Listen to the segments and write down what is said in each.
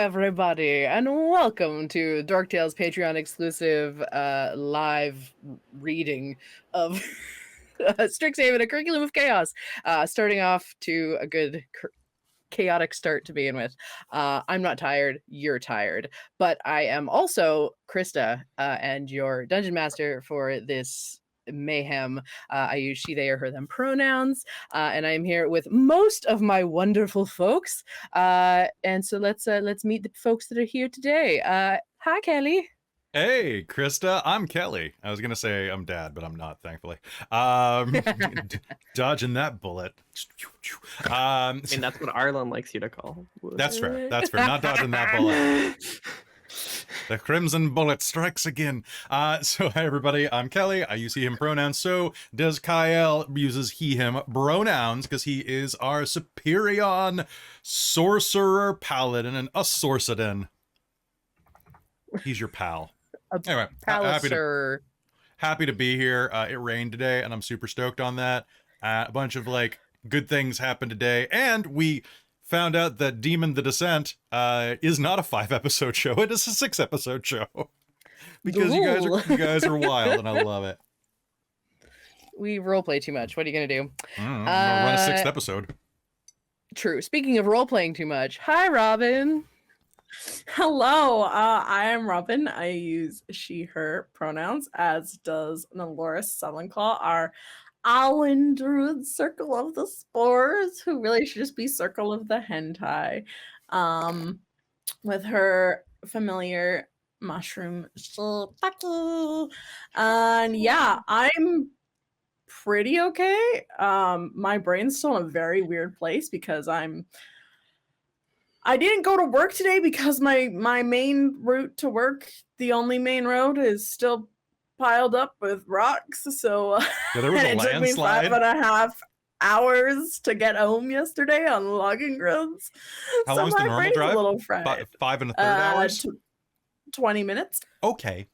everybody, and welcome to Dork Tales Patreon exclusive live reading of Strixhaven, A Curriculum of Chaos. Starting off to a good chaotic start to begin with. I'm not tired, you're tired, but I am also Christa and your dungeon master for this mayhem. I use she, they, or her, them pronouns, and I'm here with most of my wonderful folks. And so let's meet the folks that are here today. Hi, Kelly. Hey, Christa, I'm Kelly. I was gonna say I'm Dad, but I'm not, thankfully. Dodging that bullet. I mean, that's what Arlynn likes you to call. That's fair. That's fair. Not dodging that bullet. The crimson bullet strikes again. So hi everybody, I'm Kelly. I use he, him pronouns. So does Kyle, uses he, him pronouns because he is our Superion sorcerer paladin and a sorcerin. He's your pal. Anyway, happy to be here. It rained today and I'm super stoked on that. A bunch of like good things happened today, and we found out that Demon the Descent is not a 5-episode show. It is a 6-episode show. Because you guys are wild and I love it. We roleplay too much. What are you gonna do? I'm gonna run a 6th episode. True. Speaking of roleplaying too much, hi Robin. Hello, I am Robin. I use she, her pronouns, as does Nelloris Sullenclaw, our Arlynn Druid Circle of the Spores, who really should just be Circle of the Hentai, with her familiar mushroom shiitake. And yeah, I'm pretty okay. My brain's still in a very weird place because I didn't go to work today because my main route to work, the only main road, is still piled up with rocks. So yeah, there was a it took me 5.5 hours to get home yesterday on logging roads. How long was the normal drive? A little fried. 5 1/3 hours? 20 minutes. Okay.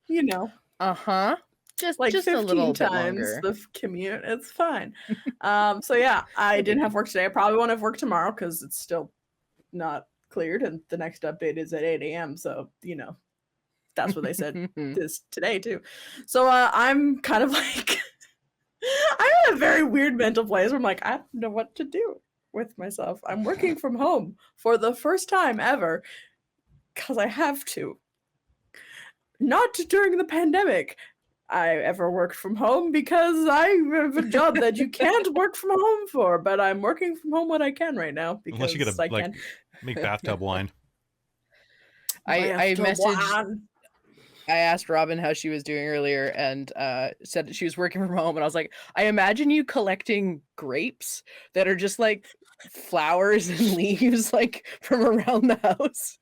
You know. Uh-huh. Just 15 a little bit times longer. the commute. It's fine. So yeah, I didn't have work today. I probably won't have work tomorrow because it's still not cleared, and the next update is at 8 a.m. So you know, that's what they said this today too. So I'm kind of like, I'm in a very weird mental place where I'm like, I don't know what to do with myself. I'm working from home for the first time ever because I have to. Not during the pandemic. I ever worked from home because I have a job that you can't work from home for, but I'm working from home when I can right now because unless you get I can make bathtub wine. I messaged. I asked Robin how she was doing earlier and said that she was working from home, and I was like, I imagine you collecting grapes that are just like flowers and leaves like from around the house.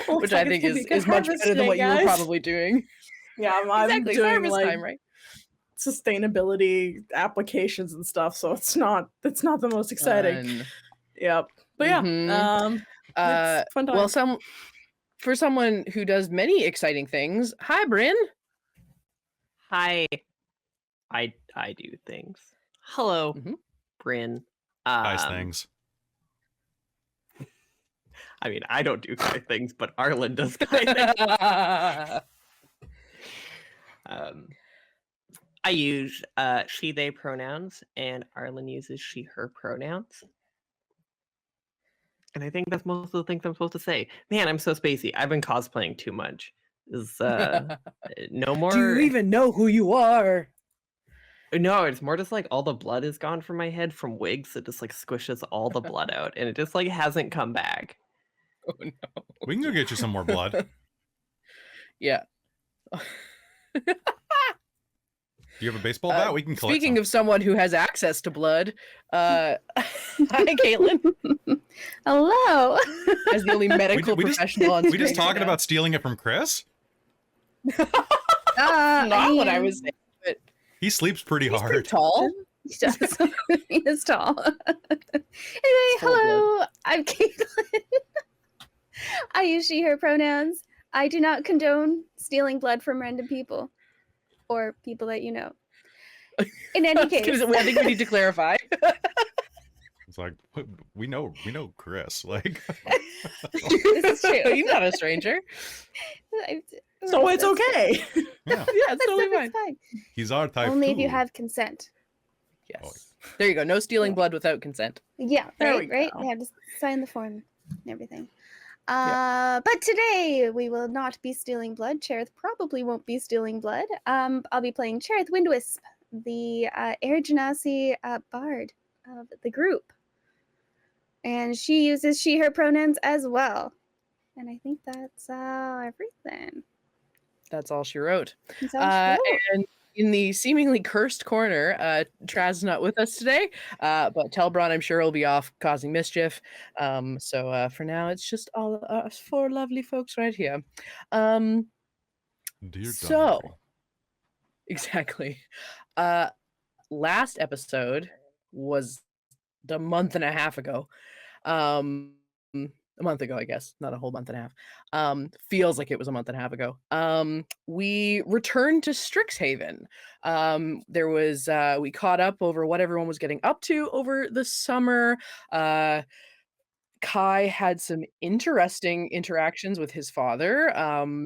Well, which I think is much better than what you were probably doing. Yeah, I'm exactly. doing like time, right? Sustainability applications and stuff, so it's not the most exciting. Yep. But yeah, it's fun time. Well, for someone who does many exciting things, hi Bryn. Hi. I do things. Hello, Bryn. Nice things. I mean, I don't do kind things, but Arlynn does kind things. I use she, they pronouns, and Arlynn uses she, her pronouns. And I think that's most of the things I'm supposed to say. Man, I'm so spacey. I've been cosplaying too much. Is no more. Do you even know who you are? No, it's more just like all the blood is gone from my head from wigs. It just like squishes all the blood out, and it just like hasn't come back. Oh no. We can go get you some more blood. Yeah. Do you have a baseball bat? We can collect Speaking some. of someone who has access to blood, hi Caitlan. Hello. As the only medical professional on We just talking about stealing it from Chris? Not what I was saying, but he sleeps pretty he's hard. pretty tall. He does. He is tall. Anyway, hello. I'm Caitlan. I use she, her pronouns. I do not condone stealing blood from random people or people that you know. In any case. I think we need to clarify. like, we know Chris. Like, This is true. You're not a stranger. So it's okay. yeah, Yeah, it's totally fine. fine. he's our type Only too. if you have consent. Yes. There you go. No stealing Yeah. blood without consent. Yeah, There right, we right. go. You have to sign the form and everything. But today we will not be stealing blood. Cherith probably won't be stealing blood. I'll be playing Cherith Windwisp, the Air Genasi bard of the group. And she uses she, her pronouns as well. And I think that's everything. That's all she wrote. That's all she wrote. And in the seemingly cursed corner, Traz not with us today, but Telbron, I'm sure, will be off causing mischief. So for now, it's just all us four lovely folks right here. Dear So, diary. exactly. Last episode was a month and a half ago. A month ago, I guess, not a whole month and a half. Feels like it was a month and a half ago. We returned to Strixhaven. There was we caught up over what everyone was getting up to over the summer. Kai had some interesting interactions with his father.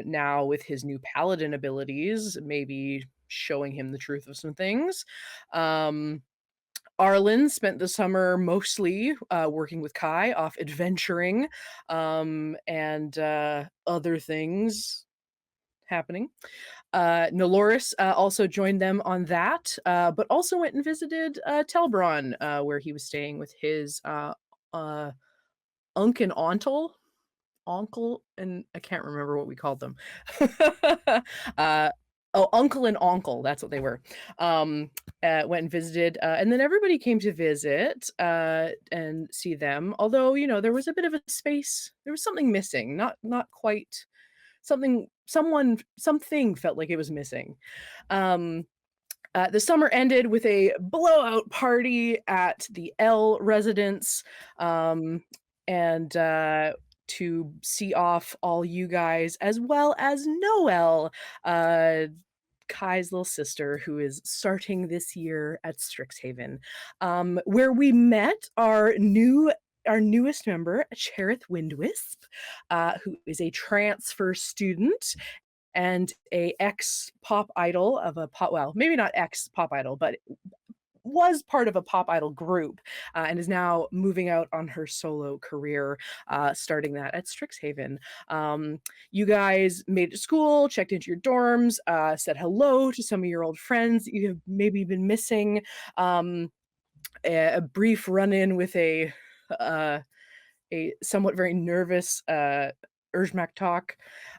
Now with his new paladin abilities, maybe showing him the truth of some things. Arlynn spent the summer mostly working with Kai, off adventuring, and other things happening. Nelloris also joined them on that, but also went and visited Telbron, where he was staying with his uncle and uncle, and I can't remember what we called them. Uncle and uncle, that's what they were. Went and visited, and then everybody came to visit and see them. Although, you know, there was a bit of a space. There was something missing. Not quite something. Something felt like it was missing. The summer ended with a blowout party at the L residence, and to see off all you guys, as well as Noelle, Kai's little sister, who is starting this year at Strixhaven, where we met our newest member, Cherith Windwisp, who is a transfer student and a ex-pop idol of a pop, well, maybe not ex-pop idol, but was part of a pop idol group, and is now moving out on her solo career, starting that at Strixhaven. You guys made it to school, checked into your dorms, said hello to some of your old friends that you have maybe been missing. A brief run-in with a somewhat very nervous Urjmak talk.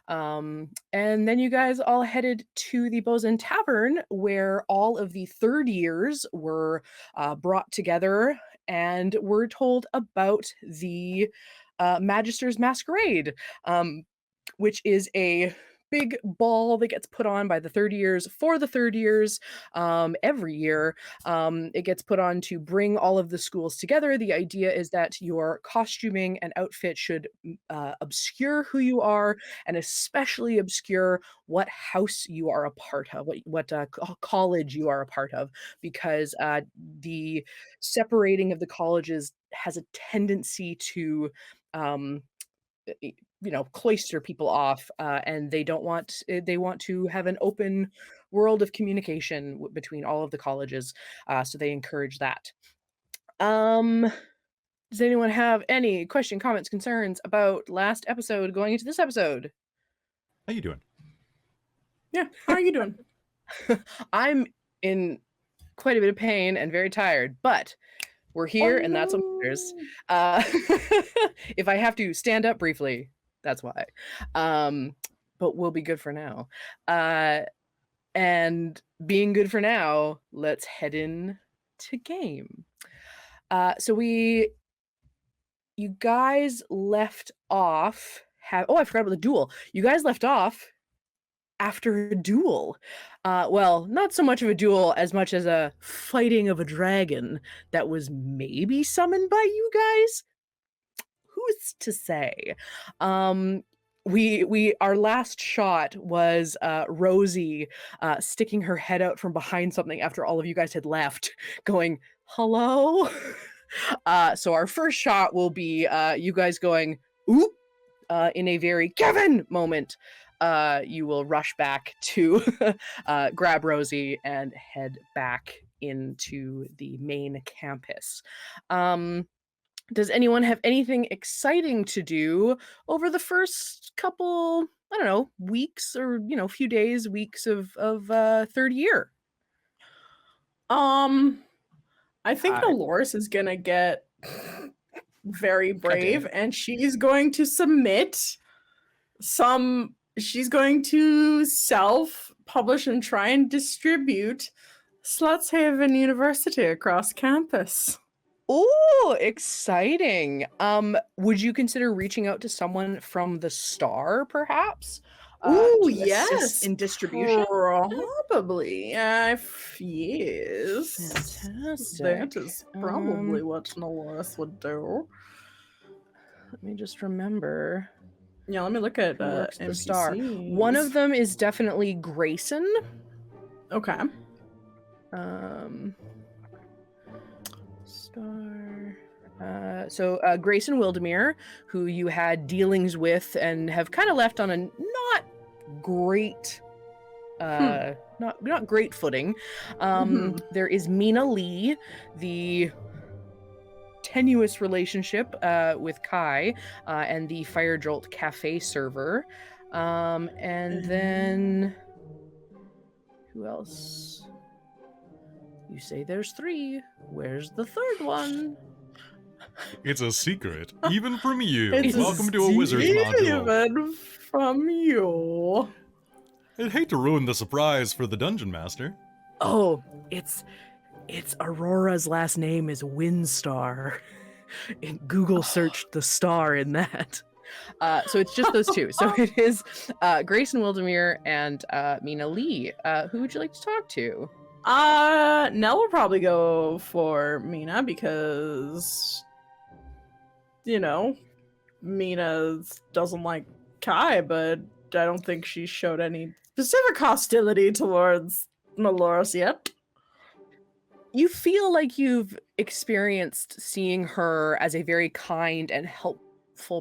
And then you guys all headed to the Bosun Tavern, where all of the third years were brought together and were told about the Magister's Masquerade, which is a big ball that gets put on by the third years for the third years every year. It gets put on to bring all of the schools together. The idea is that your costuming and outfit should obscure who you are, and especially obscure what house you are a part of, what college you are a part of, because the separating of the colleges has a tendency to cloister people off, and they want to have an open world of communication between all of the colleges, so they encourage that. Does anyone have any question, comments, concerns about last episode going into this episode? How you doing? Yeah, how are you doing? I'm in quite a bit of pain and very tired, but we're here, and that's what matters. If I have to stand up briefly, that's why. But we'll be good for now. And being good for now, let's head in to game. So you guys left off. I forgot about the duel. You guys left off after a duel. Well, not so much of a duel as much as a fighting of a dragon that was maybe summoned by you guys. Who's to say? Our last shot was Rosie sticking her head out from behind something after all of you guys had left, going, "Hello?" So our first shot will be you guys going, oop, in a very Kevin moment. You will rush back to grab Rosie and head back into the main campus. Does anyone have anything exciting to do over the first couple, I don't know, weeks or, few days, weeks of third year? I think Nelloris is gonna get very brave and she's going to submit she's going to self-publish and try and distribute Strixhaven University across campus. Oh, exciting. Would you consider reaching out to someone from the Star, perhaps? Oh, to assist yes. in distribution? Probably. Yes. Fantastic. That is probably what Nelloris would do. Let me just remember. Yeah, let me look at Who works the Star. NPCs. One of them is definitely Grayson. Okay. Star. So Grayson Wildemere, who you had dealings with and have kind of left on a not great, not great footing. There is Mina Lee, the tenuous relationship with Kai, and the Fire Jolt Cafe server, and then who else? You say there's 3. Where's the third one? It's a secret, even from you. It's Welcome to a wizard's module. Even from you. I'd hate to ruin the surprise for the dungeon master. Oh, it's Aurora's last name is Windstar. Google searched the star in that. So it's just those 2. So it is Grayson Wildemere and Mina Lee. Who would you like to talk to? Nell will probably go for Mina because, Mina doesn't like Kai, but I don't think she showed any specific hostility towards Nelloris yet. You feel like you've experienced seeing her as a very kind and helpful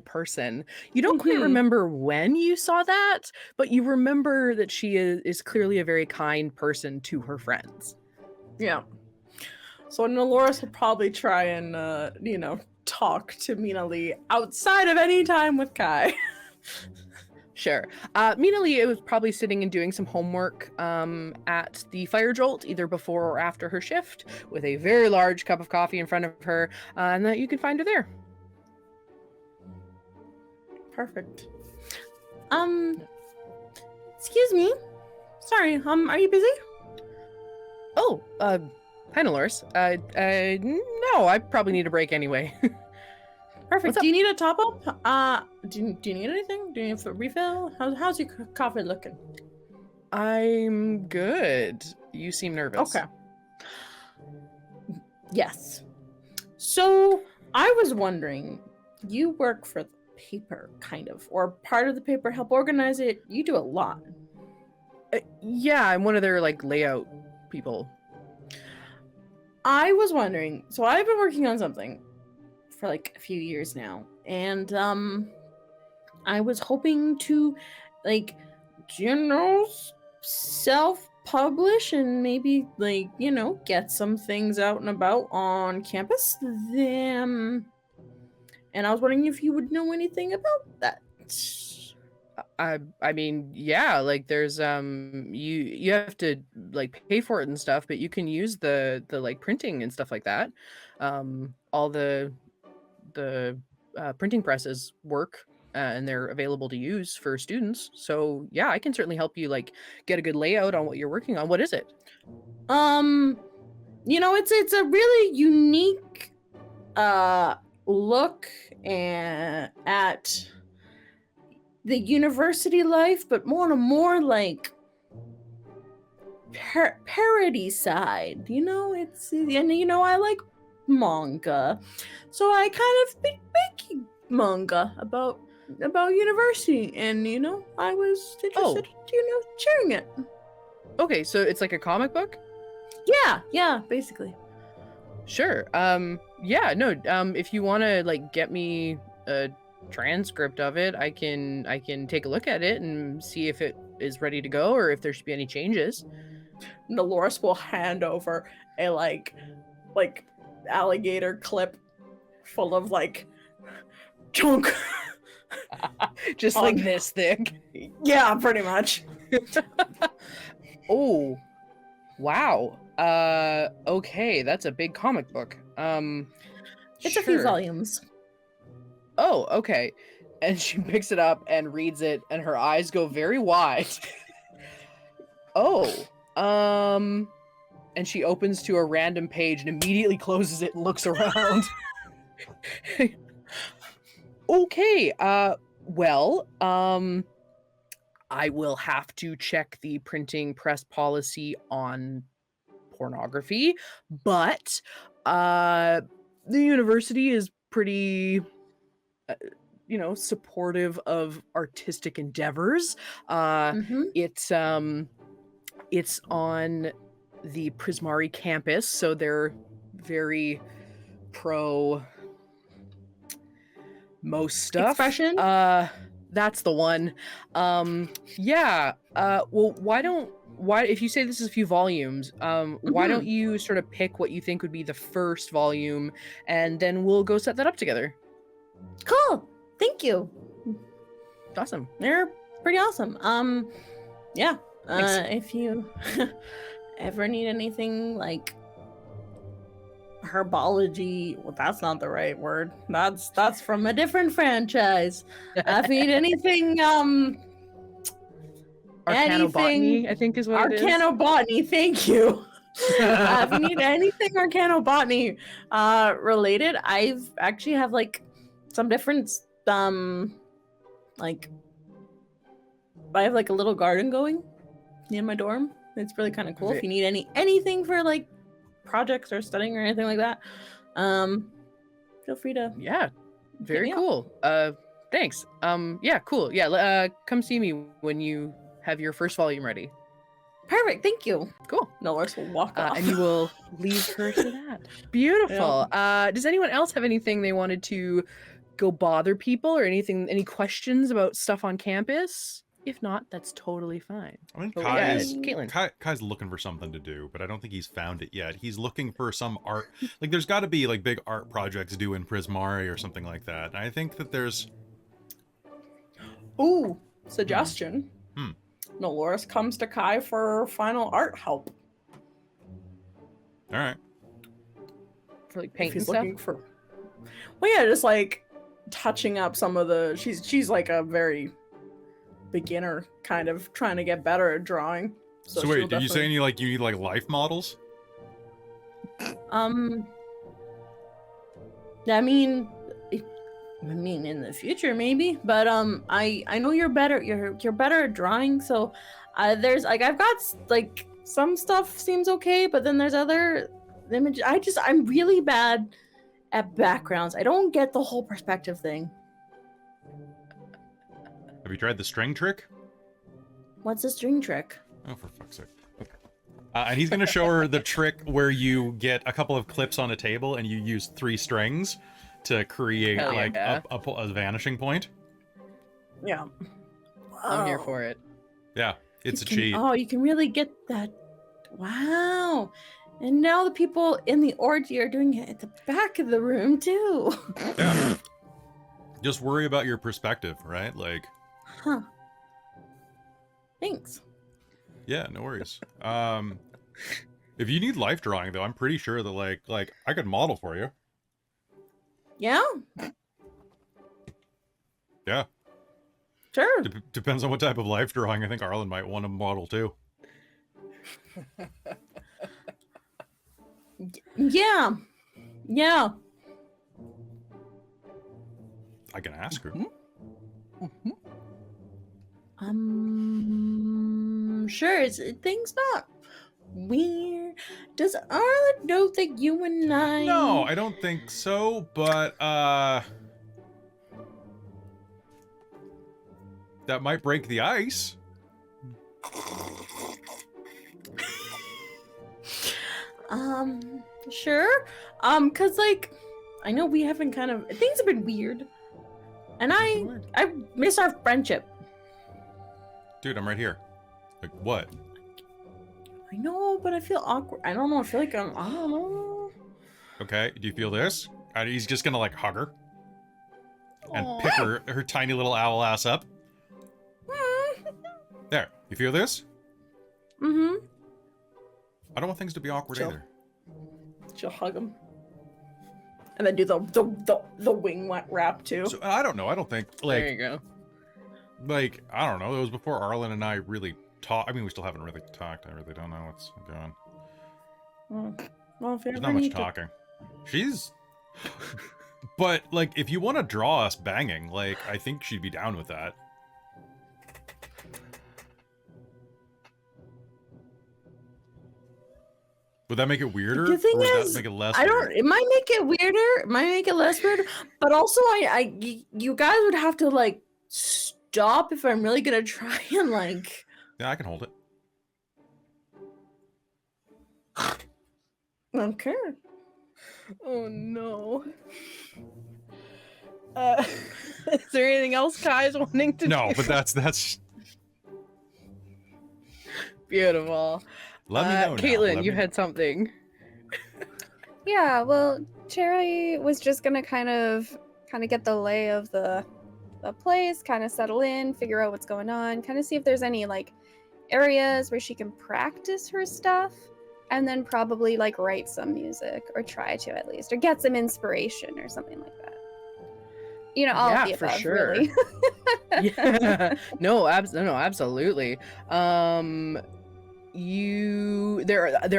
person. You don't quite remember when you saw that, but you remember that she is clearly a very kind person to her friends. Yeah. So Nelloris will probably try and, talk to Mina Lee outside of any time with Kai. Sure. Mina Lee was probably sitting and doing some homework at the Fire Jolt, either before or after her shift, with a very large cup of coffee in front of her, and that you can find her there. Perfect. Excuse me. Sorry, are you busy? Oh, hi, Nelloris. No, I probably need a break anyway. Perfect. Do you need a top up? Do you need anything? Do you need a refill? How's your coffee looking? I'm good. You seem nervous. Okay. Yes. So I was wondering, you work for the paper, kind of, or part of the paper, help organize it. You do a lot. Yeah, I'm one of their layout people. I was wondering, so I've been working on something for a few years now, and I was hoping to self-publish and maybe get some things out and about on campus. Then, and I was wondering if you would know anything about that. I mean, yeah, there's you have to pay for it and stuff, but you can use the printing and stuff like that. All the printing presses work, and they're available to use for students. So yeah, I can certainly help you get a good layout on what you're working on. What is it? It's a really unique look at the university life, but on a more parody side. It's I like manga, so I kind of been making manga about university, and I was interested sharing it. Okay, so it's like a comic book? Yeah, basically. Sure. Yeah, no, if you want to like get me a transcript of it, I can take a look at it and see if it is ready to go or if there should be any changes. Nelloris will hand over a like alligator clip full of like junk. Just like this thick. Yeah, pretty much. Oh. Wow. Okay, that's a big comic book. It's a few sure. volumes. Oh, okay. And she picks it up and reads it, and her eyes go very wide. Oh, and she opens to a random page and immediately closes it and looks around. Okay, well, I will have to check the printing press policy on pornography, but the university is pretty supportive of artistic endeavors. It's on the Prismari campus, so they're very pro most stuff. Expression? That's the one. Yeah. Well, why if you say this is a few volumes, why don't you sort of pick what you think would be the first volume, and then we'll go set that up together. Cool. Thank you. Awesome. They're pretty awesome. Yeah. Thanks. If you ever need anything like herbology, well, that's not the right word. That's from a different franchise. If you need anything, Arcanobotany, I think is what it is. Arcanobotany, thank you. If you need anything Arcanobotany related, I've actually have like some different like I have like a little garden going in my dorm. It's really kind of cool. If you need anything for like projects or studying or anything like that, feel free to. Yeah, very cool. Thanks. Yeah, cool. Yeah, come see me when you have your first volume ready. Perfect. Thank you. Cool. Nelloris will walk off. And you will leave her to that. Beautiful. Does anyone else have anything they wanted to go bother people or anything? Any questions about stuff on campus? If not, that's totally fine. I mean, Caitlan. Kai's looking for something to do, but I don't think he's found it yet. He's looking for some art. Like, there's got to be like big art projects due in Prismari or something like that. And I think that there's. Ooh, suggestion. Nelloris comes to Kai for final art help. All right. For like paint and He's stuff. looking for. Well, yeah, just like touching up some of the. She's like a very beginner, kind of trying to get better at drawing. So wait, did you say you need like life models? I mean, in the future maybe, but I know you're better. You're better at drawing, so there's like I've got like some stuff seems okay, but then there's other images. I'm really bad at backgrounds. I don't get the whole perspective thing. Have you tried the string trick? What's a string trick? Oh, for fuck's sake. Okay. And he's going to show her the trick where you get a couple of clips on a table and you use 3 strings to create like a vanishing point. Yeah. I'm here for it. Yeah, it's a cheat. Oh, you can really get that. Wow. And now the people in the orgy are doing it at the back of the room too. Yeah. Just worry about your perspective, right? Like. Huh. Thanks. Yeah, no worries. If you need life drawing though, I'm pretty sure that like I could model for you. Yeah. Yeah. Sure. Depends on what type of life drawing. I think Arlynn might want to model too. Yeah. Yeah. I can ask her. Sure. Is things not weird? Does Arlynn know that you and I? No, I don't think so. But that might break the ice. Sure. Cause like, I know we haven't things have been weird, and I miss our friendship. Dude, I'm right here. Like, what? I know, but I feel awkward. I don't know. I feel like I don't know. Okay, do you feel this? He's just gonna, like, hug her. And pick her tiny little owl ass up. There, you feel this? Mm-hmm. I don't want things to be awkward Chill. either. She'll hug him. And then do the wing wrap too. So, I don't know, I don't think, like... There you go. Like, I don't know, it was before Arlynn and I really talked. I mean, we still haven't really talked. I really don't know what's going. Well, if There's not much talking. She's... But, like, if you want to draw us banging, like, I think she'd be down with that. Would that make it weirder? The thing or would is, that make it less I don't. weird? It might make it weirder. It might make it less weird. But also, you guys would have to like stop if I'm really gonna try and like. Yeah, I can hold it. Okay. Oh no. Is there anything else Kai's wanting to do? No, but that's Beautiful. let me know now. Caitlan, Let you me had something. Yeah, well, Cherry was just gonna kind of get the lay of the place, kind of settle in, figure out what's going on, kind of see if there's any like areas where she can practice her stuff, and then probably like write some music or try to at least, or get some inspiration or something like that. You know, all Yeah, of the for above, sure. really. Yeah. No, absolutely. There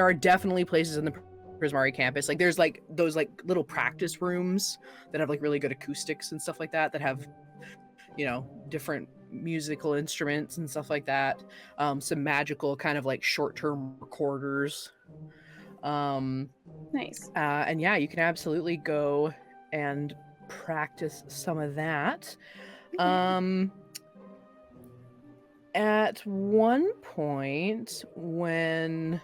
are definitely places in the Prismari campus, like there's like those like little practice rooms that have like really good acoustics and stuff like that have, you know, different musical instruments and stuff like that. Some magical kind of like short-term recorders. Nice. And yeah, you can absolutely go and practice some of that. At one point when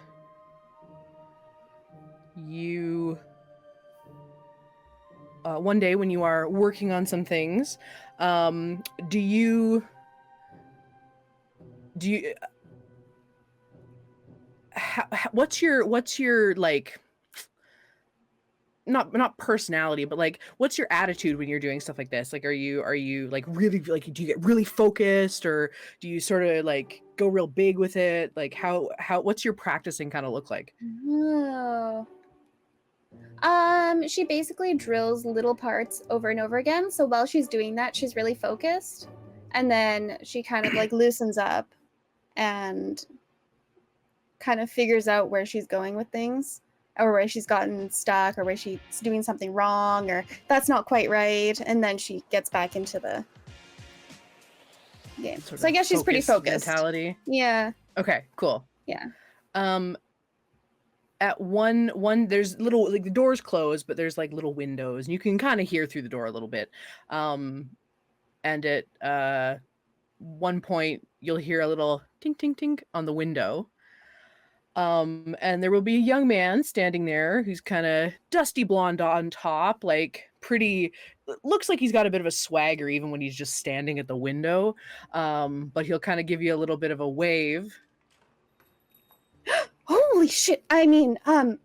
you one day when you are working on some things, do you what's your like not personality, but like what's your attitude when you're doing stuff like this? Like are you like really like, do you get really focused, or do you sort of like go real big with it? Like how what's your practicing kind of look like? Oh. She basically drills little parts over and over again. So while she's doing that, she's really focused. And then she kind of like loosens up and kind of figures out where she's going with things, or where she's gotten stuck, or where she's doing something wrong, or that's not quite right. And then she gets back into the game. Sort So I of guess she's pretty focused. mentality. Yeah. Okay, cool. Yeah. At one there's little, like the door's closed, but there's like little windows and you can kind of hear through the door a little bit. And at one point you'll hear a little tink tink tink on the window. And there will be a young man standing there who's kind of dusty blonde on top, like pretty, looks like he's got a bit of a swagger even when he's just standing at the window. But he'll kind of give you a little bit of a wave. Holy shit. I mean, hello.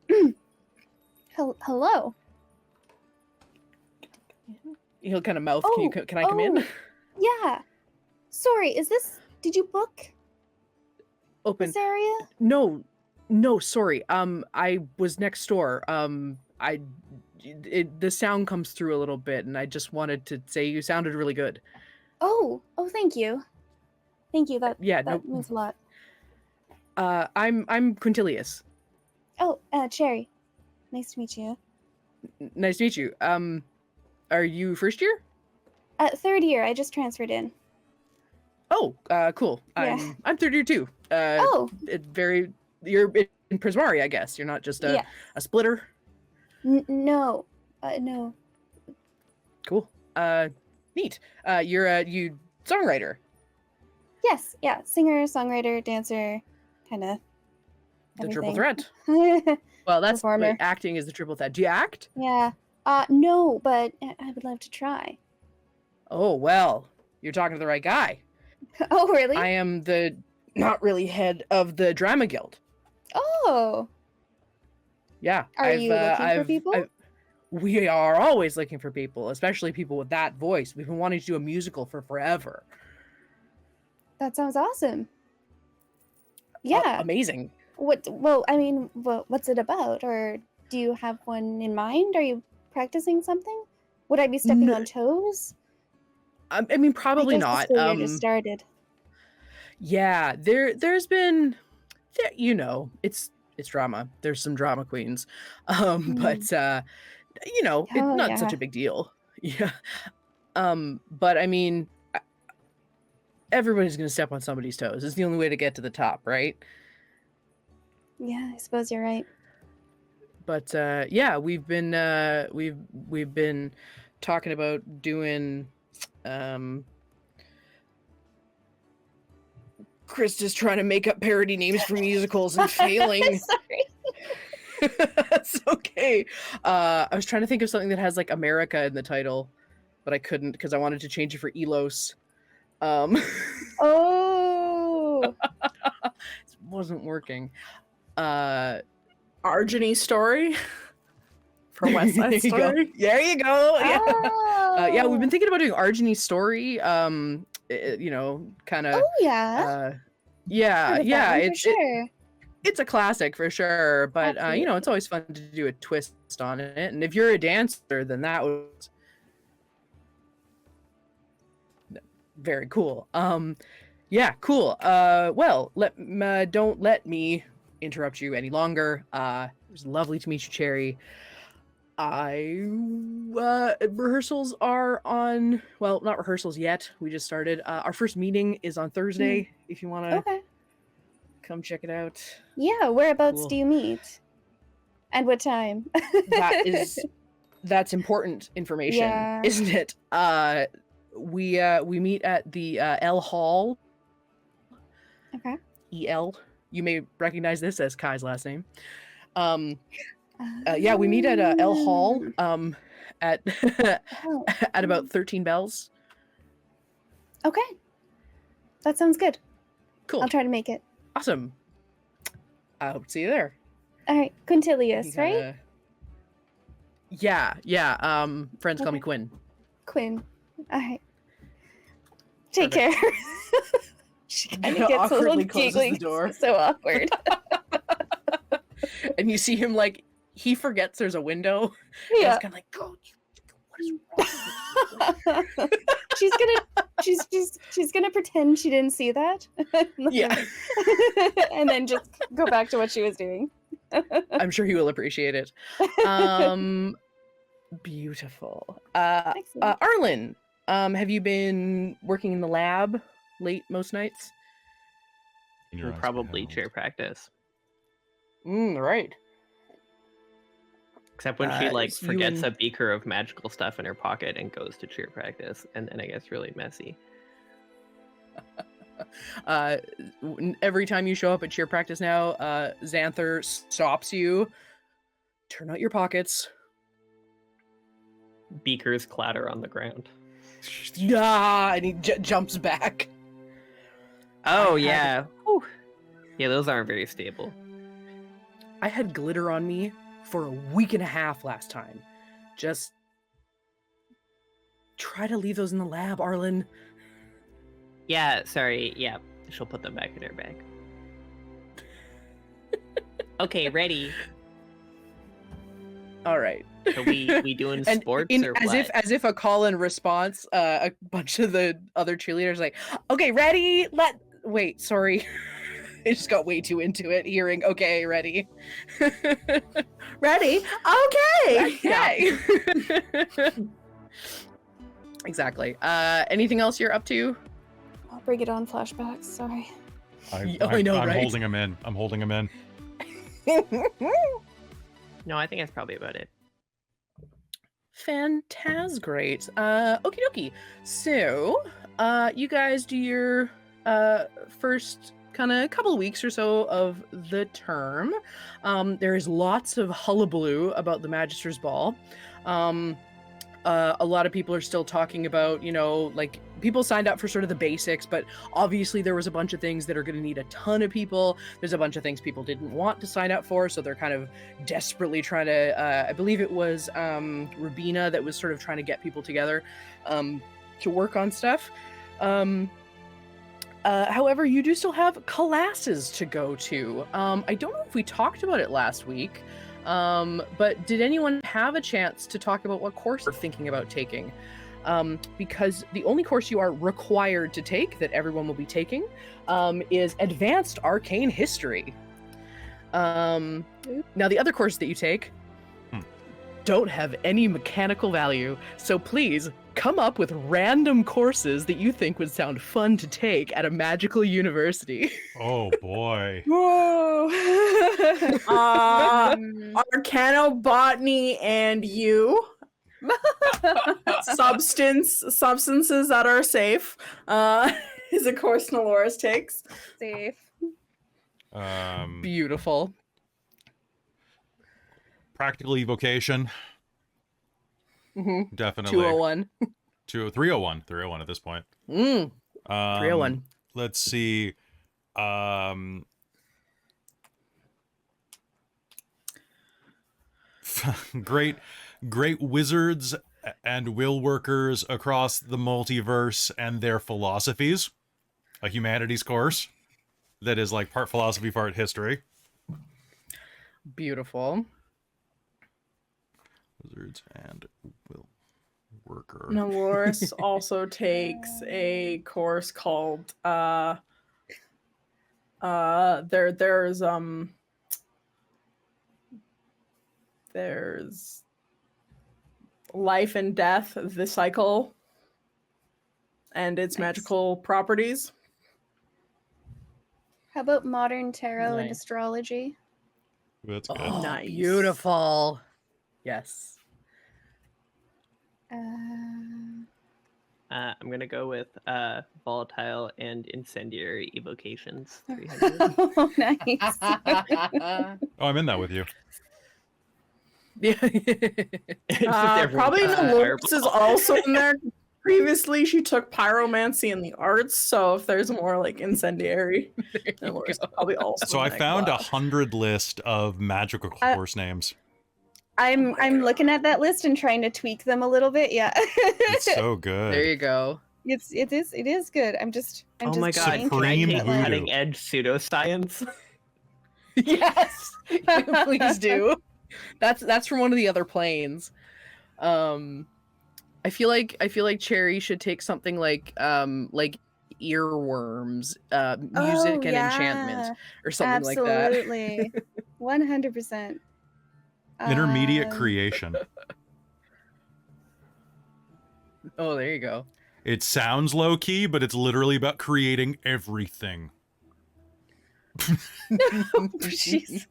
He'll kind of mouth, Oh, can I come in? Yeah. Sorry, did you book Open. this area? No, sorry. I was next door. The sound comes through a little bit, and I just wanted to say you sounded really good. Oh, thank you. Thank you. That means a lot. I'm Quintilius. Oh, Cherry. Nice to meet you. Nice to meet you. Are you first year? Third year. I just transferred in. Oh, cool. Yeah. I'm third year too. You're in Prismari, I guess. You're not just a splitter. No. No. Cool. Neat. You're a songwriter. Yes. Yeah. Singer, songwriter, dancer, kind of. The triple threat. Well, that's performer. wait, acting is the triple threat. Do you act? Yeah. No, but I would love to try. Oh, well, you're talking to the right guy. Oh, really? I am the not really head of the drama guild. Oh. Yeah. Are you looking for people? We are always looking for people, especially people with that voice. We've been wanting to do a musical for forever. That sounds awesome. Yeah. Amazing. Well, I mean, what's it about? Or do you have one in mind? Are you practicing something? Would I be stepping on toes? I mean, probably I guess not. The school year just started. Yeah, there's been, you know, it's drama. There's some drama queens, but you know, it's not such a big deal. Yeah, but I mean, everybody's gonna step on somebody's toes. It's the only way to get to the top, right? Yeah, I suppose you're right. But yeah, we've been talking about doing. Christa's trying to make up parody names for musicals and failing. Sorry. That's okay. I was trying to think of something that has like America in the title, but I couldn't because I wanted to change it for Elos. Oh. It wasn't working. Argeny Story from West Side There you go. Story. There you go. Yeah. Oh. Yeah, we've been thinking about doing Argeny Story. You know, kind of. Oh yeah. Yeah, Heard of yeah. that one for sure. It's a classic for sure, but you know, it's always fun to do a twist on it. And if you're a dancer, then that was very cool. Yeah, cool. Well, don't let me interrupt you any longer. It was lovely to meet you, Cherry. Rehearsals are on, well, not rehearsals yet. We just started. Our first meeting is on Thursday, if you want to come check it out. Yeah, whereabouts Cool. do you meet? And what time? That's important information, Yeah. isn't it? We meet at the L Hall. Okay. EL. You may recognize this as Kai's last name. Yeah, we meet at L Hall at at about 13 bells. Okay. That sounds good. Cool. I'll try to make it. Awesome. I hope to see you there. All right. Quintilius, right? Yeah. Friends call me Quinn. Quinn. All right. Take care. She kind of gets a Awkwardly little closes the giggling. door. So awkward. And you see him like he forgets there's a window. Yeah. He's kind of like, "Go! What is wrong?" She's gonna pretend she didn't see that. Yeah. And then just go back to what she was doing. I'm sure he will appreciate it. Beautiful. Excellent. Arlynn, have you been working in the lab late most nights? Your eyes Probably held. cheer practice. Right. Except when she like it's you forgets and- a beaker of magical stuff in her pocket and goes to cheer practice, and then it gets really messy. Every time you show up at cheer practice now, Xanther stops you. Turn out your pockets. Beakers clatter on the ground. Yeah, and he jumps back. Oh I had- yeah. Whew. Yeah, those aren't very stable. I had glitter on me for a week and a half last time. Just try to leave those in the lab, Arlynn. Yeah, sorry. Yeah, she'll put them back in her bag. Okay, ready. All right. So we doing And sports or as what? if a call and response, a bunch of the other cheerleaders like, okay, ready? Wait, sorry. I just got way too into it, hearing, okay, ready. Ready? Okay. Okay. Exactly. Anything else you're up to? I'll bring it on flashbacks. Sorry. I know, I'm right? holding him in. I'm holding him in. No, I think that's probably about it. Fantasgreat. Okie dokie. So, you guys do your first kind of couple weeks or so of the term. There is lots of hullabaloo about the Magister's Ball. A lot of people are still talking about, you know, like people signed up for sort of the basics, but obviously there was a bunch of things that are going to need a ton of people. There's a bunch of things people didn't want to sign up for, so they're kind of desperately trying to, I believe it was Rubina that was sort of trying to get people together to work on stuff. However, you do still have classes to go to. I don't know if we talked about it last week, but did anyone have a chance to talk about what course they're thinking about taking? Because the only course you are required to take, that everyone will be taking, is Advanced Arcane History. Now, the other course that you take don't have any mechanical value, so please come up with random courses that you think would sound fun to take at a magical university. Oh boy. Whoa. Arcanobotany and you. Substances that are safe is a course Nelloris takes. Safe. Beautiful. Practical evocation. Mm-hmm. Definitely. 201. 301 at this point. 301. Let's see. Great wizards and will workers across the multiverse and their philosophies. A humanities course that is like part philosophy, part history. Beautiful. Wizards and will worker. Nelloris also takes a course called there's Life and Death, the Cycle, and its magical properties. How about modern tarot and Nice. astrology? That's good. Oh, Nice. beautiful. Yes. I'm gonna go with volatile and incendiary evocations. 300. Oh, nice. Oh, I'm in that with you. Yeah. It's just everyone Probably takes a Nelloris is fireball. also in there. Previously, she took pyromancy in the arts, so if there's more like incendiary, Nelloris is probably also. So in I that found class. 100 list of magical course names. I'm looking at that list and trying to tweak them a little bit. Yeah. It's so There good. you go. it is good. I'm Oh just my god, trying to can I Supreme take get, like- cutting edge pseudoscience? Yes. Please do. That's from one of the other planes. I feel like Cherry should take something like earworms, music and enchantment or something like that. Absolutely. 100%. Intermediate creation. Oh, there you go. It sounds low key, but it's literally about creating everything. Jesus.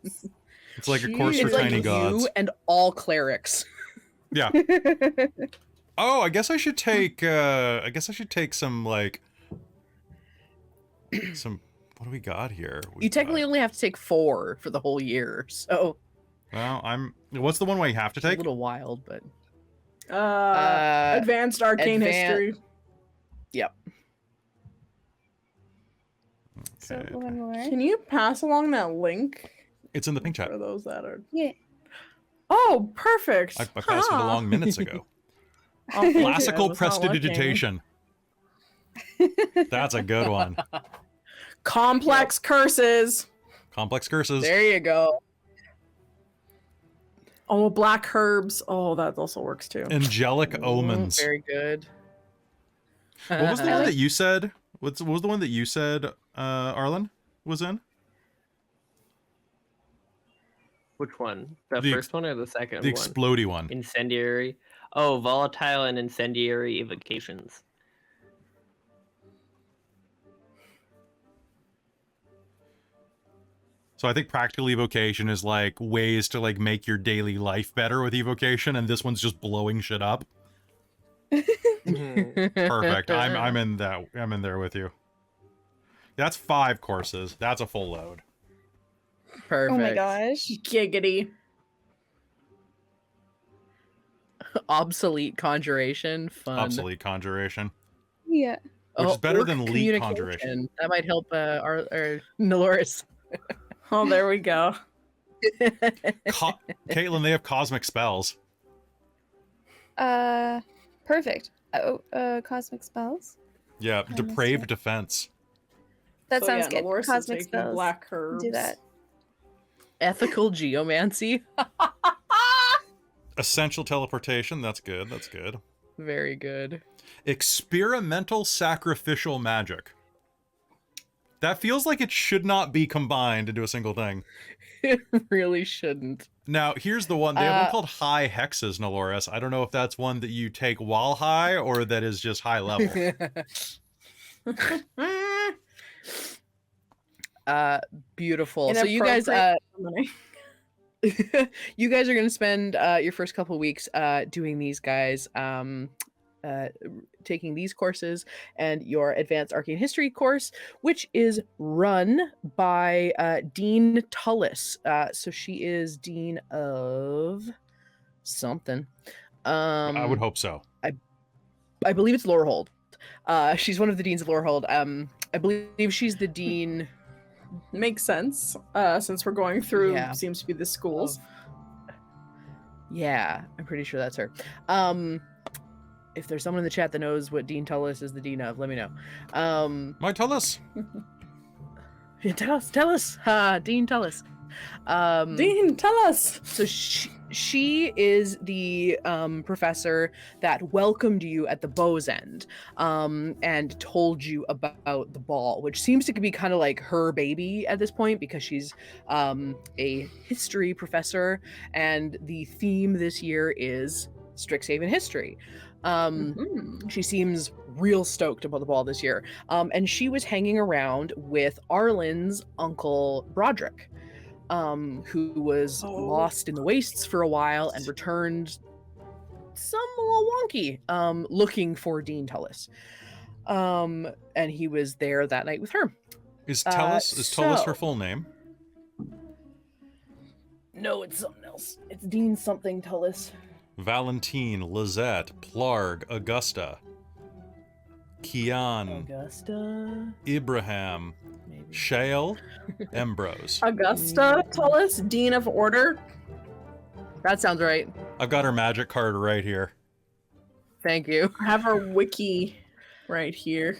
It's like a course for It's like tiny gods. you and all clerics. Yeah. Oh, I guess I should take some like some what do we got here? You technically only have to take 4 for the whole year, so well, what's the one way you have to it's a take? little wild, but Advanced Arcane History. Yep. So Okay. one more. Can you pass along that link It's in the pink chat. for those that are? Yeah. Oh, perfect. I passed it Huh. along minutes ago. Oh, thank you. I Classical was not looking. prestidigitation. That's a good one. Complex curses. Complex curses. There you go. Oh, black herbs. Oh, that also works too. Angelic omens. Very good. What was the one that you said? What was the one that you said, Arlynn was in? Which one? The The- first one or the second The one? explodey one. Incendiary. Oh, volatile and incendiary evocations. So I think practical evocation is like ways to like make your daily life better with evocation, and this one's just blowing shit up. Perfect. I'm in there with you. That's 5 courses. That's a full load. Perfect. Oh my gosh. Giggity. Obsolete conjuration. Fun. Obsolete conjuration. Yeah. Which is better orc than leak conjuration. communication. That might help our Nelloris. Oh, there we go. Caitlan, they have cosmic spells. Perfect. Oh, cosmic spells. Yeah, Promise depraved it. defense. That So, sounds yeah, good. Nelloris is Cosmic taking spells. black herbs. Do that. Ethical geomancy. Essential teleportation. That's good. That's good. Very good. Experimental sacrificial magic. That feels like it should not be combined into a single thing. It really shouldn't. Now, here's the one. They have one called high hexes, Nelloris. I don't know if that's one that you take while high or that is just high level. Beautiful. So you guys you guys are going to spend your first couple of weeks doing these guys, taking these courses and your advanced arcane history course, which is run by Dean Tullis. So she is dean of something. I would hope so. I believe it's Lorehold. She's one of the deans of Lorehold. I believe she's the dean. Makes sense, since we're going through, Yeah. seems to be the schools. Yeah, I'm pretty sure that's her. If there's someone in the chat that knows what Dean Tullis is the dean of, let me know. My Tullus. Yeah, tell us, Dean Tullis. Dean, tell us! So she is the professor that welcomed you at the Bow's End, and told you about the ball, which seems to be kind of like her baby at this point because she's a history professor, and the theme this year is Strixhaven history. She seems real stoked about the ball this year, and she was hanging around with Arlynn's uncle Broderick, who was lost in the wastes for a while and returned some little wonky, looking for Dean Tullis. And he was there that night with her. Is Tullus her full name? No, it's something else. It's Dean something Tullis. Valentine, Lizette, Plarg, Augusta, Kian, Augusta, Ibrahim, maybe. Shale, Ambrose. Augusta, Tullis, Dean of Order. That sounds right. I've got her magic card right here. Thank you. I have her wiki right here.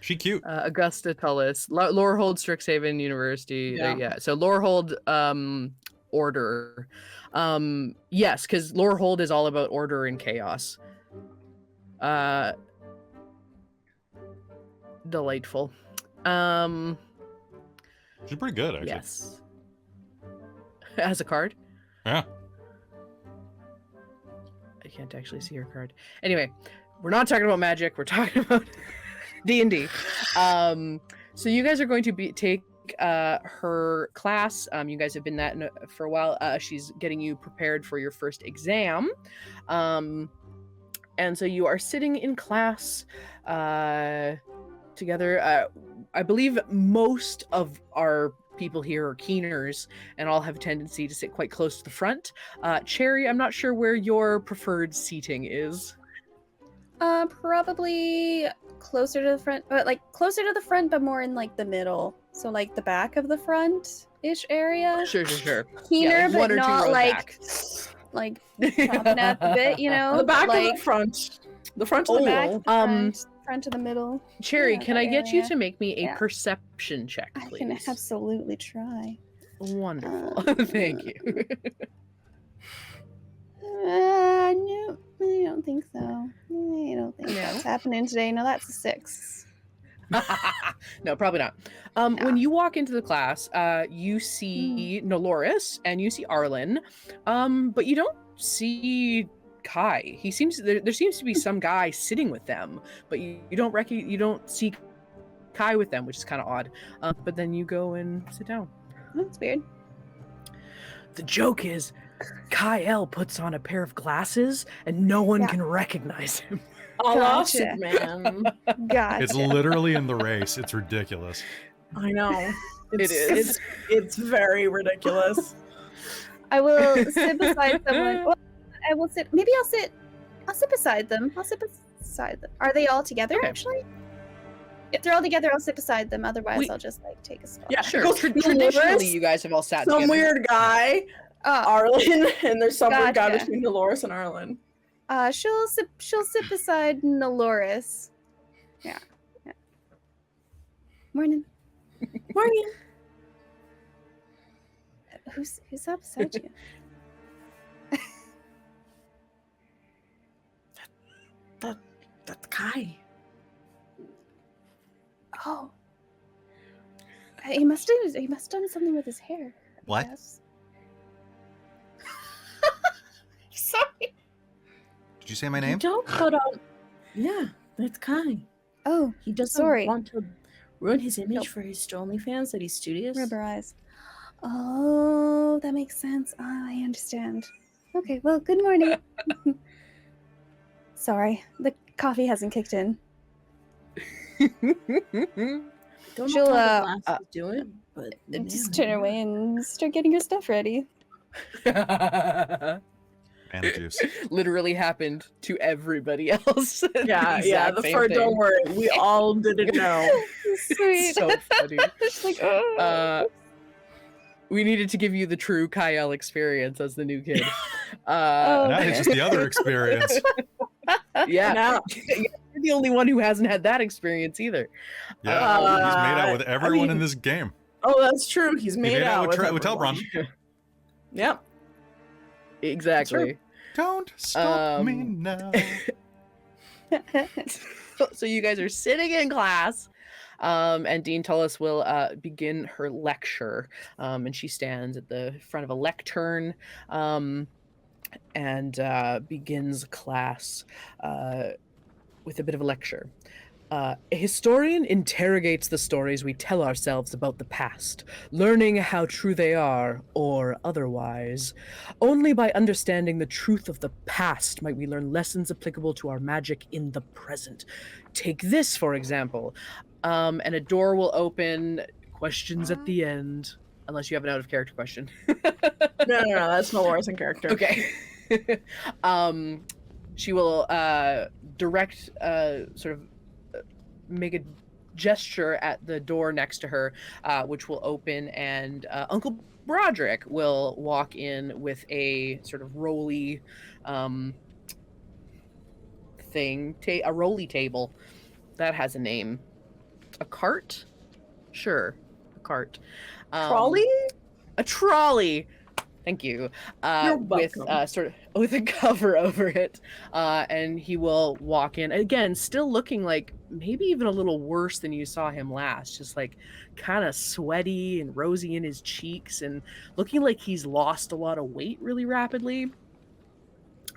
She cute. Augusta Tullis, Lorehold Strixhaven University. Yeah. So Lorehold Order. Yes, because Lorehold is all about order and chaos. Delightful. She's pretty good, actually. Yes. As a card? Yeah. I can't actually see her card. Anyway, we're not talking about magic. We're talking about D&D. So you guys are going to take her class. You guys have been that for a while. She's getting you prepared for your first exam. And so you are sitting in class together. I believe most of our people here are keeners and all have a tendency to sit quite close to the front. Cherry, I'm not sure where your preferred seating is. Probably closer to the front, but like closer to the front, but more in like the middle. So like the back of the front-ish area. Sure. Keener, Yeah, but one or two not rows like back. like chopping at the bit, you know? The back like, or the front? The front or the the back, middle? the front to the middle. Cherry, Yeah, can that I get you area. to make me a Yeah. perception check, I please? can absolutely try. Wonderful. Thank you. No, I don't think so. I don't think that's happening today. No, that's a 6. No, probably not. When you walk into the class, you see Nelloris and you see Arlynn, but you don't see Kai. He seems there seems to be some guy sitting with them, but you don't see Kai with them, which is kind of odd. But then you go and sit down. That's weird. The joke is, Kyle puts on a pair of glasses and no one can recognize him. I lost Gotcha. it, man. Gotcha. It's literally in the race. It's ridiculous. I know. It is. It's very ridiculous. I will sit beside someone. Well, I will sit. Maybe I'll sit. I'll sit beside them. I'll sit beside them. Are they all together? Okay. Actually, if they're all together, I'll sit beside them. Otherwise, We- I'll just like take a spot. Yeah, Sure. Goes Traditionally, Dolores, you guys have all sat some together. weird guy, Oh, Arlynn, and there's some weird guy Gotcha. between Nelloris and Arlynn. she'll sit beside Nelloris. Yeah. Morning. Morning. Who's that beside you? That's Kai. Oh. He must have done something with his hair. I What? guess. Sorry. Did you say my You name? don't, but yeah, that's Kai. Oh, He doesn't Sorry. want to ruin his image Nope. for his OnlyFans that he's studious. rubber eyes. Oh, that makes sense. Oh, I understand. Okay, well, good morning. Sorry, the coffee hasn't kicked in. Don't She'll, know how the glasses do it, but Just turn away and start getting your stuff ready. And juice. Literally happened to everybody else. Yeah, The yeah. exact The same fur. thing. Don't worry, we all didn't know. Sweet. So funny. It's like, oh. We needed to give you the true Kyle experience as the new kid. Oh, That okay. is just the other experience. Yeah, Now, you're the only one who hasn't had that experience either. Yeah, he's made out with I everyone in mean- this game. oh, that's true. He's He made, out with Telbron. everyone. Yep. Exactly. Don't stop me Um, now. So you guys are sitting in class, and Dean Tullis will begin her lecture. And she stands at the front of a lectern, and begins class with a bit of a lecture. A historian interrogates the stories we tell ourselves about the past, learning how true they are or otherwise. Only by understanding the truth of the past might we learn lessons applicable to our magic in the present. Take this, for example. And a door will open, questions at the end, unless you have an out of character question. No, that's Nelloris in character. Okay. She will direct, sort of make a gesture at the door next to her, which will open, and Uncle Broderick will walk in with a sort of rolly thing, a rolly table that has a name. A cart? Sure, a cart. Trolley? A trolley. Thank you. You're with welcome. sort of with a cover over it, and he will walk in again, still looking like maybe even a little worse than you saw him last. Just like kind of sweaty and rosy in his cheeks, and looking like he's lost a lot of weight really rapidly.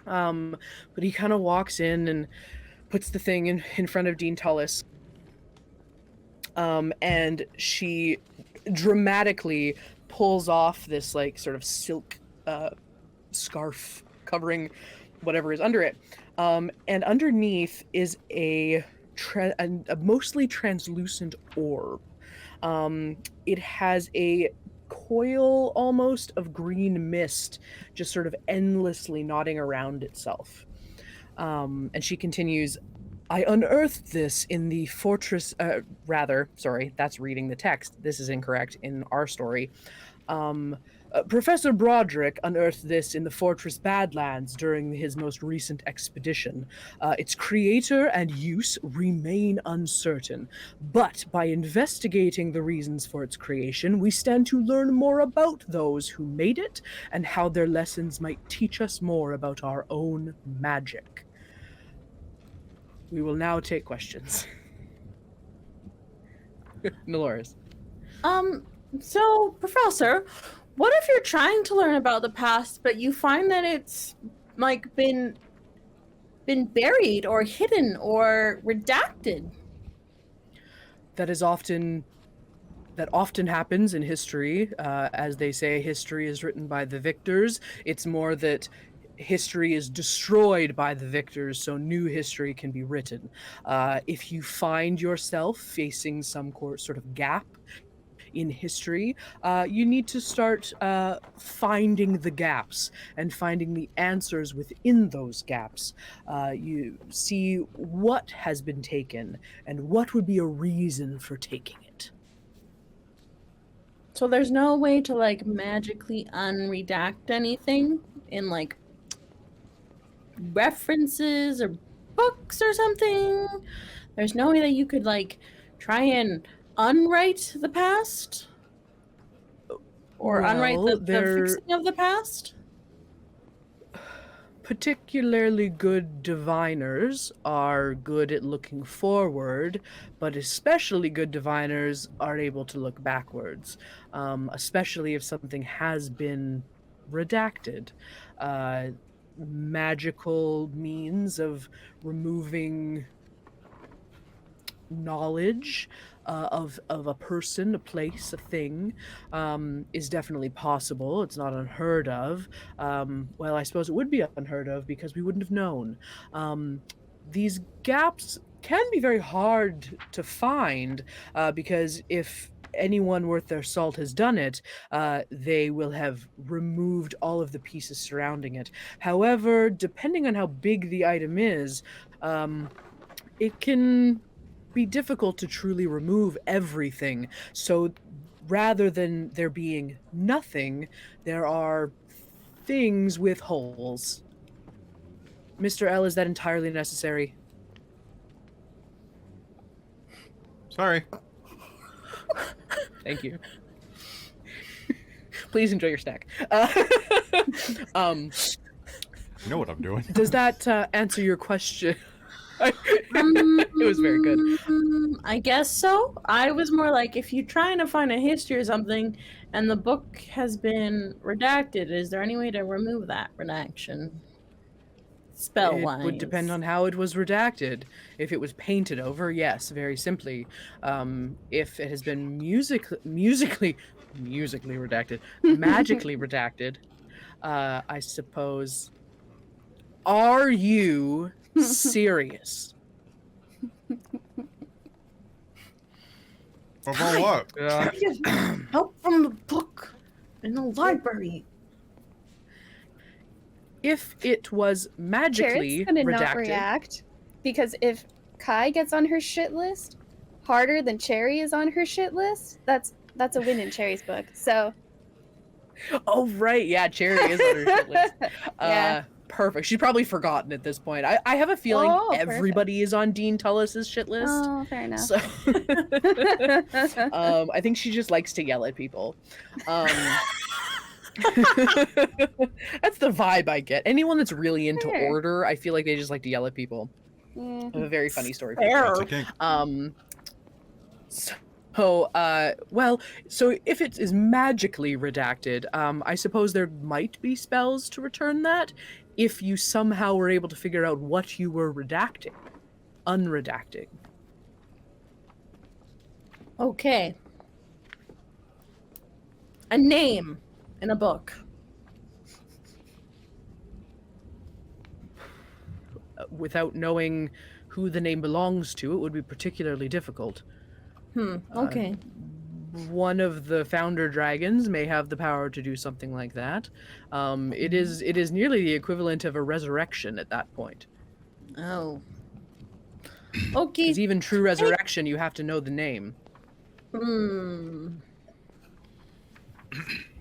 But he kind of walks in and puts the thing in front of Dean Tullis. And she dramatically pulls off this like sort of silk scarf covering whatever is under it, and underneath is a mostly translucent orb. It has a coil almost of green mist just sort of endlessly nodding around itself. And she continues, I unearthed this in the fortress, sorry, that's reading the text. This is incorrect in our story. Professor Broderick unearthed this in the Fortress Badlands during his most recent expedition. Its creator and use remain uncertain, but by investigating the reasons for its creation, we stand to learn more about those who made it and how their lessons might teach us more about our own magic. We will now take questions. Nelloris. So, Professor, what if you're trying to learn about the past, but you find that it's like been buried or hidden or redacted? That often happens in history. As they say, history is written by the victors. It's more that history is destroyed by the victors, so new history can be written. If you find yourself facing some sort of gap in history, you need to start finding the gaps and finding the answers within those gaps. You see what has been taken and what would be a reason for taking it. So there's no way to like magically unredact anything in like references or books or something? There's no way that you could like try and unwrite the past? Or unwrite the fixing of the past? Particularly good diviners are good at looking forward, but especially good diviners are able to look backwards, especially if something has been redacted. Magical means of removing knowledge of a person, a place, a thing, is definitely possible. It's not unheard of. Well, I suppose it would be unheard of because we wouldn't have known. These gaps can be very hard to find because if anyone worth their salt has done it, they will have removed all of the pieces surrounding it. However, depending on how big the item is, it can be difficult to truly remove everything. So rather than there being nothing, there are things with holes. Mr. L, is that entirely necessary? Sorry. Thank you. Please enjoy your snack. You know what I'm doing. Does that answer your question? It was very good. I guess so. I was more like, if you're trying to find a history or something and the book has been redacted, is there any way to remove that redaction? Spell-wise. It would depend on how it was redacted. If it was painted over, yes, very simply. If it has been musically redacted, magically redacted, I suppose. Are you serious? For what? Help from the book in the library. If it was magically Cherith's gonna redacted, not react because if Kai gets on her shit list harder than Cherry is on her shit list, that's a win in Cherry's book. So. Oh right, yeah, Cherry is on her shit list. Yeah. Perfect. She's probably forgotten at this point. I have a feeling everybody is on Dean Tullis's shit list. Oh, fair enough. So, I think she just likes to yell at people. That's the vibe I get. Anyone that's really into Fair. order, I feel like they just like to yell at people. Mm. I have a very funny story for Fair. That's a kink. So if it is magically redacted, I suppose there might be spells to return that if you somehow were able to figure out what you were unredacting. Okay. A name in a book. Without knowing who the name belongs to, it would be particularly difficult. Okay. One of the founder dragons may have the power to do something like that. It is nearly the equivalent of a resurrection at that point. Oh. Okay. Because even true resurrection, you have to know the name.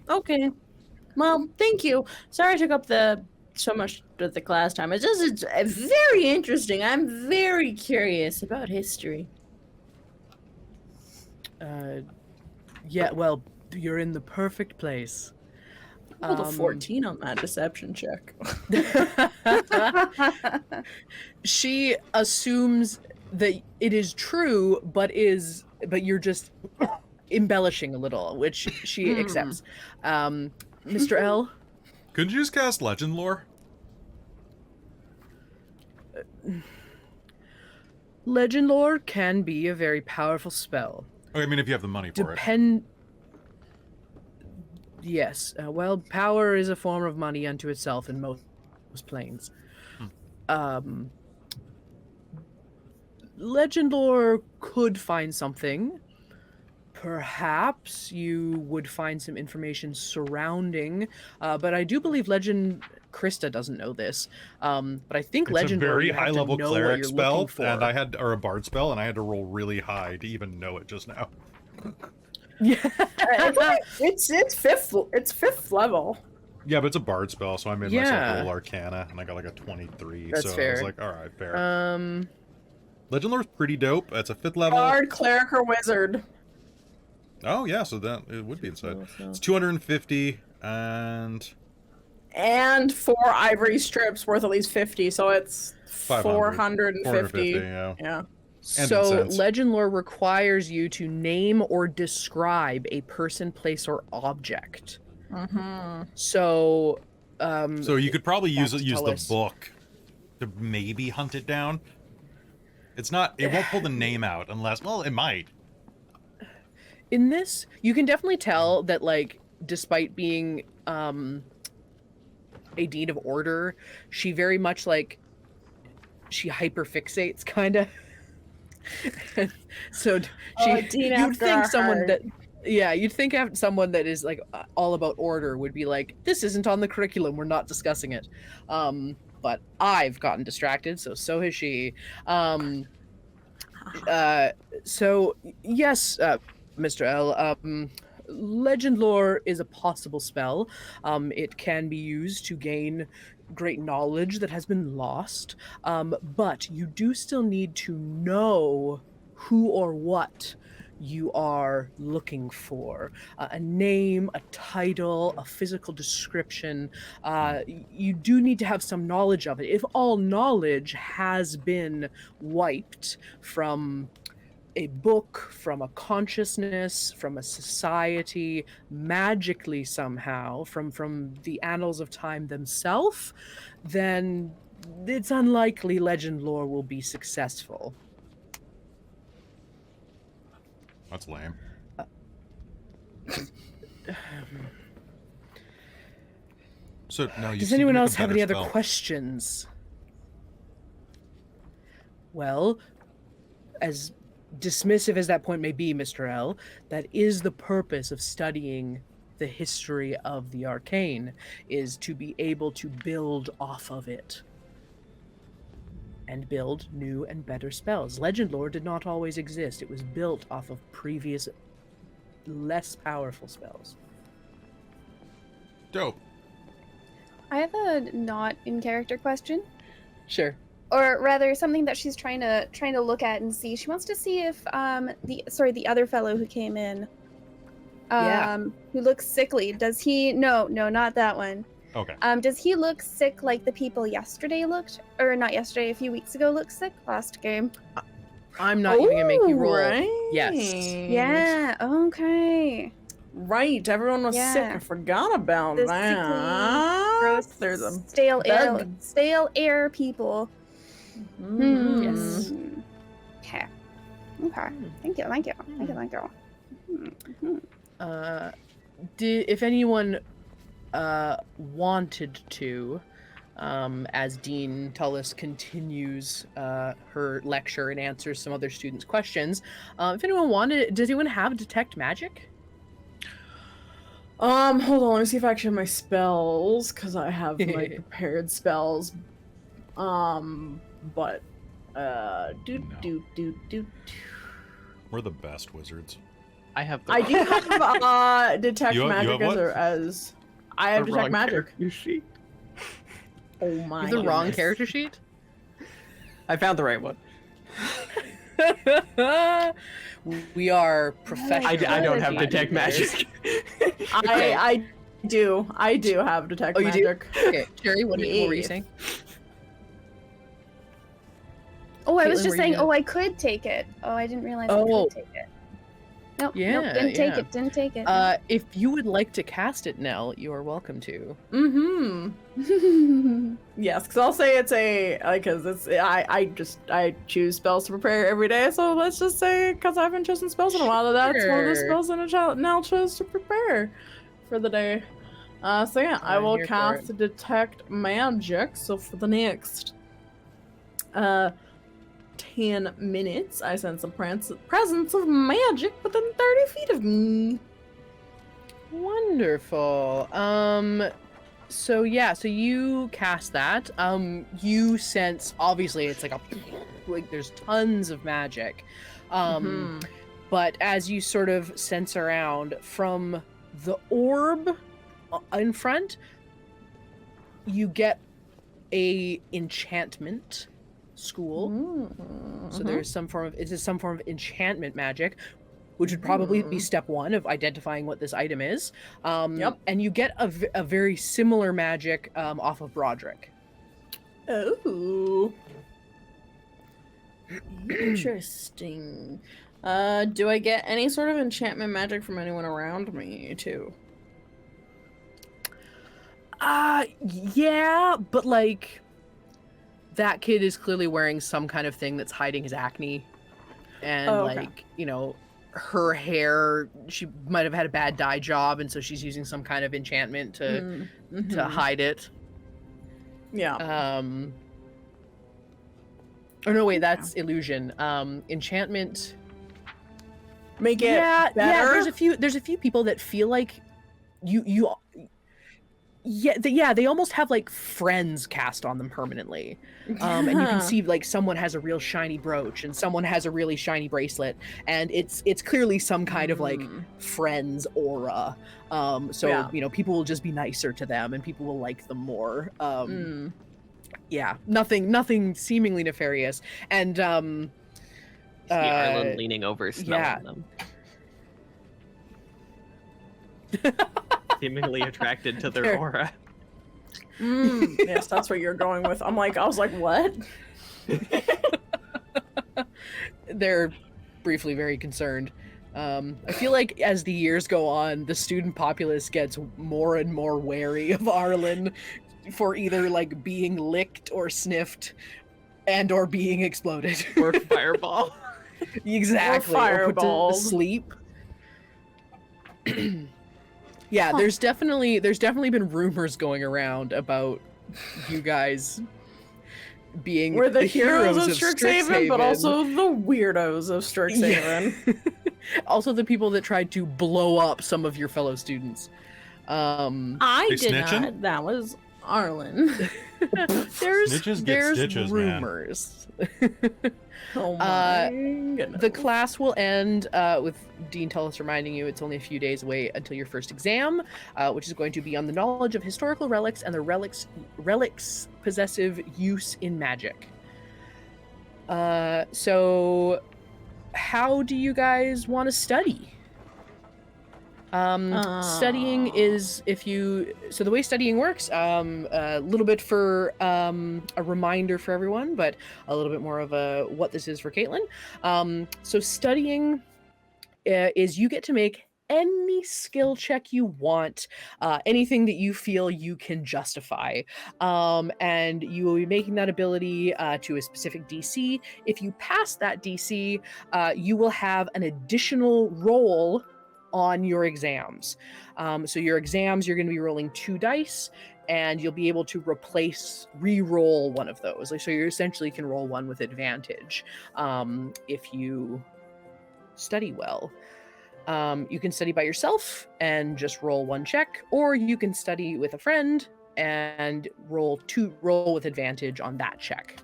Okay. Well, thank you. Sorry I took up so much of the class time. It's very interesting. I'm very curious about history. Yeah, well, you're in the perfect place. I rolled a 14 on that deception check. She assumes that it is true, but you're just embellishing a little, which she accepts. Mr. L? Could you just cast Legend Lore? Legend Lore can be a very powerful spell. Okay, I mean, if you have the money for it. Yes. Well, power is a form of money unto itself in most planes. Legend lore could find something. Perhaps you would find some information surrounding, but I do believe Christa doesn't know this. But I think It's legend a lore, very you have high to level know what cleric you're spell, looking for. and or a bard spell, and I had to roll really high to even know it just now. Yeah, It's fifth level. Yeah, but it's a bard spell, so I made Yeah. myself roll Arcana, and I got like a 23. That's so I fair. was like, all right, fair. Legend Legend lore's pretty dope. It's a 5th level. Bard, cleric, or wizard. Oh yeah, so that it would be inside. It's 250 and 4 ivory strips worth at least 50, so it's 500. 450. Yeah. Yeah. So incense. legend lore requires you to name or describe a person, place, or object. So, So you could probably use to the tell us. book to maybe hunt it down. It's not. It won't pull the name out unless. Well, it might. in this, you can definitely tell that, like, despite being a dean of order, she very much she hyperfixates, kind of. So you'd think someone that. Yeah, you'd think someone that is like all about order would be like, this isn't on the curriculum, we're not discussing it. But I've gotten distracted, so has she. So yes, Mr. L, legend lore is a possible spell. It can be used to gain great knowledge that has been lost, but you do still need to know who or what you are looking for. A name, a title, a physical description. You do need to have some knowledge of it. If all knowledge has been wiped from a book, from a consciousness, from a society, magically somehow, from the annals of time themselves, then it's unlikely legend lore will be successful. That's lame. So no. Does anyone else have any other questions? Well, as dismissive as that point may be, Mr. L, that is the purpose of studying the history of the arcane, is to be able to build off of it. And build new and better spells. Legend lore did not always exist. It was built off of previous, less powerful spells. Dope. I have a not in character question, Sure. or rather something that she's trying to look at and see. She wants to see if the other fellow who came in, who looks sickly. Does he? No, not that one. Okay. Does he look sick like the people yesterday looked, or not yesterday, a few weeks ago looked sick last game? I'm not even gonna make you roll. Right. Yes. Yeah. Okay. Right. Everyone was sick. Yeah. I forgot about The that. Gross, There's a stale bug. air people. Yes. Okay. Okay. Thank you. If anyone wanted to, as Dean Tullis continues her lecture and answers some other students' questions, if anyone wanted, does anyone have detect magic? Hold on, let me see if I actually have my spells, because I have my prepared spells. But We're the best wizards. I have. I do have detect You have magic what? as I have the detect wrong magic. character sheet. Oh my! The wrong goodness. character sheet? I found the right one. We are professional. I don't have Magic. detect magic. I do have detect Oh, you do? magic. Okay, Cherry, what were you Yeah. saying? Oh, I was Caitlan, just were saying. you- Oh, I could take it. Oh, I didn't realize I Oh. could take it. Nope. Yeah, Didn't take yeah. it. Didn't take it. If you would like to cast it, Nell, you are welcome to. Yes, because I'll say it's because it's I choose spells to prepare every day. So let's just say, because I haven't chosen spells in a while, that's one of the Sure. spells that Nell chose to prepare for the day. So yeah, I will here for cast Detect Magic. So for the next 10 minutes, I sense a presence of magic within 30 feet of me. Wonderful. So yeah, so you cast that. You sense, obviously it's like there's tons of magic. But as you sort of sense around from the orb in front, you get a enchantment school. So there's some form of enchantment magic, which would probably be step one of identifying what this item is. Yep. And you get a very similar magic off of Broderick. Oh. Interesting. Do I get any sort of enchantment magic from anyone around me, too? Yeah, but like that kid is clearly wearing some kind of thing that's hiding his acne. And okay. like, you know, her hair, she might have had a bad dye job, and so she's using some kind of enchantment to hide it. Yeah. Oh no, wait, that's illusion. Enchantment. Make it better? Yeah, there's a few people that feel like they almost have like friends cast on them permanently. And you can see like someone has a real shiny brooch and someone has a really shiny bracelet, and it's clearly some kind of like friends aura. You know, people will just be nicer to them and people will like them more. Yeah, nothing seemingly nefarious. And See Arlynn leaning over, smelling them. Seemingly attracted to their aura. Yes, that's what you're going with. I was like, what? They're briefly very concerned. I feel like as the years go on, the student populace gets more and more wary of Arlynn for either like being licked or sniffed and or being exploded. Or fireball. Exactly. Or put to fireballed. sleep. Yeah, there's definitely been rumors going around about you guys being We're the heroes of Strixhaven, Strixhaven, but also the weirdos of Strixhaven. Yeah. Also the people that tried to blow up some of your fellow students. I They did snitching? not. That was Arlynn. Snitches get there's stitches, man. rumors. Oh my goodness. The class will end with Dean Tullis reminding you it's only a few days away until your first exam, which is going to be on the knowledge of historical relics and the relics possessive use in magic. So how do you guys want to study? Studying is so the way studying works, a little bit for a reminder for everyone, but a little bit more of a what this is for Caitlan. So studying is you get to make any skill check you want, anything that you feel you can justify, and you will be making that ability to a specific DC. If you pass that DC, you will have an additional roll on your exams. So your exams, you're going to be rolling 2 dice, and you'll be able to re-roll one of those. So you essentially can roll one with advantage if you study well. You can study by yourself and just roll 1 check, or you can study with a friend and roll with advantage on that check.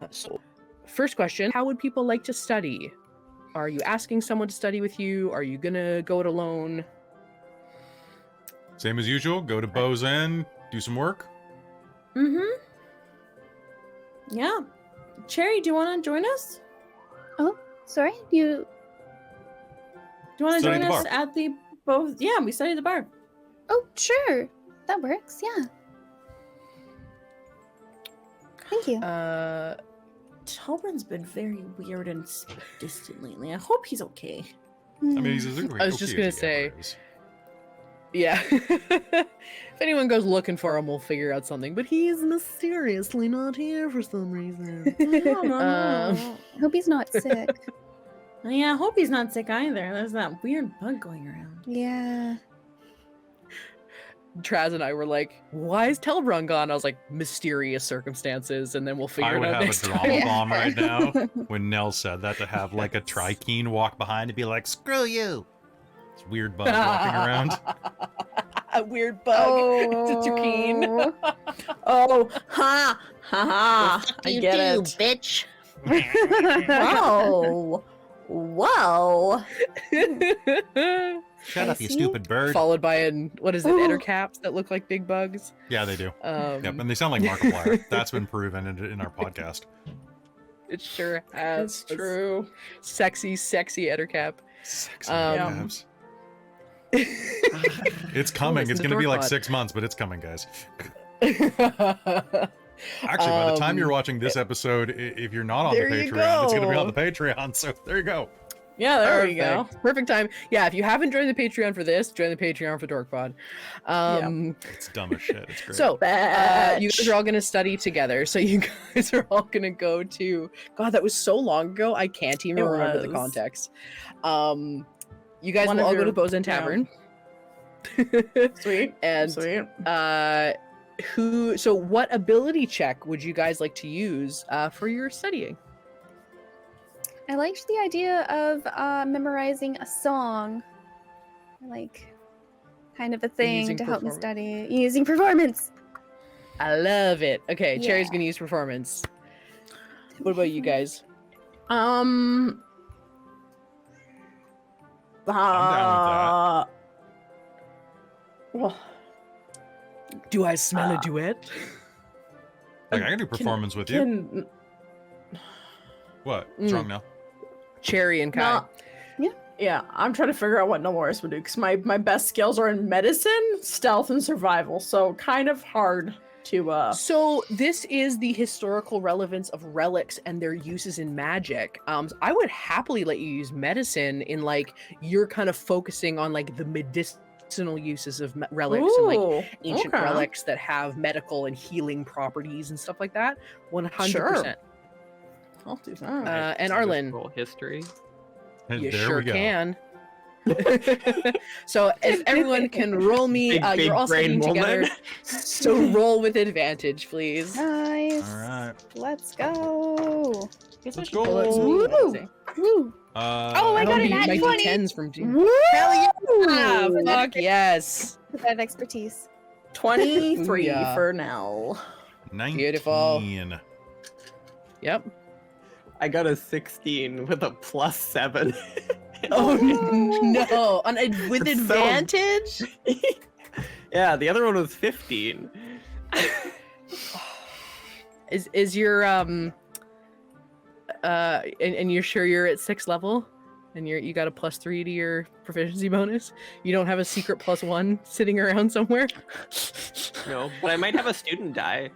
So first question, how would people like to study? Are you asking someone to study with you? Are you gonna go it alone? Same as usual, go to Bow's End, do some work. Yeah. Cherry, do you want to join us? Oh, sorry, you. Do you want to Study join the us bar. at the both? Yeah, we studied the bar. Oh, sure, that works. Yeah. Thank you. Telbron's been very weird and distant lately. I hope he's okay. I mean, he's I was just gonna say, yeah. If anyone goes looking for him, we'll figure out something. But he's mysteriously not here for some reason. I hope he's not sick. Oh, yeah, I hope he's not sick either. There's that weird bug going around. Yeah. Traz and I were like, why is Telbron gone? I was like, mysterious circumstances, and then we'll figure I it would out have a next drama time. bomb right now when Nell said that, to have like a Trikeen walk behind and be like, screw you. It's weird bug walking around. A weird bug. It's a Trikeen. Oh, ha, ha, ha. I get it. bitch. Whoa. Whoa. Shut up, you Spicy? stupid bird. Followed by what is it, Ooh. ettercaps that look like big bugs? Yeah, they do. Yep, Yep, and they sound like Markiplier. That's been proven in our podcast. it sure has. That's true. Sexy ettercap. Sexy Um, calves. It's coming. listen It's to going to be like Dorkbot. 6 months, but it's coming, guys. Actually, by the time you're watching this episode, if you're not on the there you Patreon, it's going to be go. on the Patreon. So there you go. Yeah, there we go. Perfect time. Yeah, if you haven't joined the Patreon for this, join the Patreon for Dorkpod. It's dumb as shit. It's great. So, you guys are all going to study together. So you guys are all going to go to... God, that was so long ago. I can't even It remember the was. context. You guys One will of all go to your- the Bozen yeah. Tavern. Sweet. And Sweet. so what ability check would you guys like to use for your studying? I liked the idea of memorizing a song. Like, kind of a thing using to help me perform- study. Using performance. I love it. Okay, Cherry's Yeah. going to use performance. What about you guys? I'm down Well, Do I smell a duet? Like, I can do performance with you. can, What? What's Mm. wrong now? Cherry and Kai. no, yeah, I'm trying to figure out what Nelloris would do because my best skills are in medicine, stealth, and survival. So kind of hard to. So this is the historical relevance of relics and their uses in magic. I would happily let you use medicine in like you're kind of focusing on like the medicinal uses of relics and like Ooh, ancient okay. relics that have medical and healing properties and stuff like that. 100%. Sure. I'll do that. And So just Arlynn. roll history. And You there sure we go. can. So if everyone can roll me, Big you're all brain studying together. moment. So roll with advantage, please. Nice. All right. Let's go. Guess I Let's should pull out go. some Woo! D10s. Woo. Oh, I got That'll a be nat my 20. D10s from June. Woo! Ah, fuck yes. With that expertise. 23 Yeah. for now. 19. Beautiful. Yep. I got a 16 with a +7. Oh no! With It's so- advantage? Yeah, the other one was 15. Is your and you're sure you're at 6th level? And you got a +3 to your proficiency bonus? You don't have a secret +1 sitting around somewhere? No, but I might have a student die.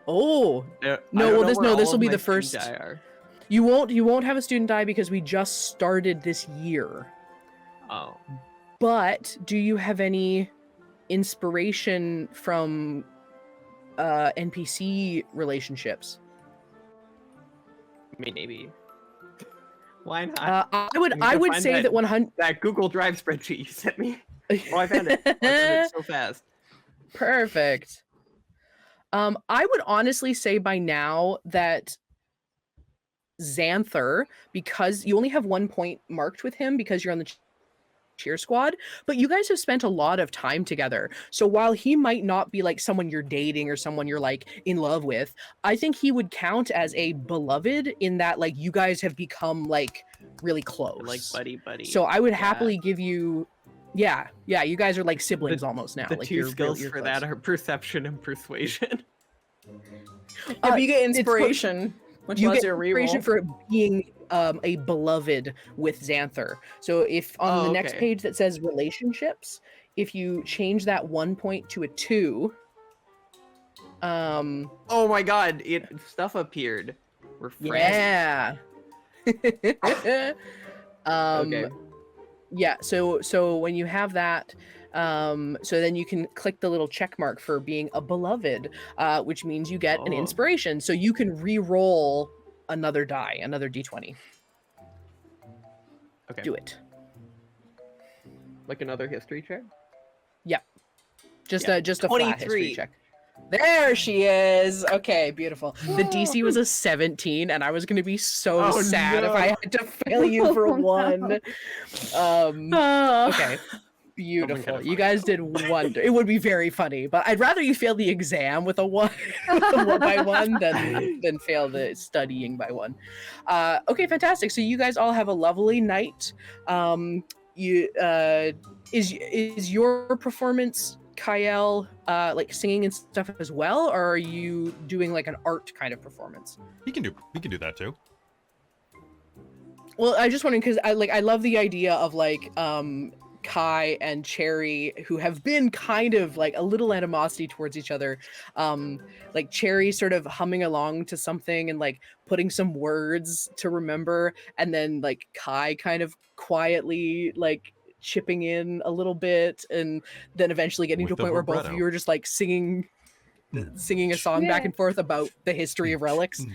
Oh, I No, don't well, know this- where no, all this will of be my the student first- die are. you won't have a student die because we just started this year. Oh. But do you have any inspiration from NPC relationships? I mean, maybe. Why not? I I'm would gonna find say that- that 100. That Google Drive spreadsheet you sent me. Oh, I found it. I found it so fast. Perfect. I would honestly say by now that Xanther, because you only have 1 point marked with him because you're on the cheer squad, but you guys have spent a lot of time together. So while he might not be like someone you're dating or someone you're like in love with, I think he would count as a beloved in that like you guys have become like really close. Like buddy. So I would Yeah. happily give you, yeah, you guys are like siblings almost now. The like two you're skills you're for close. that are perception and persuasion. If you get it's inspiration, which you lets get you inspiration reroll. for being a beloved with Xanther. So if on Oh, the next okay. page that says relationships, if you change that 1 point to a 2, Oh my god, stuff appeared. We're friends. yeah. Okay. Yeah, so when you have that, so then you can click the little check mark for being a beloved, which means you get an Oh. inspiration. So you can re-roll another die, another d20. Okay. Do it. Like another history check? Just Yeah. a flat history 23. check. There she is. Okay, beautiful. The DC was a 17, and I was going to be so Oh, sad if no. I had to fail you for Oh, no. one. Okay, beautiful. kinda You funny, guys did wonder. It would be very funny, but I'd rather you fail the exam with a one, one by one than fail the studying by one. Okay, fantastic. So you guys all have a lovely night. Is your performance, Kyle, like singing and stuff as well, or are you doing like an art kind of performance? We can do that too. Well, I just wondering because I love the idea of like Kai and Cherry, who have been kind of like a little animosity towards each other. Like Cherry sort of humming along to something and like putting some words to remember, and then like Kai kind of quietly like chipping in a little bit, and then eventually getting With to a the point where both of vibrato. you are just like singing a song back Yeah. and forth about the history of relics.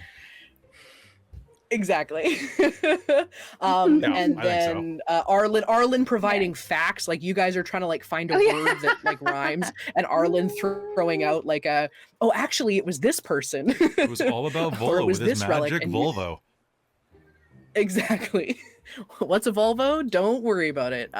Exactly. Yeah, And I think so. then Arlynn providing facts, like you guys are trying to like find a Oh, yeah. word that like rhymes, and Arlynn throwing out like oh actually it was this person. It was all about Or it Volo was with his this relic, magic and you- Volvo. Exactly. What's a Volvo? Don't worry about it.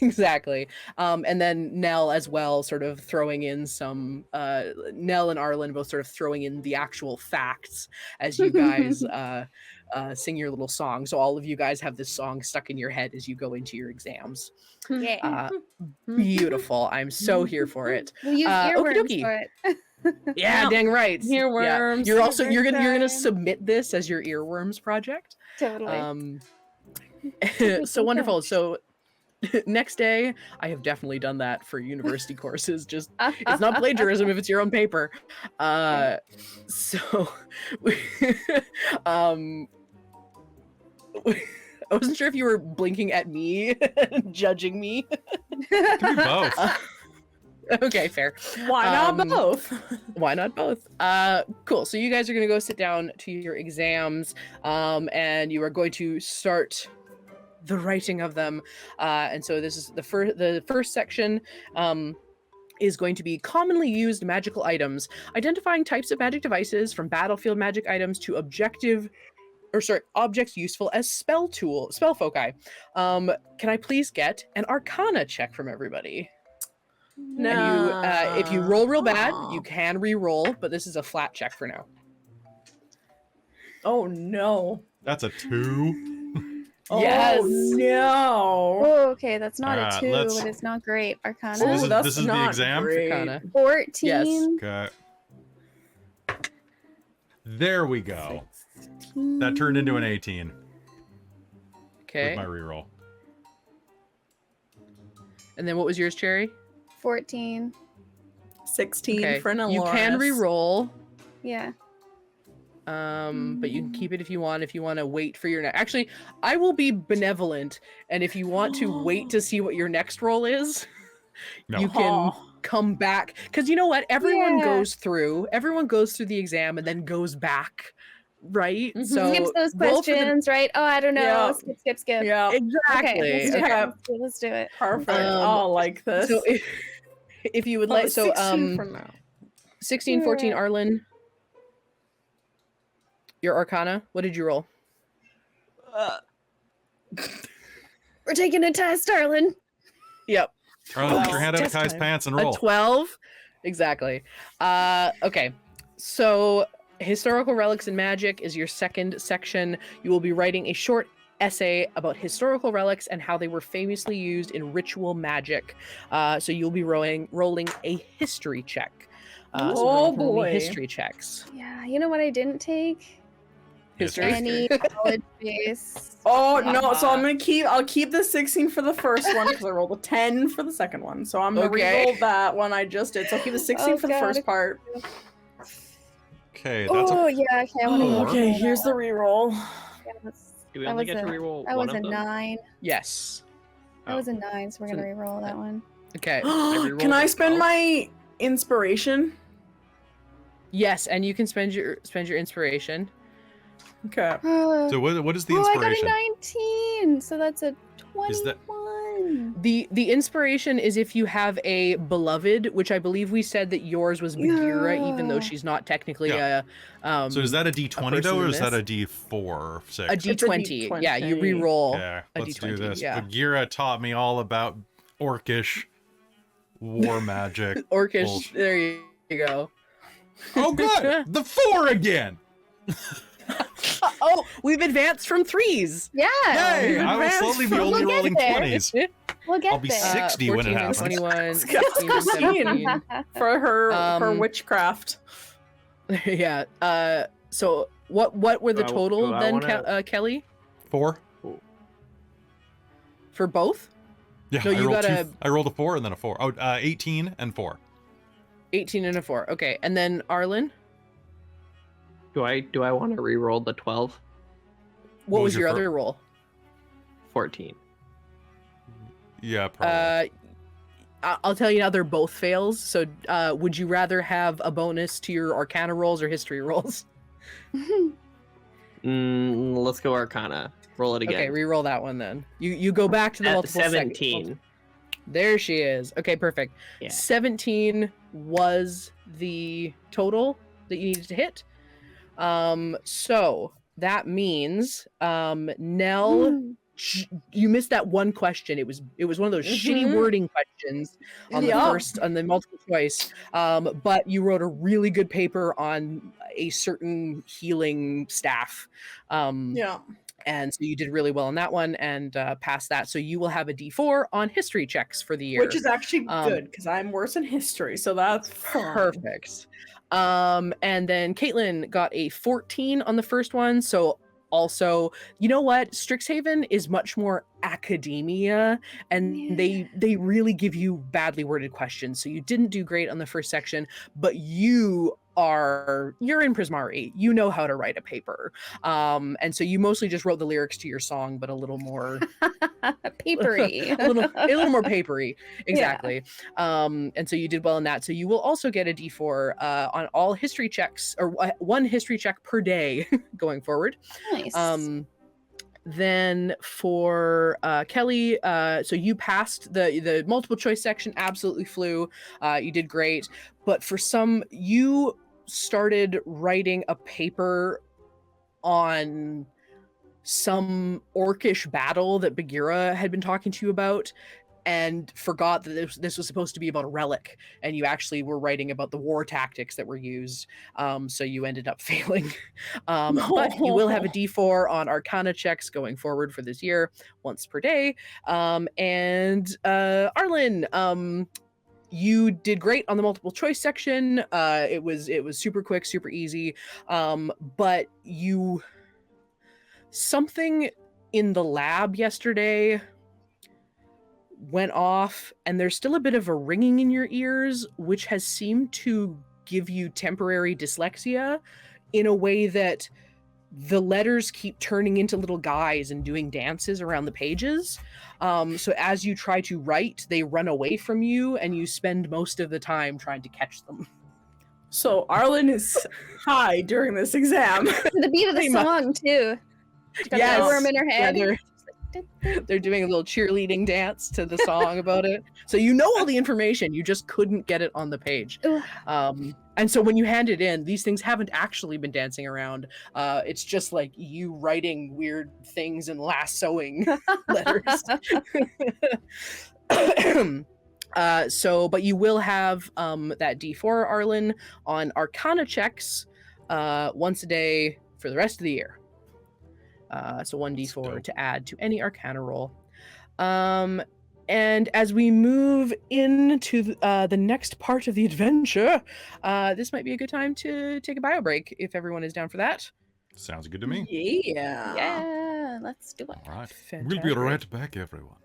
Exactly. And then Nell as well, sort of throwing in some Nell and Arlynn both sort of throwing in the actual facts as you guys sing your little song. So all of you guys have this song stuck in your head as you go into your exams. Yeah. Beautiful. I'm so here for it. We'll use okie earworms dokie. for it. Yeah, Yeah. dang right. Earworms. You're also you're gonna Time. submit this as your earworms project. Totally. So wonderful. So next day, I have definitely done that for university courses. Just it's not plagiarism if it's your own paper. So I wasn't sure if you were blinking at me, judging me. It can be both. Okay, fair. Why not Um, both? Why not both? Cool. So you guys are gonna go sit down to your exams, and you are going to start the writing of them. And so this is the first section. Is going to be commonly used magical items, identifying types of magic devices from battlefield magic items to objects useful as spell foci. Can I please get an Arcana check from everybody? No. And if you roll real bad, you can re-roll, but this is a flat check for now. Oh no. That's a 2. Yes. Oh no. Oh, okay, that's not Alright, a 2, let's- but it's not great. Arcana. So this Ooh, that's is the not exam? great. Arcana. 14. Okay. There we go. That turned into an 18 Okay. with my reroll. And then what was yours, Cherry? 14. 16 Okay. for Nelloris. You can re-roll. Yeah. But you can keep it if you want. If you want to wait for your next, actually, I will be benevolent, and if you want to wait to see what your next roll is, No. you can Oh. come back. Because you know what, everyone Yeah. goes through the exam and then goes back, right? Mhm. So Skips those roll for the- questions, right? Oh, I don't know. Yeah. Skip. Yeah. exactly. Okay, let's do Okay. it. Let's do it. Perfect. Um, I'll like this. So if you would Oh, like, so 16 for now. 16, 14, Yeah. Arlynn. Your Arcana. What did you roll? We're taking a test, Arlynn. Yep. Arlynn, put your hand out of Test Kai's time. pants and A roll. 12. Exactly. Okay. So historical relics and magic is your second section. You will be writing a short essay about historical relics and how they were famously used in ritual magic. So you'll be rolling a history check. So Oh, roll for me boy. history checks. Yeah, you know what I didn't take? History. Any knowledge base. Oh no, so I'll keep the 16 for the first one because I rolled a 10 for the second one. So I'm gonna Okay. re-roll that one I just did. So I'll keep the 16 Oh, for the God. first part. Okay, that's Oh, a yeah, okay. I want to Four. Okay, here's the re-roll. Yeah, Do we That only was get to a- reroll that one was a of them? 9. Yes. That was a 9, so we're going to re-roll that one. Okay. Can I spend my inspiration? Yes, and you can spend your inspiration. Okay. So what is the I inspiration? got a 19, so that's a 21. Is that- The inspiration is if you have a beloved, which I believe we said that yours was Bagheera, even though Yeah. she's not technically Yeah. a So is that a D20 though, person or in is that this. a D4 6? a D20? Yeah, you re-roll Yeah, a let's D20. do this. Yeah, Bagheera taught me all about orcish war magic. orcish. Bullshit. There you go. Oh, good! The 4 again! Oh, we've advanced from 3s. Yeah. Yay! I will advanced slowly be from- only We'll get rolling there. 20s. We'll get I'll be there. 60 when it 14 and happens. 21, 16 and 16. 17. For her witchcraft. Yeah. So what were the Do I- total do I then, wanna- Kelly, 4? for both? Yeah, No, you got I rolled a 4 and then a 4. Oh, 18 and 4. 18 and a 4. Okay, and then Arlynn, Do I want to re-roll the 12? what was your fir- other roll? 14. Yeah, probably. I'll tell you now, they're both fails. So, would you rather have a bonus to your Arcana rolls or History rolls? Let's go Arcana. Roll it again. Okay, re-roll that one then. You go back to the At multiple 17. There she is. Okay, perfect. Yeah. 17 was the total that you needed to hit. So that means Nell, you missed that one question. It was one of those shitty wording questions on the multiple choice. But you wrote a really good paper on a certain healing staff. Yeah. And so you did really well on that one and passed that. So you will have a D4 on history checks for the year. Which is actually good because I'm worse in history, so that's fine. Perfect. And then Caitlan got a 14 on the first one. So also, you know what? Strixhaven is much more academia, and they really give you badly worded questions. So you didn't do great on the first section, but you're in Prismari. You know how to write a paper. And so you mostly just wrote the lyrics to your song, but a little more Papery. a little more papery. Exactly. And so you did well in that. So you will also get a D4 on all history checks, or one history check per day going forward. Nice. Then for Kelly, so you passed the multiple choice section, absolutely flew. You did great. But for you started writing a paper on some orcish battle that Bagheera had been talking to you about, and forgot that this was supposed to be about a relic, and you actually were writing about the war tactics that were used. So you ended up failing. But you will have a D4 on Arcana checks going forward for this year, once per day. And Arlynn, you did great on the multiple choice section. It was super quick, super easy. But something in the lab yesterday went off, and there's still a bit of a ringing in your ears, which has seemed to give you temporary dyslexia in a way that the letters keep turning into little guys and doing dances around the pages. So as you try to write, they run away from you, and you spend most of the time trying to catch them. So Arlynn is high during this exam. The beat of the Pretty much. song too. She's got Yes. that worm in her Yeah, head. they're doing a little cheerleading dance to the song about it. So you know all the information, you just couldn't get it on the page. And so when you hand it in, these things haven't actually been dancing around. It's just like you writing weird things and lassoing letters. But you will have that D4, Arlynn, on Arcana checks once a day for the rest of the year. So 1d4 to add to any Arcana roll. And as we move into the next part of the adventure, this might be a good time to take a bio break if everyone is down for that. Sounds good to me. Yeah. Yeah, let's do it. All right. Fantastic. We'll be right back, everyone.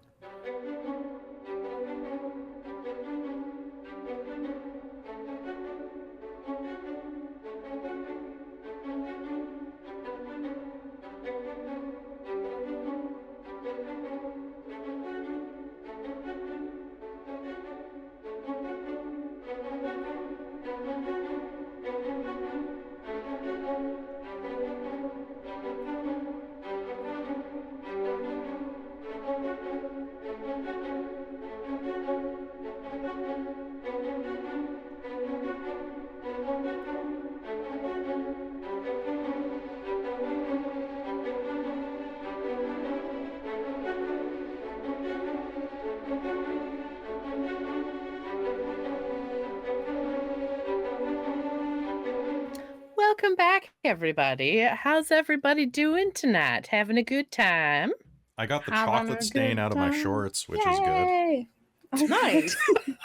welcome back, everybody. How's everybody doing tonight? Having a good time? I got the Having a chocolate stain good out of my time. shorts, which is good. Yay! Oh, Nice.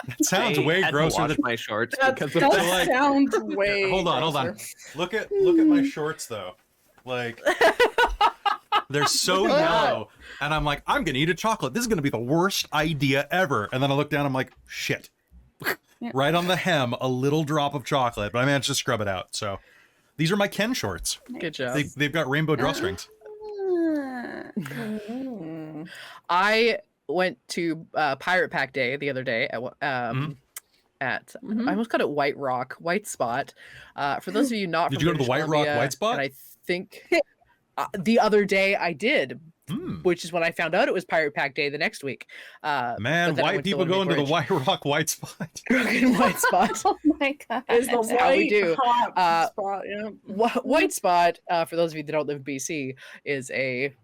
It sounds I way had to grosser wash than. my shorts That, because of that that. like- sounds way. Hold on. grosser. Look at my shorts though. Like they're so yellow, and I'm like, I'm gonna eat a chocolate. This is gonna be the worst idea ever. And then I look down, I'm like, shit. Yeah. Right on the hem, a little drop of chocolate, but I managed to scrub it out. So these are my Ken shorts. Good job. They've got rainbow drawstrings. Ah. Mm. I went to Pirate Pack Day the other day at at Mhm. I almost called it White Rock, White Spot. For those of you not Did from you go to the British White Rock Columbia, White Spot? and I think the other day I did, Hmm. which is when I found out it was Pirate Pack Day the next week. Man, but then I white went to people one go into the Bridge. White Rock White Spot. Broken White Spot. Oh my god! Is the That's how we white do. hot spot? Yeah. White Spot, for those of you that don't live in BC, is a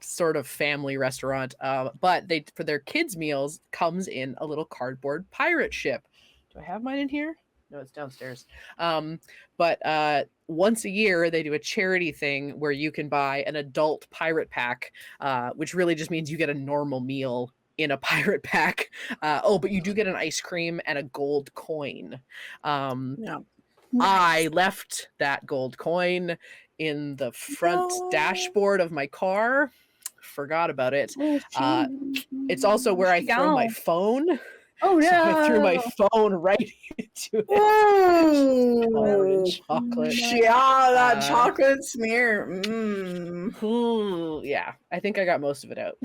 sort of family restaurant. But they, for their kids' meals, comes in a little cardboard pirate ship. Do I have mine in here? No, it's downstairs. But once a year, they do a charity thing where you can buy an adult pirate pack, which really just means you get a normal meal in a pirate pack. But you do get an ice cream and a gold coin. Yeah. I left that gold coin in the front No. dashboard of my car. Forgot about it. Oh, Uh, gee. It's also where I Where'd she throw my go? phone. Oh no! So I threw my phone right into it. Covered in Oh, chocolate. yeah, that Uh, chocolate smear. Mm. Ooh, yeah, I think I got most of it out.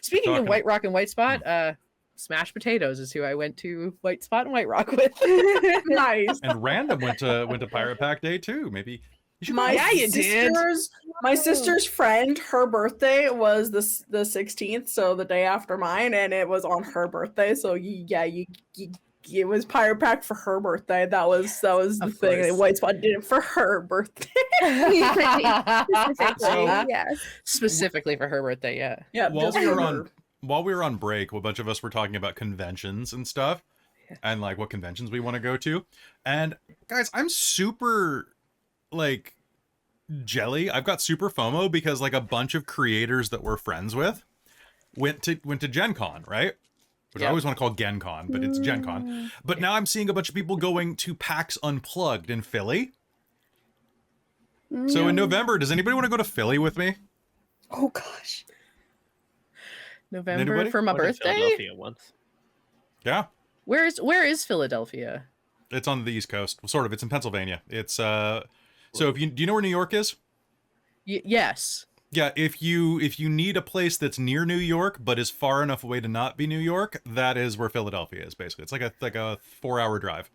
Speaking of Talking- White Rock and White Spot, Smashed Potatoes is who I went to White Spot and White Rock with. Nice. And Random went to Pirate Pack Day too. Maybe you should. My Yeah, you did. My sister's friend, her birthday was the 16th, so the day after mine, and it was on her birthday. So it was Pirate Pack for her birthday. That was the Of thing. course. And White Spot did it for her birthday. Specifically, yes. Specifically for her birthday, yeah. Yeah, While just we for were her. on break, a bunch of us were talking about conventions and stuff, and like what conventions we want to go to. And guys, I'm super like jelly. I've got super FOMO because like a bunch of creators that we're friends with went to Gen Con, right? Which I Yeah. always want to call Gen Con, but it's Gen Con. But now I'm seeing a bunch of people going to PAX Unplugged in Philly. So in November, does anybody want to go to Philly with me? Oh gosh. November Anybody? for my I went to birthday. Philadelphia once. Yeah. Where is Philadelphia? It's on the East Coast. Well, sort of. It's in Pennsylvania. It's so do you know where New York is? Yes. Yeah, if you need a place that's near New York but is far enough away to not be New York, that is where Philadelphia is basically. It's like a 4-hour drive.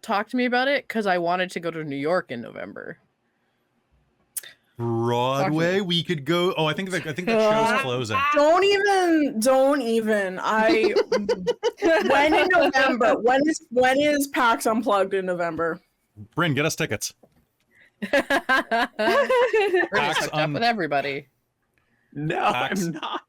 Talk to me about it, because I wanted to go to New York in November. Broadway, we could go. Oh, I think that show's closing. Don't even. When in November? When is PAX Unplugged in November? Bryn, get us tickets. We're just PAX hooked up with everybody. No, Pax. I'm not.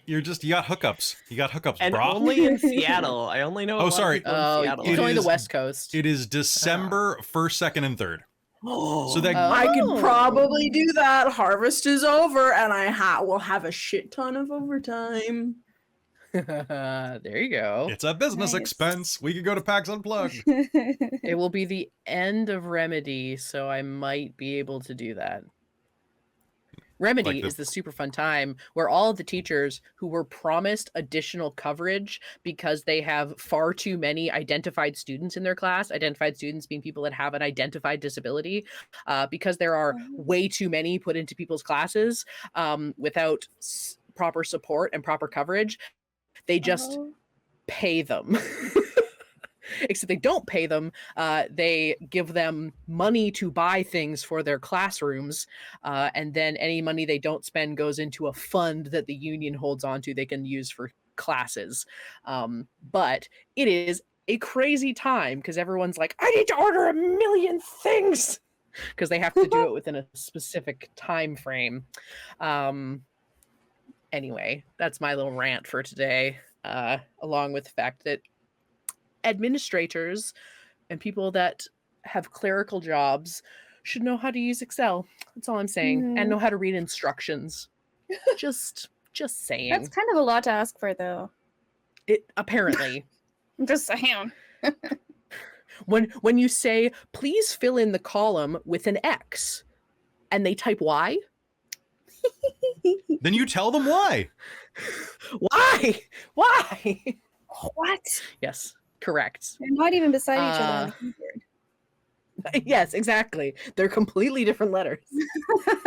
You got hookups. You got hookups, And brah. only in Seattle. I only know. a Oh, lot of sorry. people in Oh, Seattle. it's It only the is- West Coast. It is December 1st, 2nd, and 3rd. So that Oh. I could probably do that. Harvest is over, and I will have a shit ton of overtime. There you go. it's a business Nice. expense. We could go to PAX Unplugged. It will be the end of Remedy, so I might be able to do that. Remedy Like the- is the super fun time where all of the teachers who were promised additional coverage because they have far too many identified students in their class, identified students being people that have an identified disability, because there are way too many put into people's classes without proper support and proper coverage. They just Oh. pay them. Except they don't pay them. They give them money to buy things for their classrooms. And then any money they don't spend goes into a fund that the union holds on to they can use for classes. But it is a crazy time because everyone's like, I need to order 1 million things because they have to do it within a specific time frame. Anyway, that's my little rant for today, along with the fact that administrators and people that have clerical jobs should know how to use Excel. That's all I'm saying. And know how to read instructions. Just saying. That's kind of a lot to ask for, though. It apparently. I'm just saying. When you say, please fill in the column with an X, and they type Y, Then you tell them why. why? What? Yes, correct. They're not even beside each other on the keyboard. Yes, exactly. They're completely different letters.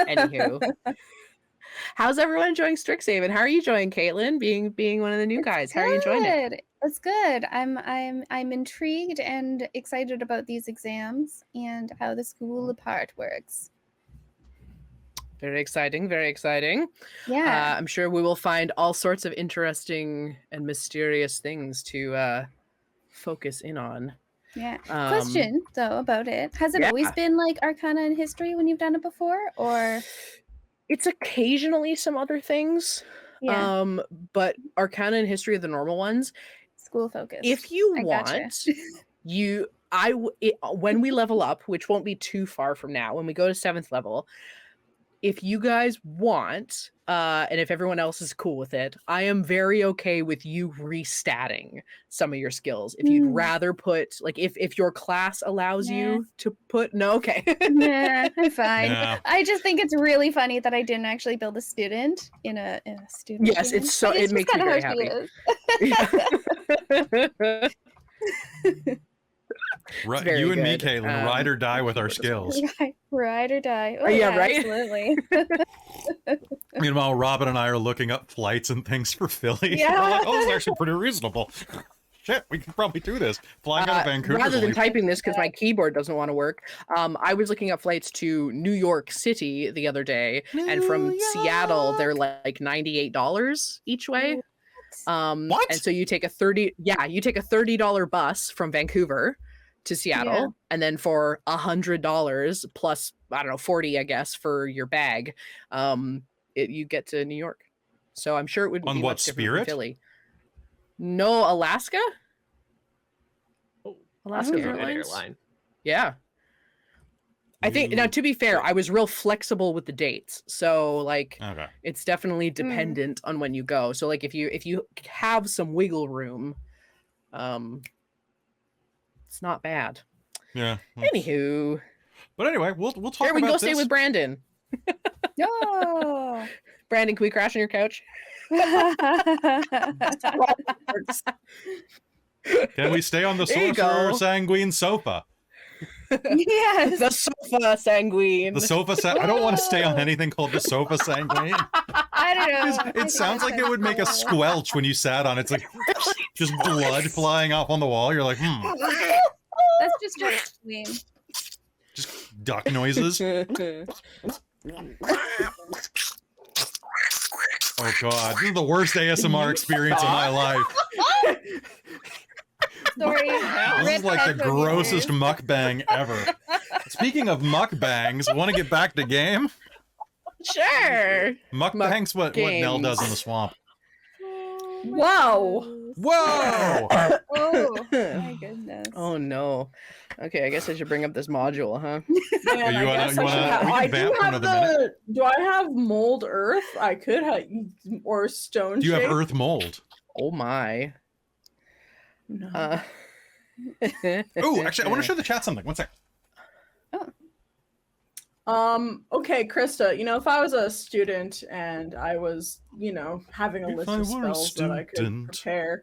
Anywho. How's everyone enjoying Strixhaven? How are you enjoying, Caitlan, being one of the new guys? How are you enjoying it? It's good. I'm intrigued and excited about these exams and how the school part works. Very exciting, very exciting. Yeah. I'm sure we will find all sorts of interesting and mysterious things to focus in on. Yeah. Question though about it. Has it always been like Arcana and History when you've done it before, or it's occasionally some other things? Yeah. But Arcana and History are the normal ones. School focus. If you I want, gotcha. When we level up, which won't be too far from now, when we go to 7th level, if you guys want, and if everyone else is cool with it, I am very okay with you restatting some of your skills. If you'd rather put, like, if your class allows you to put, no, okay. Nah, I'm fine. Yeah. I just think it's really funny that I didn't actually build a student in a student. Yes, game. it's so, But it makes me kinda very happy. very You and me, good. Caitlan, ride or die with our skills. Ride or die. Oh, yeah, right? Absolutely. Meanwhile, Robin and I are looking up flights and things for Philly. Yeah. We're like, oh, this is actually pretty reasonable. Shit, we could probably do this. Flying out of Vancouver. Rather than only- typing this because my keyboard doesn't want to work, I was looking up flights to New York City the other day, and from Seattle they're like $98 each way. What? And so you take a $30 bus from Vancouver to Seattle, and then for $100 plus, I don't know, 40, I guess, for your bag, you get to New York. So I'm sure it would On be what, much different Spirit? from Philly. No, Alaska. Oh, Alaska Good Airlines. airline. Yeah. I think now, to be fair, I was real flexible with the dates. So like Okay. it's definitely dependent on when you go. So like if you have some wiggle room, it's not bad. Yeah. Anywho, But anyway, we'll talk here we about go this. stay with Brandon. No. Brandon, can we crash on your couch? Can we stay on the There you Sorcerer go. Sanguine sofa? Yes. The sofa sanguine. The sofa I don't want to stay on anything called the sofa sanguine. I don't know. I It think sounds that's like it would make a squelch when you sat on it. It's like just blood flying off on the wall. You're like, That's just your queen. just duck noises. Oh god, this is the worst ASMR experience of my life. Sorry. This is like the grossest mukbang ever. Speaking of mukbangs, want to get back to game? Sure. Mukbangs, what Nell games. does in the swamp. Whoa. Whoa! Oh my goodness. Oh no. Okay, I guess I should bring up this module, huh? Man, You I wanna- guess you I should wanna- have. we can I vamp do for have another Do I have mold earth? I could have, or stone. Do you have shape? earth mold? Oh my. No. Oh, actually, I want to show the chat something. One sec. Okay, Christa, if I was a student and I was, having a If list I of were a spells that I could student. prepare,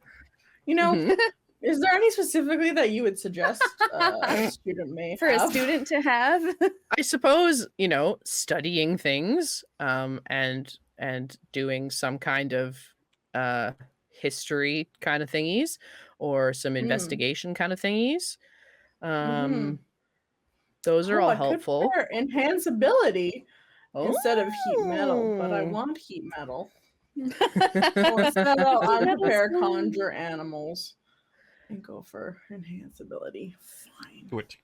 Mhm. is there any specifically that you would suggest a student may For a have? student to have. I suppose, studying things, and doing some kind of history kind of thingies, or some investigation kind of thingies. Those are all I could helpful. prepare enhanceability instead of heat metal, but I Oh. want heat metal. So instead I'll prepare conjure animals and go for enhanceability. Fine. Do it.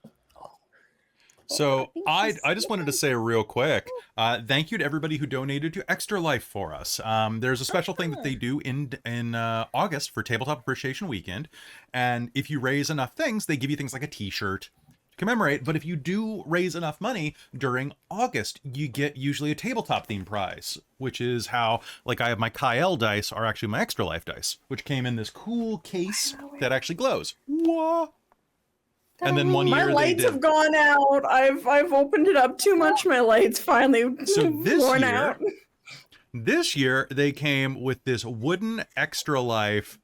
So I just wanted to say real quick, thank you to everybody who donated to Extra Life for us. There's a special thing that they do in August for Tabletop Appreciation Weekend, and if you raise enough things, they give you things like a T-shirt, commemorate. But if you do raise enough money during August, you get usually a tabletop theme prize, which is how, like, I have my Kael dice are actually my Extra Life dice, which came in this cool case that actually glows. Whoa. And then one My year they lights did. have gone out. I've opened it up too much. My lights finally So this worn year, out. this year they came with this wooden Extra Life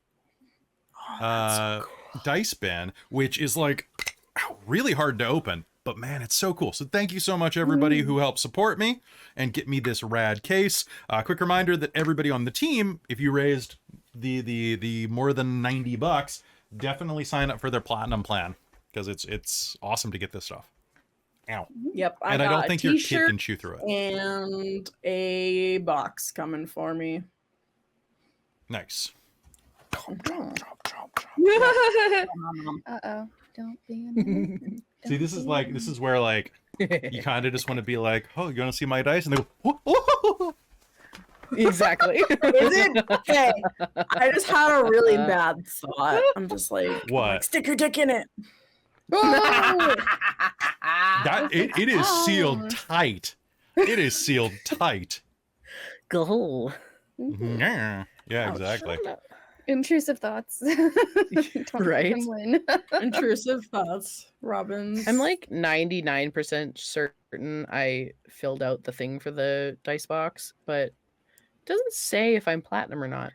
dice bin, which is like really hard to open, but man, it's so cool. So thank you so much, everybody who helped support me and get me this rad case. Quick reminder that everybody on the team, if you raised the more than $90, definitely sign up for their platinum plan, because it's awesome to get this stuff. Ow. Yep, And I got don't a think your kid t-shirt can chew through it. and a box coming for me. Nice. Uh-oh. Don't be a man. See, this is like, this is where like you kind of just want to be like, oh, you want to see my dice? And they go, oh. Exactly. Is it? Okay. I just had a really bad thought. I'm just like, What? stick your dick in it. Oh! That it is sealed tight. It is sealed tight. Go. Yeah, exactly. Intrusive thoughts. Don't let Right? them win. Intrusive thoughts, Robin's. I'm like 99% certain I filled out the thing for the dice box, but it doesn't say if I'm platinum or not.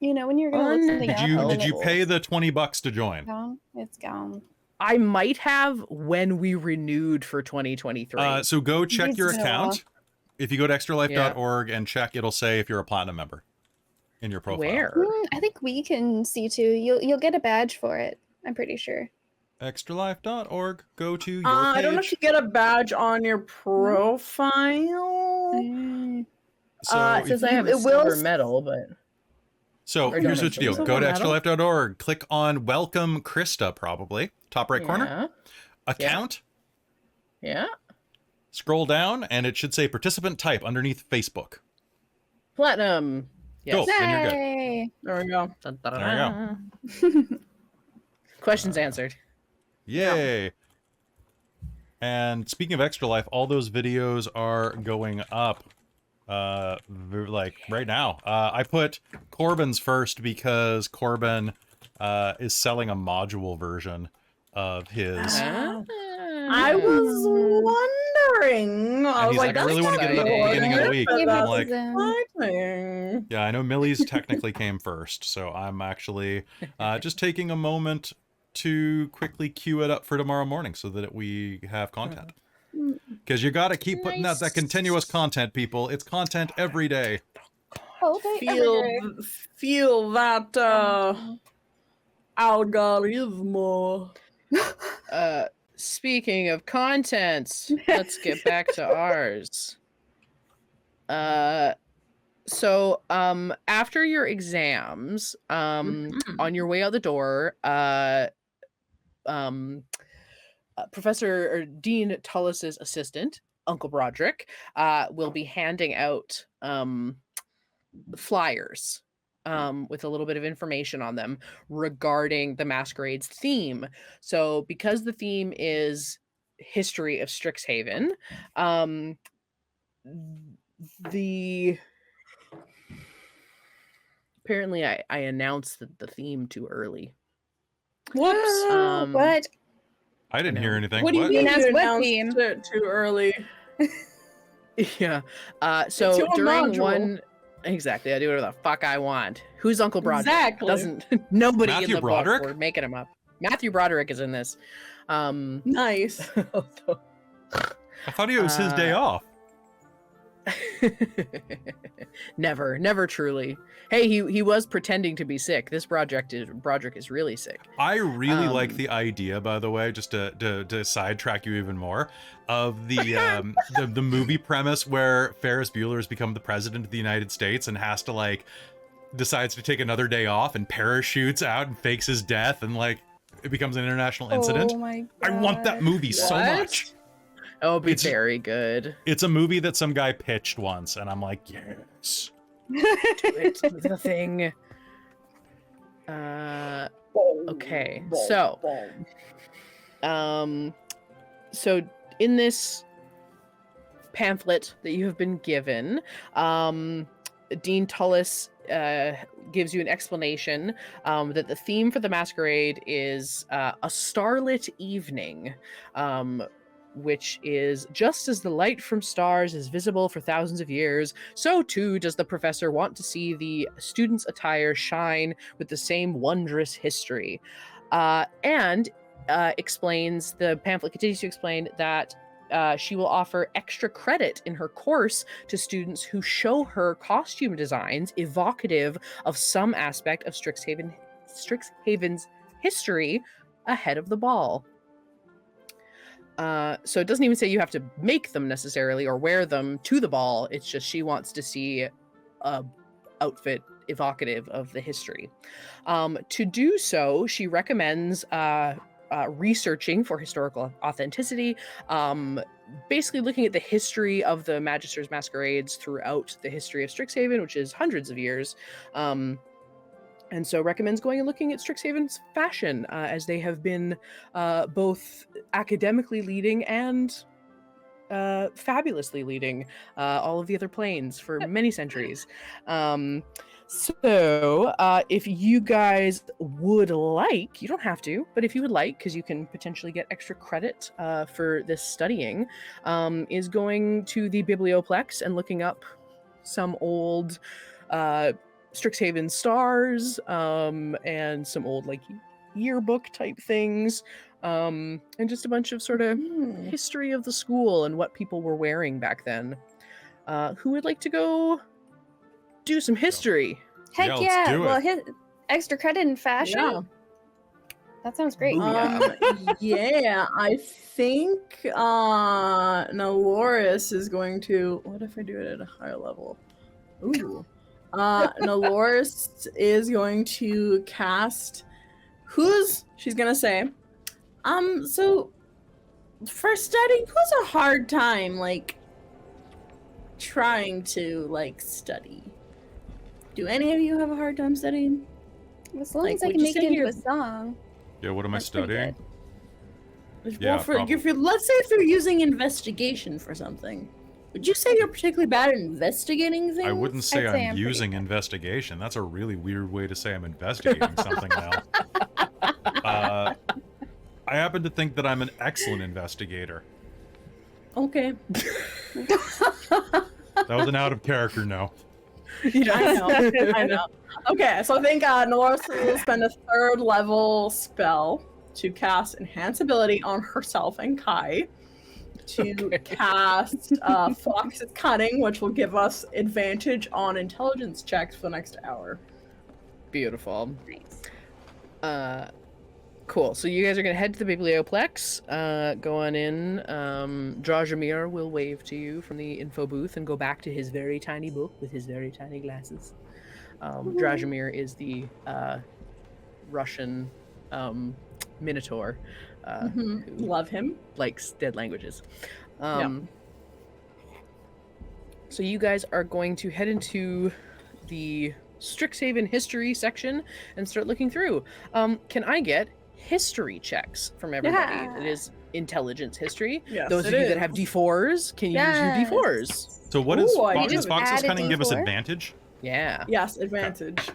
You know, when you're gonna look something up, and Did then you pay the $20 to join? it's gone. I might have when we renewed for 2023. So go check Needs your to go account. off. If you go to extralife.org and check, it'll say if you're a platinum member in your profile. Where? I think we can see too. You'll get a badge for it. I'm pretty sure. Extralife.org. Go to your page. I don't know if you get a badge on your profile. So, It says I have it a will silver medal, but so or here's don't what you do. have Go to silver medal? extralife.org. Click on Welcome Christa, probably. Top right corner. Yeah. Account. Yeah. Scroll down, and it should say participant type underneath Facebook. Platinum. Cool. Yes. Then you're good. Yay. There we go. There you go. Questions answered. Yay. And speaking of Extra Life, all those videos are going up like right now. I put Corbin's first because Corbin is selling a module version of his. I was wondering. I And was he's like, like, I really want to get it at the exciting. beginning of the week. Maybe And I'm it's like, his own. exciting. yeah, I know Millie's technically came first, so I'm actually just taking a moment to quickly queue it up for tomorrow morning so that we have content. Because you got to keep putting out that continuous content, people. It's content every day. Okay. Feel that algorithm. Speaking of content, let's get back to ours. So after your exams, on your way out the door, Professor or Dean Tullis's assistant, Uncle Broderick, will be handing out flyers with a little bit of information on them regarding the Masquerade's theme. So because the theme is history of Strixhaven, apparently I announced the theme too early. Whoops. What? I didn't hear anything. What do you mean Announced you what announced theme? it too early? Yeah. It's So your during module. one, exactly, I do whatever the fuck I want. Who's Uncle Broderick? Exactly. Doesn't nobody Matthew in the Broderick? book? We're making him up. Matthew Broderick is in this. Nice. I thought it was his day off. never truly. Hey, he was pretending to be sick. This Broderick is really sick. I really like Um, the idea, by the way, just to sidetrack you even more, of the the movie premise where Ferris Bueller has become the president of the United States and has to like decides to take another day off and parachutes out and fakes his death and like it becomes an international incident. Oh my I want that God. movie so What? much. Oh, it'd be It's- very good. It's a movie that some guy pitched once, and I'm like, yes. It's the thing. Okay, so So in this pamphlet that you have been given, Dean Tullis gives you an explanation that the theme for the masquerade is a starlit evening, which is just as the light from stars is visible for thousands of years, so too does the professor want to see the students' attire shine with the same wondrous history. And explains, the pamphlet continues to explain that she will offer extra credit in her course to students who show her costume designs evocative of some aspect of Strixhaven's history ahead of the ball. So it doesn't even say you have to make them necessarily or wear them to the ball. It's just she wants to see a outfit evocative of the history. To do so, she recommends researching for historical authenticity, basically looking at the history of the Magister's masquerades throughout the history of Strixhaven, which is hundreds of years. And so recommends going and looking at Strixhaven's fashion, as they have been both academically leading and fabulously leading all of the other planes for many centuries. So if you guys would like, you don't have to, but if you would like, because you can potentially get extra credit for this studying, is going to the Biblioplex and looking up some old Strixhaven stars and some old like yearbook type things, and just a bunch of sort of history of the school and what people were wearing back then. Who would like to go do some history? Heck let's yeah! do it. Well, hit extra credit in fashion. Yeah. That sounds great. Yeah, I think Nelloris is going to. What if I do it at a higher level? Ooh. Nelloris is going to cast. She's gonna say, so for studying, who's a hard time like trying to like study? Do any of you have a hard time studying? As long like, as I would can you make say it into you're- a song. Yeah, what am I That's pretty studying? good. Yeah, Well, let's say if you're using investigation for something, would you say you're particularly bad at investigating things? I wouldn't say I'd say I'm I'm pretty using good. investigation. That's a really weird way to say I'm investigating something now. I happen to think that I'm an excellent investigator. Okay. That was an out of character no. I know. Okay, so I think Nelloris will spend a 3rd level spell to cast Enhance Ability on herself and Kai. To cast Fox's Cunning, which will give us advantage on intelligence checks for the next hour. Beautiful. Nice. Cool. So you guys are gonna head to the Biblioplex. Go on in. Drajamir will wave to you from the info booth and go back to his very tiny book with his very tiny glasses. Drajamir is the Russian Minotaur who Love him. likes dead languages. So you guys are going to head into the Strixhaven history section and start looking through. Can I get history checks from everybody? Yeah. It is intelligence history. Yes, Those of you that have D4s, can you use your Yes. D4s? So what is Ooh, I Fox, do. does Fox's Add a Cunning give us D4? advantage? Yeah. Yes, advantage.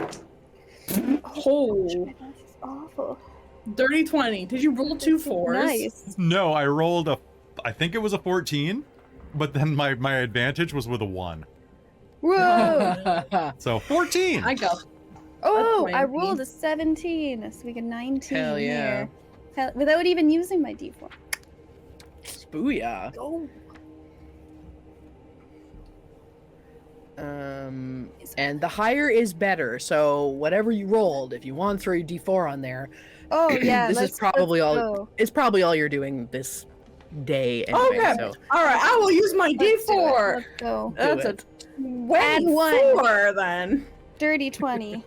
Oh, That's awful. dirty 20. Did you roll 2 4s? Nice. No, I rolled I think it was a 14, but then my advantage was with a 1. Whoa! So 14! I go. Oh, That's I 20. rolled a 17, so we get 19 Hell yeah. here. Without even using my D4. Booyah. Oh. And the higher is better. So whatever you rolled, if you want to throw your D4 on there, Oh yeah. this is let's probably all. go. It's probably all you're doing this day anyway. Okay. So All right, I will use my Let's do it. D4. Let's go. That's it. Add one. 4 then. Dirty 20.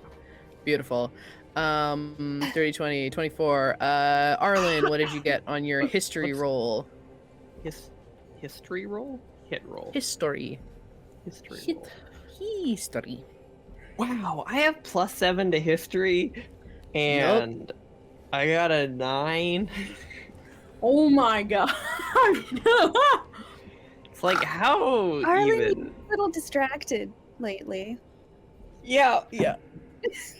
beautiful. 30, 20, 24. Arlynn, what did you get on your history Whoops. roll? History roll? Hit roll. History. History Hit. roll. History. Wow, I have +7 to history, and I got a 9. Oh my god. It's like, how Arlynn, even? a little distracted lately. Yeah. Yeah.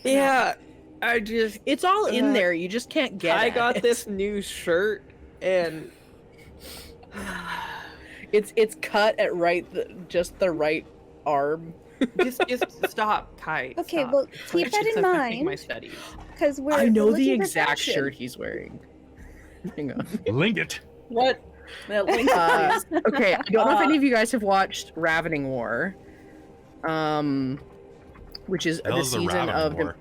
Yeah. I just... It's all in there. You just can't get I at got it. this new shirt, and... It's cut at just the right arm. just stop, Kai. Okay, stop. well, It's keep like that it's in affecting mind. my studies. Because we're I know we're the looking for exact fashion. shirt he's wearing. Hang on. Ling it. What? That link, please. Okay, I don't know if any of you guys have watched Ravening War, which is The hell the is the season Ravening of War?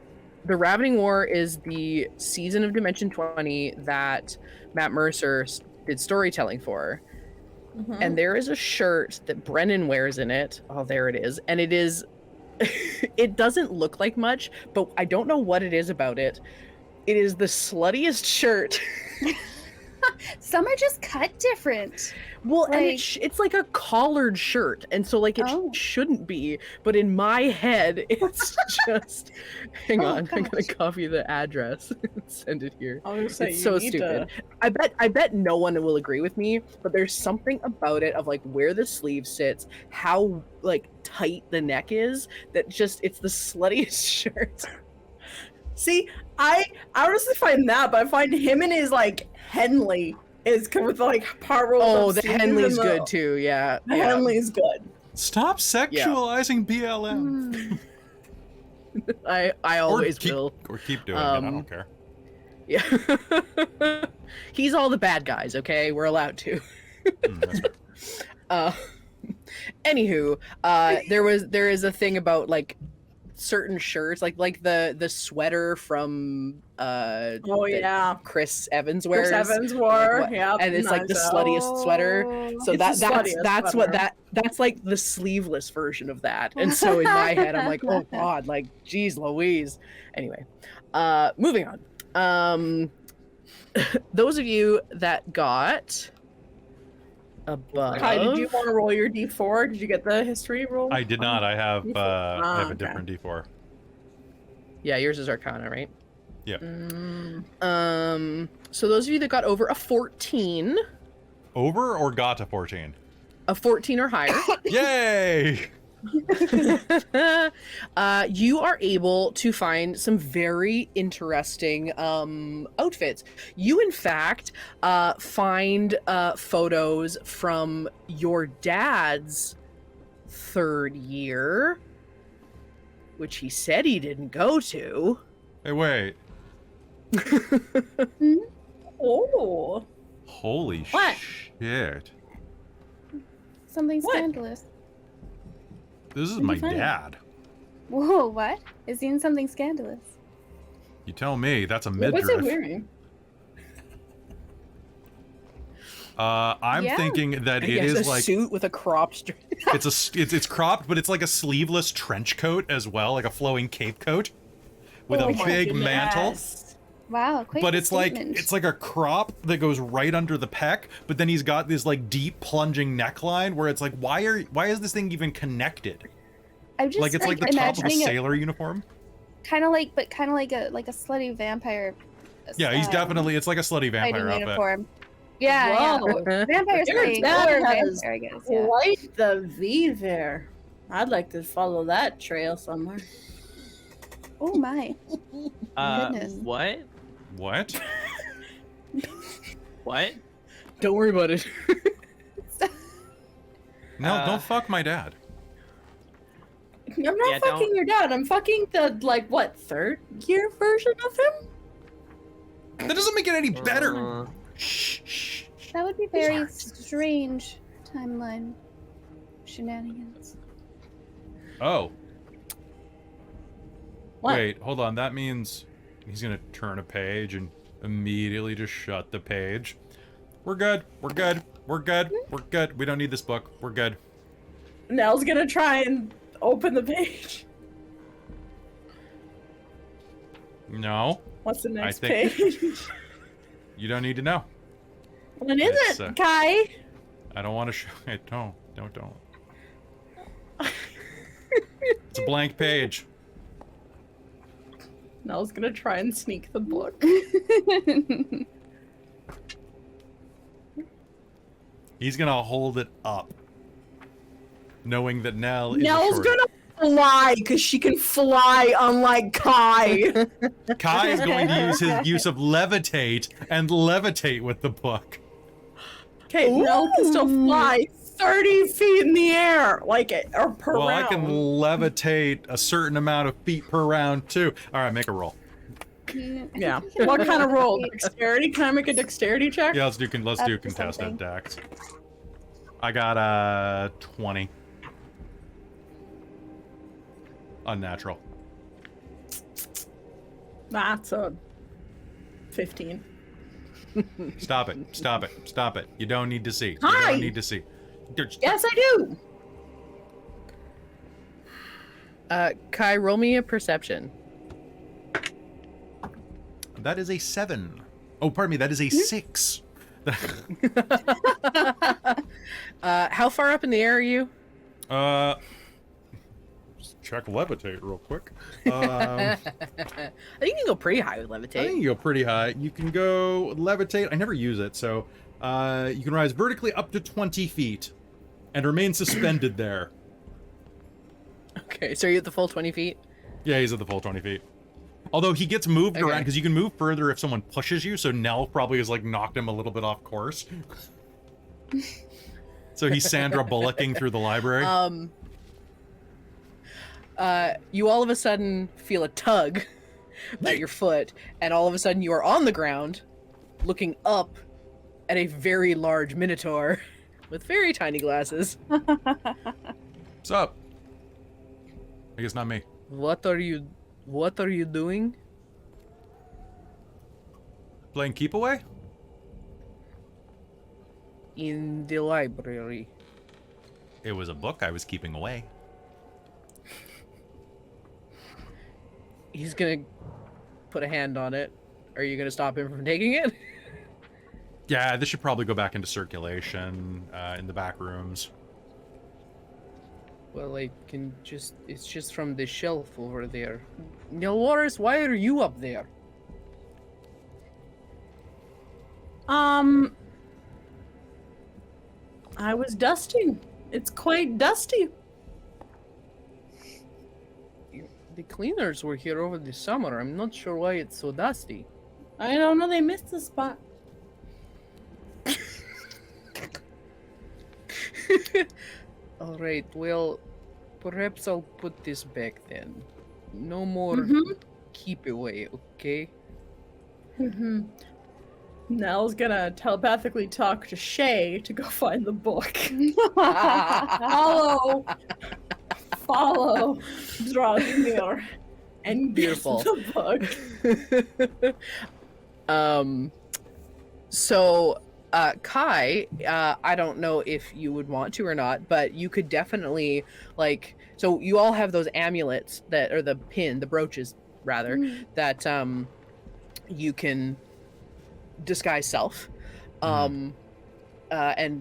the Ravening War is the season of Dimension 20 that Matt Mercer did storytelling for. Mhm. And there is a shirt that Brennan wears in it. Oh, there it is. And it is it doesn't look like much, but I don't know what it is about it. It is the sluttiest shirt. Some are just cut different. Well, and Like- it's like a collared shirt, and so like it Oh. shouldn't be, but in my head, it's just. Hang Oh, on, I'm gonna gosh. copy the address and send it here. I was gonna say, It's you so need stupid. to- I bet no one will agree with me, but there's something about it of like where the sleeve sits, how like tight the neck is, that just it's the sluttiest shirt. See, I honestly find that, but I find him and his like Henley is with like part rolled Oh, up the sleeves Henley's and good too. Yeah, The yeah. Henley's good. Stop sexualizing BLM. Hmm. I always keep, will. Or keep doing it. I Um, don't care. Yeah. He's all the bad guys, okay? We're allowed to. That's fair. Anywho, there is a thing about like certain shirts, like the sweater from Oh that yeah. Chris Evans wears. Chris Evans wore, what- yeah. and it's like the nice. sluttiest sweater. So It's the sluttiest that's what sweater. that's like the sleeveless version of that. And so in my head I'm like, oh god, like geez Louise. Anyway, moving on. Those of you that got above Kai, did you want to roll your D4? Did you get the history roll? I did not. I have D4. I have a okay. different D4. Yeah, yours is Arcana, right? Yeah. So those of you that got over a 14, Over or got to 14? a 14 or higher, Yay! you are able to find some very interesting outfits. You, in fact, find photos from your dad's third year, which he said he didn't go to. Hey, wait. Oh. Holy What? shit. Something What? scandalous. This is What'd my you find? dad. Whoa, what? Is he in something scandalous? You tell me. That's a What's midriff. it wearing? I'm Yeah. thinking that He it has is a like suit with a cropped string. it's cropped, but it's like a sleeveless trench coat as well, like a flowing cape coat with Oh a my big mantle. goodness. Wow, quite But the it's like statement. it's like a crop that goes right under the pec, but then he's got this like deep plunging neckline where it's like why is this thing even connected? I'm just Like it's like the top of a imagining it sailor uniform. kind of like a slutty vampire. Yeah, he's style definitely it's like a slutty vampire fighting outfit. uniform. Yeah, Whoa. yeah. Vampire Your slaying dad or has vampire, I guess. Yeah. Quite the V there. I'd like to follow that trail somewhere. Oh my. Goodness. What? What? What? Don't worry about it. No, don't fuck my dad. I'm not Yeah, fucking don't- your dad. I'm fucking the like what third year version of him. That doesn't make it any better. Uh, That would be very strange timeline shenanigans. Oh, What? wait, hold on. That means he's gonna turn a page and immediately just shut the page. We're good. We're good. We're good. We're good. We don't need this book. We're good. Nell's gonna try and open the page. No, What's the next think- page? you don't need to know. What is It's, it, Kai? I don't want to show it. Don't. It's a blank page. Nell's gonna try and sneak the book. He's gonna hold it up, knowing that Nell is Nell's a shorty. gonna fly because she can fly, unlike Kai. Kai is going to use his use of levitate and levitate with the book. Okay, Nell can still fly 30 feet in the air, like or per Well, round. I can levitate a certain amount of feet per round too. All right, make a roll. Yeah. What kind of roll? Dexterity? Can I make a dexterity check? Yeah, let's do Up to contested something. dex. I got 20. Unnatural. That's a 15. Stop it. Stop it. Stop it. You don't need to see. You Hi! don't need to see. Yes, I do. Kai, roll me a perception. That is a 7. Oh, pardon me. That is a 6. How far up in the air are you? Just check levitate real quick. I think you can go pretty high with I levitate. think you go pretty high. You can go levitate. I never use it, so you can rise vertically up to 20 feet and remain suspended there. Okay, so you're at the full 20 feet? Yeah, he's at the full 20 feet. Although he gets moved Okay. around because you can move further if someone pushes you, so Nell probably has like knocked him a little bit off course. So he's Sandra Bullocking through the library. You all of a sudden feel a tug at your foot, and all of a sudden you are on the ground, looking up at a very large minotaur with very tiny glasses. What's up? I guess not me. What are you doing? Playing keep away? In the library. It was a book I was keeping away. He's gonna put a hand on it. Are you gonna stop him from taking it? Yeah, this should probably go back into circulation in the back rooms. Well, I can just... It's just from the shelf over there. Nelloris, why are you up there? I was dusting. It's quite dusty. The cleaners were here over the summer. I'm not sure why it's so dusty. I don't know, they missed the spot. Alright, well, perhaps I'll put this back then. No more Mhm. keep away, okay? Mm-hmm. Nell's gonna telepathically talk to Shay to go find the book. Follow Dragmir and get Beautiful. the book. So, Kai, I don't know if you would want to or not, but you could definitely, like, so you all have those amulets that, or the brooches, rather, that, you can disguise self. And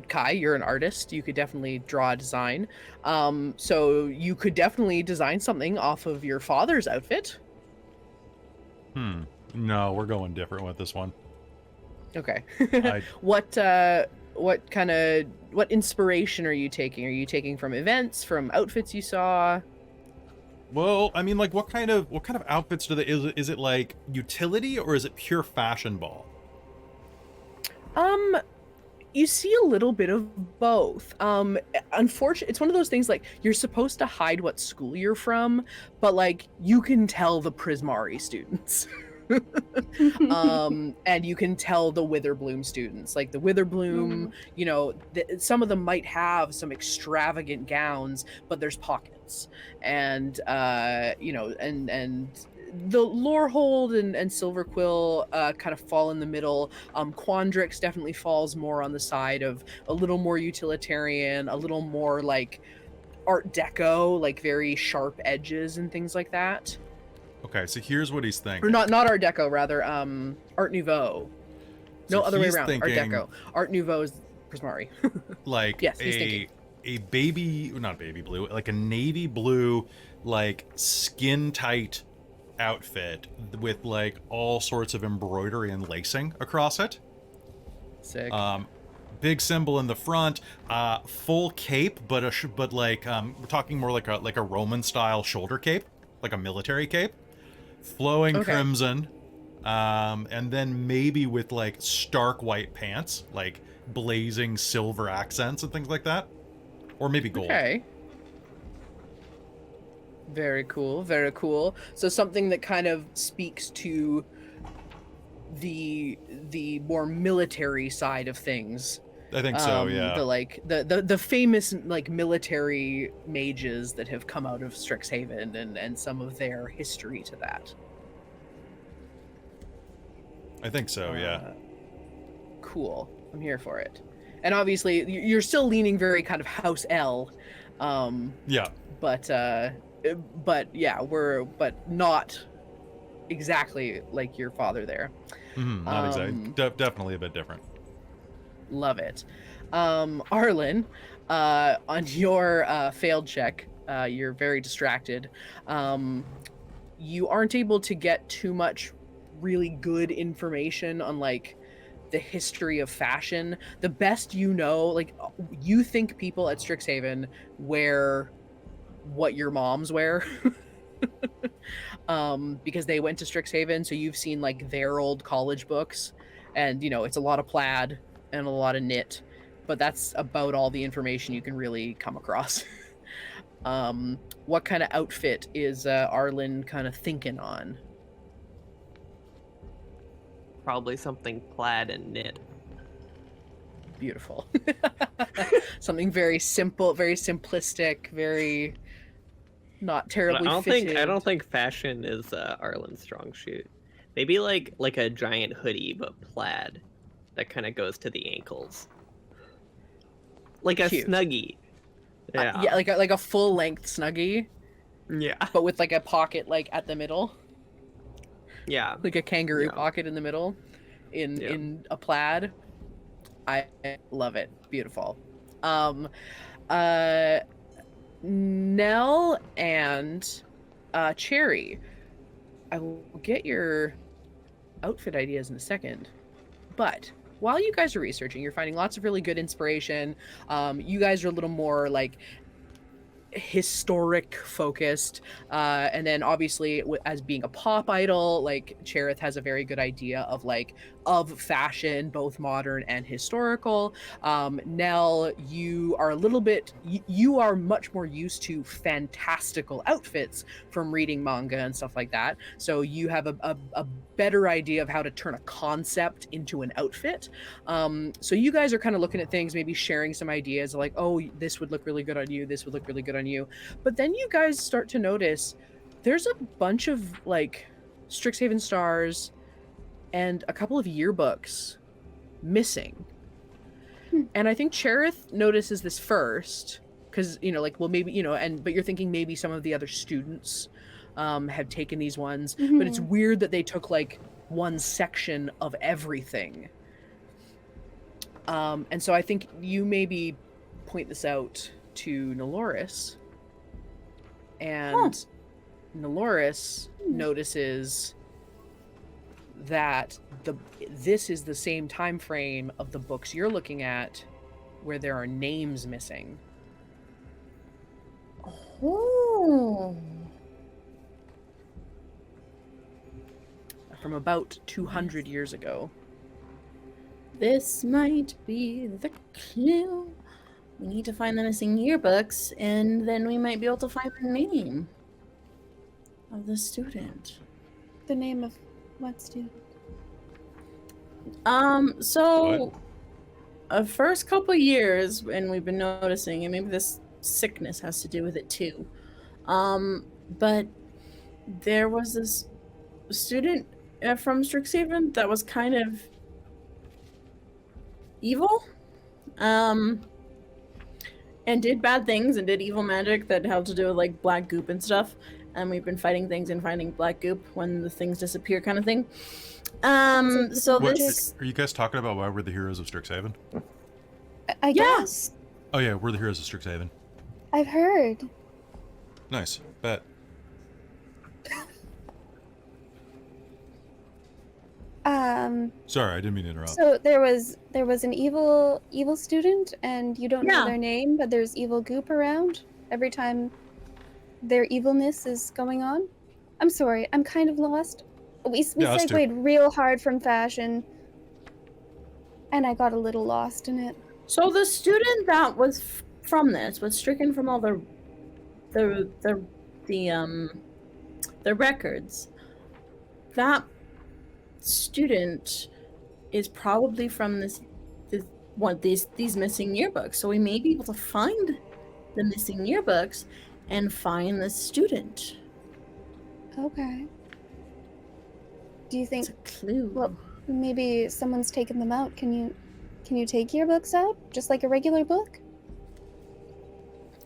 Kai, you're an artist. You could definitely draw a design. So you could definitely design something off of your father's outfit. No, we're going different with this one. Okay. I- What inspiration are you taking? Are you taking from events, from outfits you saw? Well, I mean, like, what kind of outfits do they? Is it like utility or is it pure fashion ball? You see a little bit of both. Unfortunately, it's one of those things, like, you're supposed to hide what school you're from, but, like, you can tell the Prismari students. And you can tell the Witherbloom students, like the Witherbloom, you know, some of them might have some extravagant gowns, but there's pockets, and you know, and the Lorehold and Silverquill kind of fall in the middle. Quandrix definitely falls more on the side of a little more utilitarian, a little more like Art Deco, like very sharp edges and things like that. Okay, so here's what he's thinking. Or not Art Deco, rather, Art Nouveau. No, So other way he's around. thinking- Art Deco. Art Nouveau is Prismari. Like Yes, he's thinking. a not baby blue, like a navy blue, like skin tight outfit with like all sorts of embroidery and lacing across it. Sick. big symbol in the front, full cape, but like we're talking more like a Roman style shoulder cape, like a military cape, flowing crimson, and then maybe with like stark white pants, like blazing silver accents and things like that, or maybe gold. Okay. Very cool, very cool. So something that kind of speaks to the more military side of things. I think so, yeah. The famous like military mages that have come out of Strixhaven and some of their history to that. I think so, yeah. Cool. I'm here for it. And obviously you're still leaning very kind of House L. Yeah. But yeah, but not exactly like your father there. Not exactly. Definitely a bit different. Love it. Arlynn, on your failed check, you're very distracted. You aren't able to get too much really good information on like the history of fashion. The best you know, like you think people at Strixhaven wear what your moms wear. Because they went to Strixhaven, so you've seen like their old college books, and you know it's a lot of plaid and a lot of knit, but that's about all the information you can really come across. What kind of outfit is Arlynn kind of thinking on? Probably something plaid and knit. Beautiful. Something very simple, very simplistic, very not terribly fitted. I don't think fashion is Arlynn's strong suit. Maybe like a giant hoodie, but plaid that kind of goes to the ankles, like a Cute. Snuggie. Yeah, Yeah, like a full length Snuggie, yeah, but with like a pocket like at the middle, yeah. like a kangaroo pocket in the middle, in a plaid. I love it. Beautiful. Nell and Cherry, I will get your outfit ideas in a second, but while you guys are researching, you're finding lots of really good inspiration. You guys are a little more like historic focused, and then obviously as being a pop idol, like Cherith has a very good idea of like of fashion, both modern and historical. Nell, you are a little bit you are much more used to fantastical outfits from reading manga and stuff like that, so you have a better idea of how to turn a concept into an outfit. So you guys are kind of looking at things, maybe sharing some ideas like, oh, this would look really good on you, this would look really good on you. But then you guys start to notice there's a bunch of like Strixhaven stars and a couple of yearbooks missing. And I think Cherith notices this first because, you know, like, well, maybe, you know, but you're thinking maybe some of the other students have taken these ones, but it's weird that they took like one section of everything. And so I think you maybe point this out to Nelloris, and Nelloris notices that this is the same time frame of the books you're looking at where there are names missing. Oh. From about 200 years ago. This might be the clue. We need to find the missing yearbooks, and then we might be able to find the name of the student. The name of what student? So first couple years, and we've been noticing, and maybe this sickness has to do with it too. But there was this student from Strixhaven that was kind of evil, and did bad things and did evil magic that had to do with like black goop and stuff. And we've been fighting things and finding black goop when the things disappear, kind of thing. So this. Are you guys talking about why we're the heroes of Strixhaven? I guess. Oh yeah, we're the heroes of Strixhaven. I've heard. Nice. Bet. Sorry, I didn't mean to interrupt. So there was an evil student, and you don't know Yeah. their name, but there's evil goop around every time their evilness is going on. I'm sorry, I'm kind of lost. We Yeah, us too. segued real hard from fashion, and I got a little lost in it. So the student that was from this was stricken from all the records. That student is probably from these missing yearbooks. So we may be able to find the missing yearbooks and find the student. Okay. Do you think It's a clue. Well, maybe someone's taken them out? Can you take yearbooks out just like a regular book?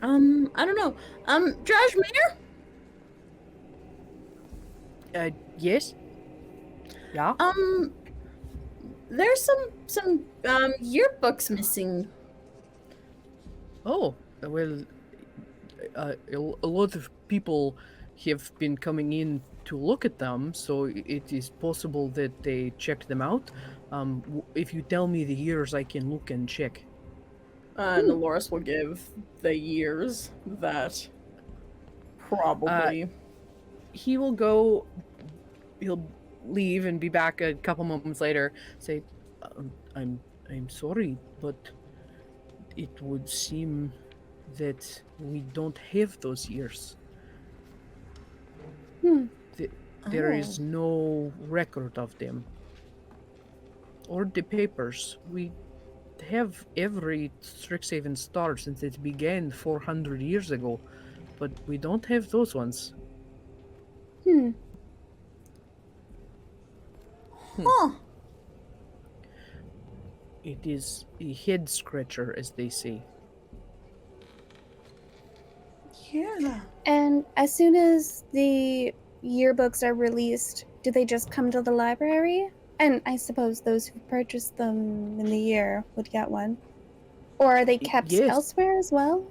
I don't know. Drashmere? Yes? Yeah? There's some yearbooks missing. Oh, well, a lot of people have been coming in to look at them, so it is possible that they checked them out. If you tell me the years, I can look and check. Nelloris will give the years that probably. He'll leave and be back a couple moments later. Say, I'm sorry, but it would seem that we don't have those years. There is no record of them. Or the papers. We have every Strixhaven star since it began 400 years ago, but we don't have those ones. Huh. It is a head scratcher, as they say. Yeah. And as soon as the yearbooks are released, do they just come to the library? And I suppose those who purchased them in the year would get one. Or are they kept Yes. elsewhere as well?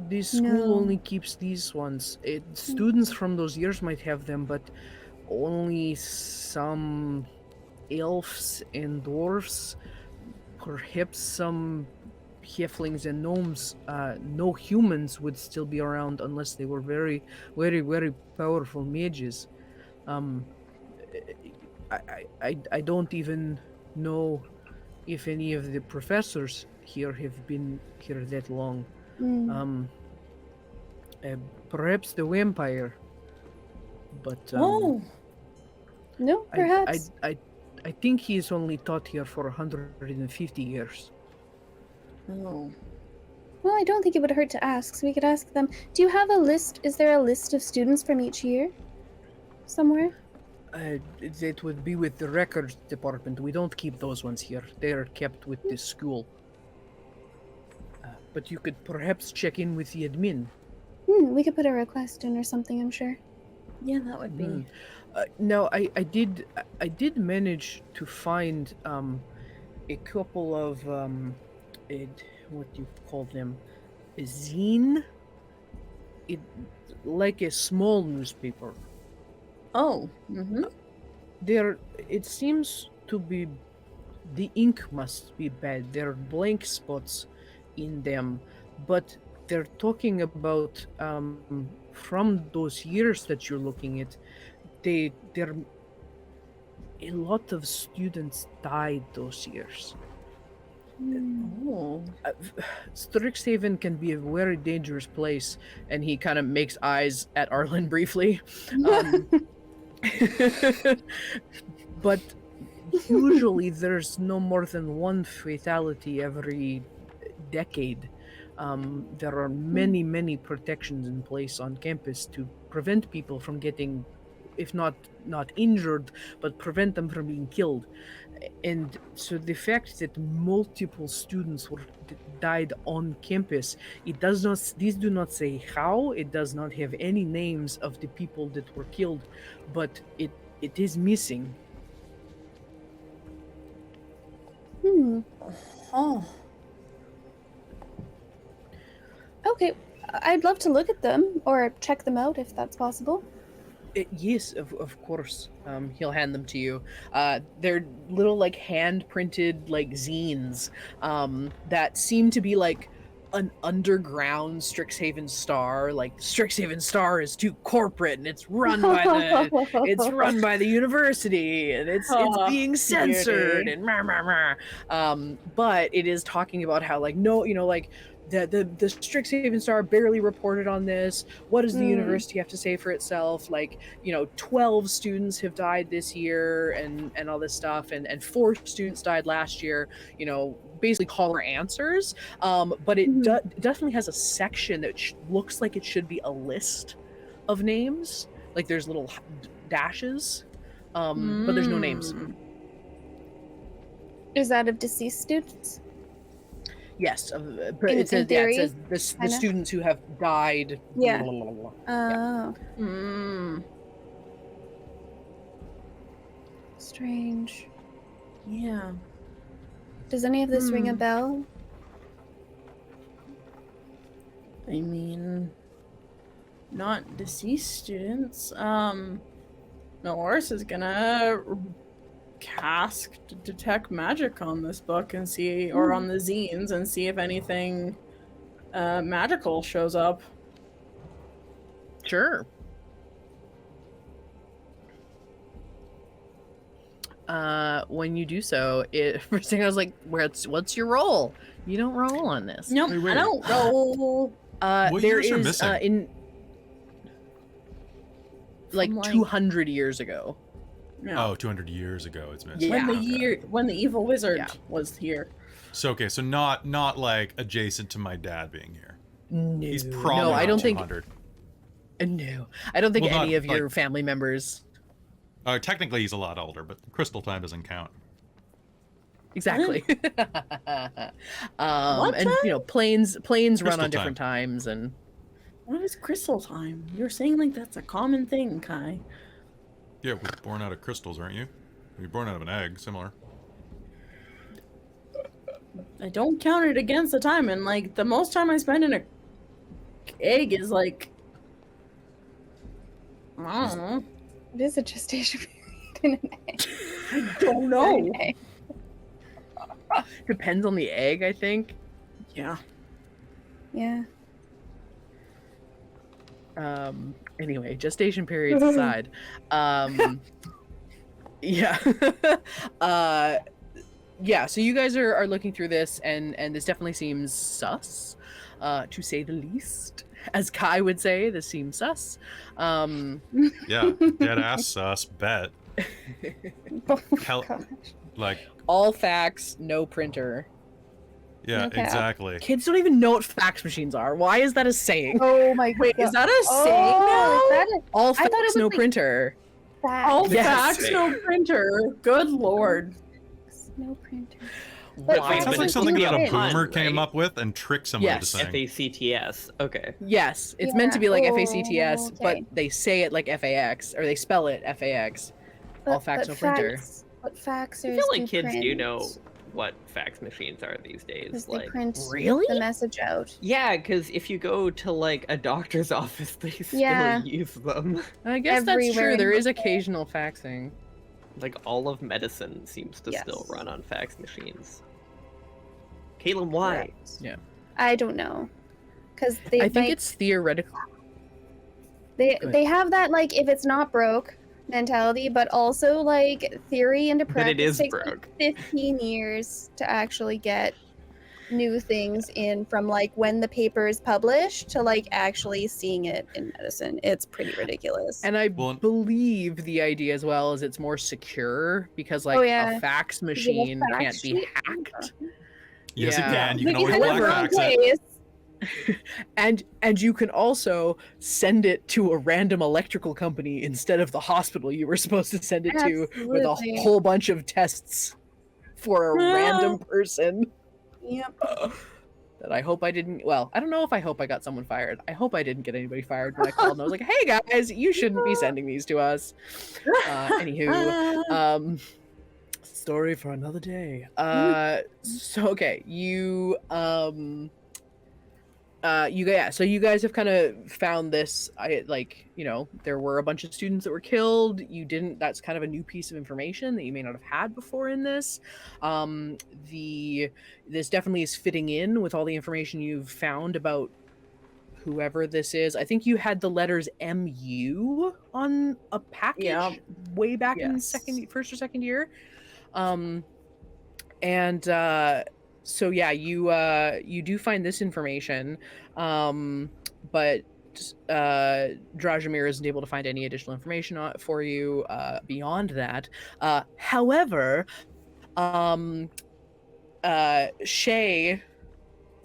The school No. only keeps these ones. Students from those years might have them, but only some elves and dwarves, perhaps some halflings and gnomes. No humans would still be around unless they were very, very, very powerful mages. I don't even know if any of the professors here have been here that long. Perhaps the vampire, but No, perhaps. I think he's only taught here for 150 years. Oh. Well, I don't think it would hurt to ask, so we could ask them. Do you have a list? Is there a list of students from each year? Somewhere? That would be with the records department. We don't keep those ones here. They are kept with the school. But you could perhaps check in with the admin. We could put a request in or something, I'm sure. Yeah, that would be. Now, I did manage to find a couple of what do you call them? A zine? It like a small newspaper. Oh. Mm-hmm. It seems to be, the ink must be bad. There are blank spots in them, but they're talking about from those years that you're looking at, there a lot of students died those years. Oh. Strixhaven can be a very dangerous place, and he kind of makes eyes at Arlynn briefly. But usually there's no more than one fatality every decade. There are many protections in place on campus to prevent people from getting, if not injured, but prevent them from being killed. And so the fact that multiple students died on campus, these do not say how, it does not have any names of the people that were killed, but it is missing. Oh. Okay, I'd love to look at them, or check them out if that's possible. Yes, of course. He'll hand them to you. They're little like hand printed like zines that seem to be like an underground Strixhaven Star. Like Strixhaven Star is too corporate and it's run by the university and it's being censored and rah, rah, rah. But it is talking about how like no, like the Strixhaven Star barely reported on this. What does the university have to say for itself? Like, 12 students have died this year and all this stuff, and 4 students died last year. Basically call for answers. But it definitely has a section that looks like it should be a list of names. Like there's little dashes, but there's no names. Is that of deceased students? Yes, it says the students who have died. Yeah. Blah, blah, blah, blah. Oh. Yeah. Strange. Yeah. Does any of this ring a bell? I mean, not deceased students. Nelloris is gonna cast detect magic on this book and see, or on the zines, and see if anything magical shows up. Sure. When you do so, first thing I was like, what's your roll? You don't roll on this. Nope, Wait. I don't roll. What There years are is missing? in like From, 200 years ago. No. Oh, 200 years ago it's missing. Yeah. When the evil wizard Yeah. was here. So okay, so not like adjacent to my dad being here. No, He's probably no, I not don't think. 200. No, I don't think Well, any not, of your family members. Technically he's a lot older, but crystal time doesn't count. Exactly. What And planes Crystal run on time. different times, and What is crystal time? You're saying like that's a common thing, Kai. Yeah, we're born out of crystals, aren't you? You're born out of an egg, similar. I don't count it against the time, and like the most time I spend in a egg is like, I don't know. It is a gestation period in an egg. I don't know. Okay. depends on the egg, I think. Yeah. Yeah. Anyway, gestation periods aside. Yeah. Yeah, so you guys are looking through this, and this definitely seems sus, to say the least. As Kai would say, this seems sus. Yeah, dead ass sus, bet. Oh, Hell, gosh. like, All fax, no printer. yeah, Okay. exactly. Kids don't even know what fax machines are. Why is that a saying? Oh my Wait, god. is that a Oh, saying now? is that a All I thought it fax, was no like- printer. fax? All Yes. fax, no printer. Good lord. No printer. Why? It sounds But like it's something that a print, boomer right? came up with and tricked somebody Yes. to saying. FACTS. Okay. Yes, it's meant to be like FACTS, but okay. they say it like FAX, or they spell it FAX. All fax, no printer. But faxers I feel like do kids do print, know what fax machines are these 'cause days. they Like, print Really? the message out. yeah, because if you go to like a doctor's office, they still Yeah. use them. I guess that's Everywhere true. in There the is occasional faxing. Like all of medicine seems to still Yes. run on fax machines. Caitlan, why? Correct. Yeah. I don't know. Because they I think like, it's theoretical. they Good. they have that like if it's not broke mentality, but also like theory into But practice it is takes like, broke. 15 years to actually get new things in, from like when the paper is published to like actually seeing it in medicine. It's pretty ridiculous. And I Well- believe the idea as well is it's more secure because like yeah. a fax You have a machine fax can't be sheet? hacked. Yes, Yeah. it can. You Like, can always if it's black wrong fax it. place, And you can also send it to a random electrical company instead of the hospital you were supposed to send it to with Absolutely. a whole bunch of tests for a random person. Yep. That I hope I didn't. Well, I don't know if I hope I got someone fired. I hope I didn't get anybody fired when I called and I was like, "Hey guys, you shouldn't be sending these to us." Anywho, story for another day. So okay, you So you guys have kind of found this. There were a bunch of students that were killed. That's kind of a new piece of information that you may not have had before in this. This definitely is fitting in with all the information you've found about whoever this is. I think you had the letters MU on a package way back in first or second year. So yeah, you do find this information, but Drajamir isn't able to find any additional information for you beyond that. However, Shay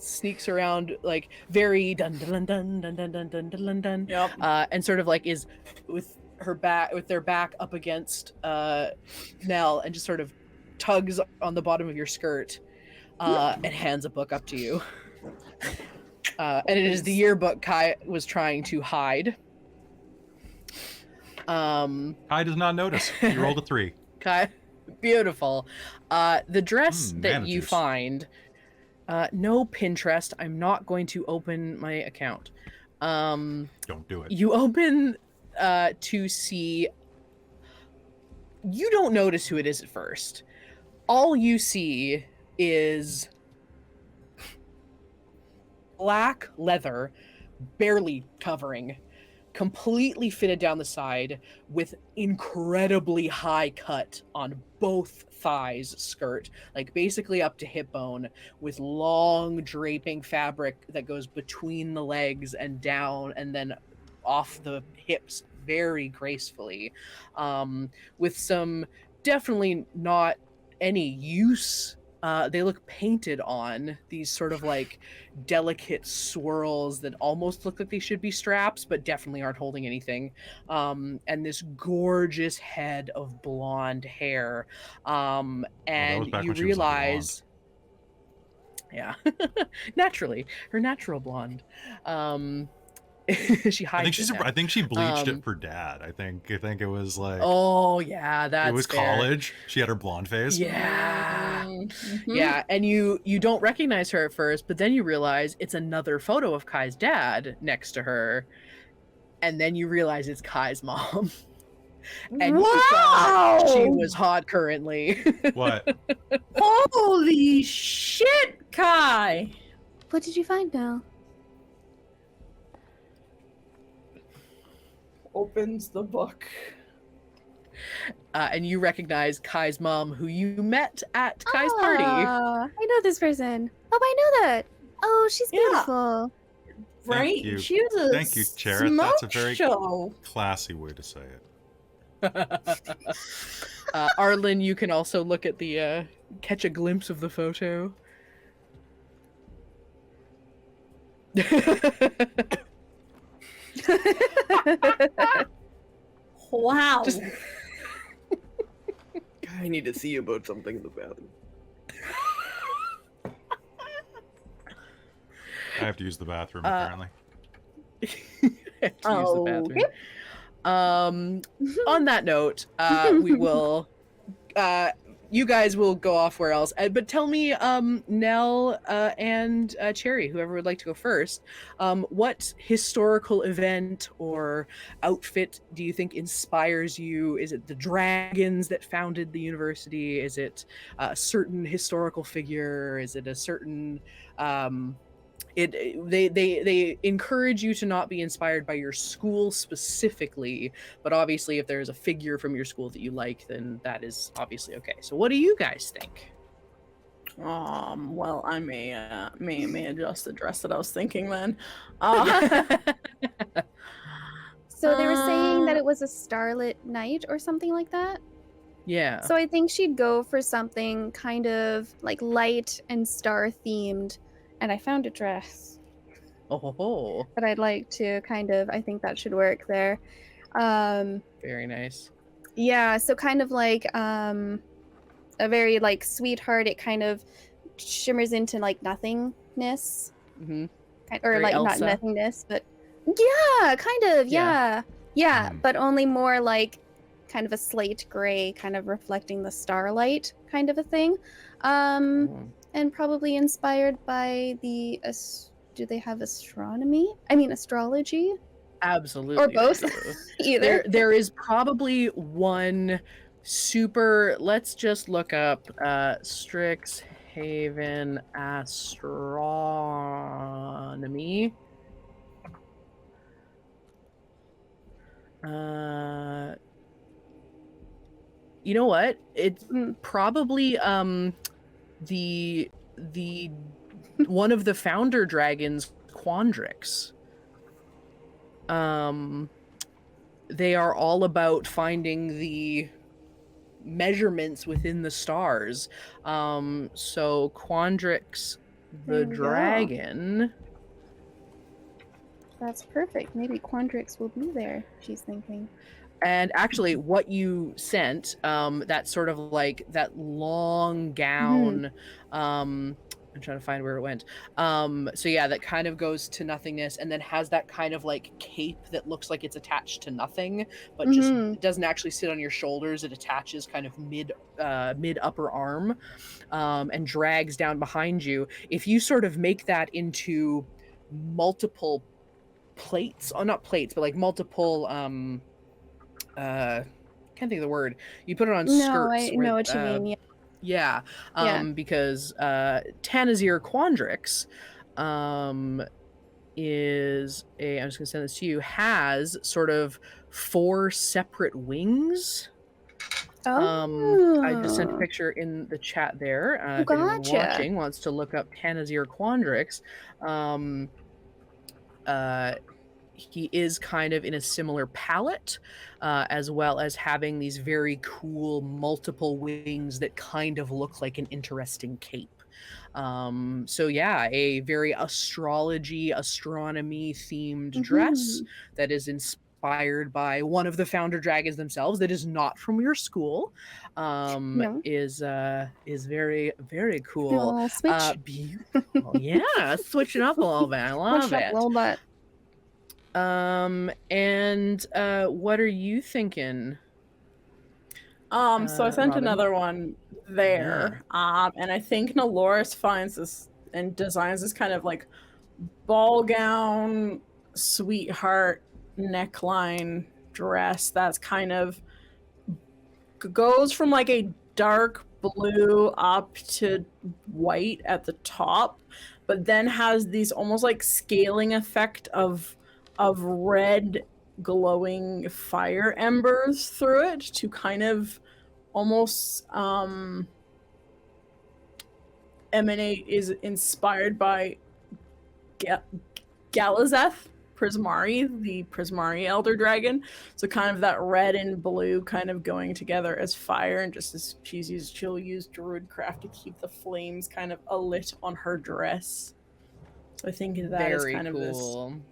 sneaks around like very dun dun dun dun dun dun dun dun dun, Yep. and sort of like is with their back up against Nell and just sort of tugs on the bottom of your skirt. And hands a book up to you. And it is the yearbook Kai was trying to hide. Kai does not notice. You rolled a 3. Kai, beautiful. The dress that you juice. find, no Pinterest. I'm not going to open my account. Don't do it. You open to see. You don't notice who it is at first. All you see is black leather, barely covering, completely fitted down the side with incredibly high cut on both thighs skirt, like basically up to hip bone, with long draping fabric that goes between the legs and down and then off the hips very gracefully, with some definitely not any use. They look painted on, these sort of like delicate swirls that almost look like they should be straps, but definitely aren't holding anything. And this gorgeous head of blonde hair. And back you when she was, like, realize, yeah, naturally, her natural blonde. She hides. I think she bleached it for Dad. I think it was like. Oh yeah, that's it was fair. College. She had her blonde face. Yeah. Mm-hmm. Yeah, and you don't recognize her at first, but then you realize it's another photo of Kai's dad next to her, and then you realize it's Kai's mom. And you thought she was hot currently. What? Holy shit, Kai! What did you find now? Opens the book. And you recognize Kai's mom, who you met at Kai's party. I know this person. Oh, I know that. Oh, she's Yeah. beautiful. Right? Thank you. She was a Thank you, Cherith. smoke That's a very show. classy way to say it. Arlynn, you can also look at the catch a glimpse of the photo. Wow. Just- I need to see you about something in the bathroom. I have to use the bathroom apparently. Have to use the bathroom. On that note, we will you guys will go off where else, but tell me, Nell and Cherry, whoever would like to go first, what historical event or outfit do you think inspires you? Is it the dragons that founded the university? Is it a certain historical figure? Is it a certain they encourage you to not be inspired by your school specifically, but obviously if there's a figure from your school that you like, then that is obviously okay. So what do you guys think? Well, I may adjust the dress that I was thinking then. So they were saying that it was a starlit night or something like that. Yeah. So I think she'd go for something kind of like light and star themed. And I found a dress. Oh, But I'd like to I think that should work there. very nice. Yeah, so kind of like a very like sweetheart. It kind of shimmers into like nothingness. Mm-hmm. Or Very like Elsa. not nothingness, but yeah, kind of, yeah. But only more like kind of a slate gray, kind of reflecting the starlight kind of a thing. And probably inspired by the do they have astronomy? I mean, astrology? Absolutely. Or both? they do. Either. There is probably one super. Let's just look up Strixhaven astronomy. You know what? It's probably the one of the founder dragons, Quandrix. They are all about finding the measurements within the stars. So Quandrix the dragon. That's perfect. Maybe Quandrix will be there, she's thinking. And actually, what you sent, that sort of like that long gown, I'm trying to find where it went. So yeah, that kind of goes to nothingness, and then has that kind of like cape that looks like it's attached to nothing, but just it doesn't actually sit on your shoulders. It attaches kind of mid upper arm, and drags down behind you. If you sort of make that into multiple plates, not plates, but like multiple can't think of the word. You put it on skirts. No, I know what you mean. Yeah. Because Tanazir Quandrix is a, I'm just gonna send this to you, has sort of 4 separate wings. I just sent a picture in the chat there. If anyone watching wants to look up Tanazir Quandrix, he is kind of in a similar palette, as well as having these very cool multiple wings that kind of look like an interesting cape. So yeah, a very astronomy themed dress that is inspired by one of the founder dragons themselves, that is not from your school, is very, very cool. Beautiful. Yeah, switching up a little bit. I love it. A little bit. And what are you thinking? So I sent Robin? another one there. And I think Nelloris finds this and designs this kind of like ball gown, sweetheart neckline dress that's kind of goes from like a dark blue up to white at the top, but then has these almost like scaling effect of red glowing fire embers through it to kind of almost emanate, is inspired by Galazeth Prismari, the Prismari Elder Dragon. So kind of that red and blue kind of going together as fire, and just as she'll use Druidcraft to keep the flames kind of alit on her dress. So I think that is kind of this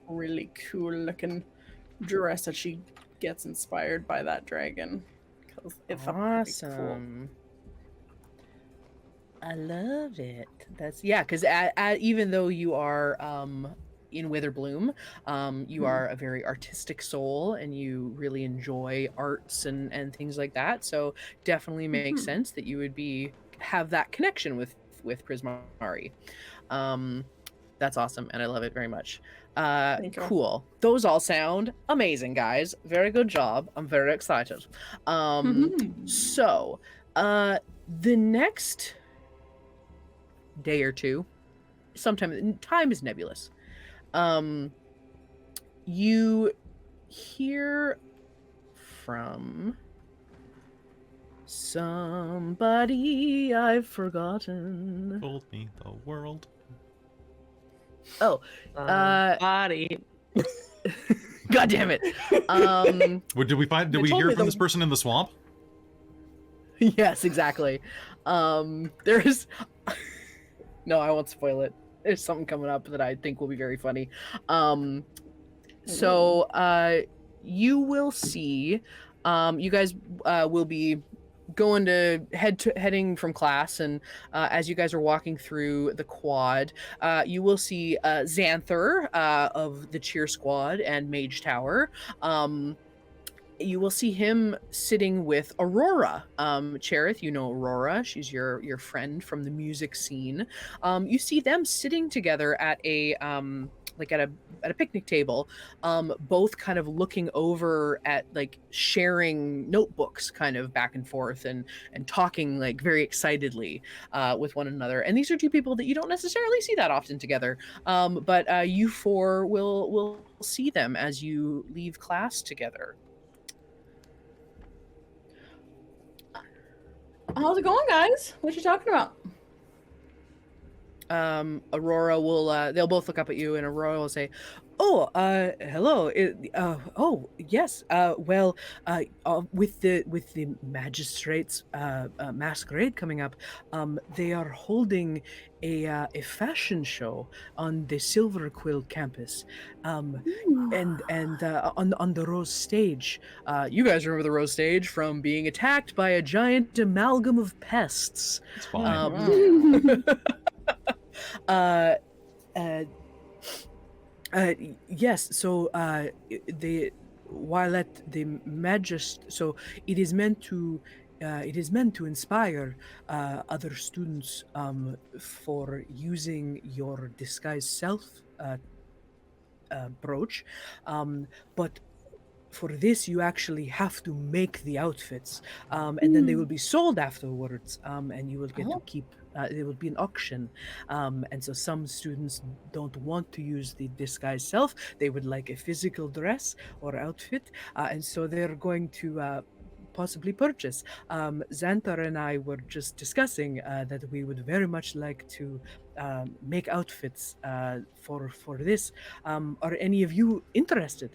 really cool looking dress that she gets inspired by that dragon. It's awesome. I love it. That's because even though you are in Witherbloom, you are a very artistic soul, and you really enjoy arts and things like that. So definitely makes sense that you would have that connection with Prismari. That's awesome, and I love it very much. Cool. Those all sound amazing, guys. Very good job. I'm very excited. So, the next day or two, time is nebulous. You hear from somebody I've forgotten. Told me the world. Oh, body. God damn it. Did we hear from this person in the swamp? Yes, exactly. There's no, I won't spoil it. There's something coming up that I think will be very funny. So you will see, you guys will be heading from class, and as you guys are walking through the quad, you will see Xanther of the Cheer Squad and Mage Tower, you will see him sitting with Aurora. Cherith, you know Aurora. She's your friend from the music scene. You see them sitting together at a like at a picnic table, both kind of looking over at like sharing notebooks kind of back and forth and talking like very excitedly with one another. And these are two people that you don't necessarily see that often together. But you four will see them as you leave class together. How's it going, guys? What you talking about? Aurora will they'll both look up at you, and Aurora will say, "Oh, hello. Oh, yes. Well, with the magistrates masquerade coming up, they are holding a fashion show on the Silver Quill campus, and on the Rose stage. You guys remember the Rose stage from being attacked by a giant amalgam of pests. It's fine. Yes, so while at the so it is meant to inspire other students for using your disguise self brooch, but for this you actually have to make the outfits, and then they will be sold afterwards, and you will get to keep. There will be an auction, and so some students don't want to use the disguise self. They would like a physical dress or outfit, and so they're going to possibly purchase. Xanthar and I were just discussing that we would very much like to make outfits for this. Are any of you interested?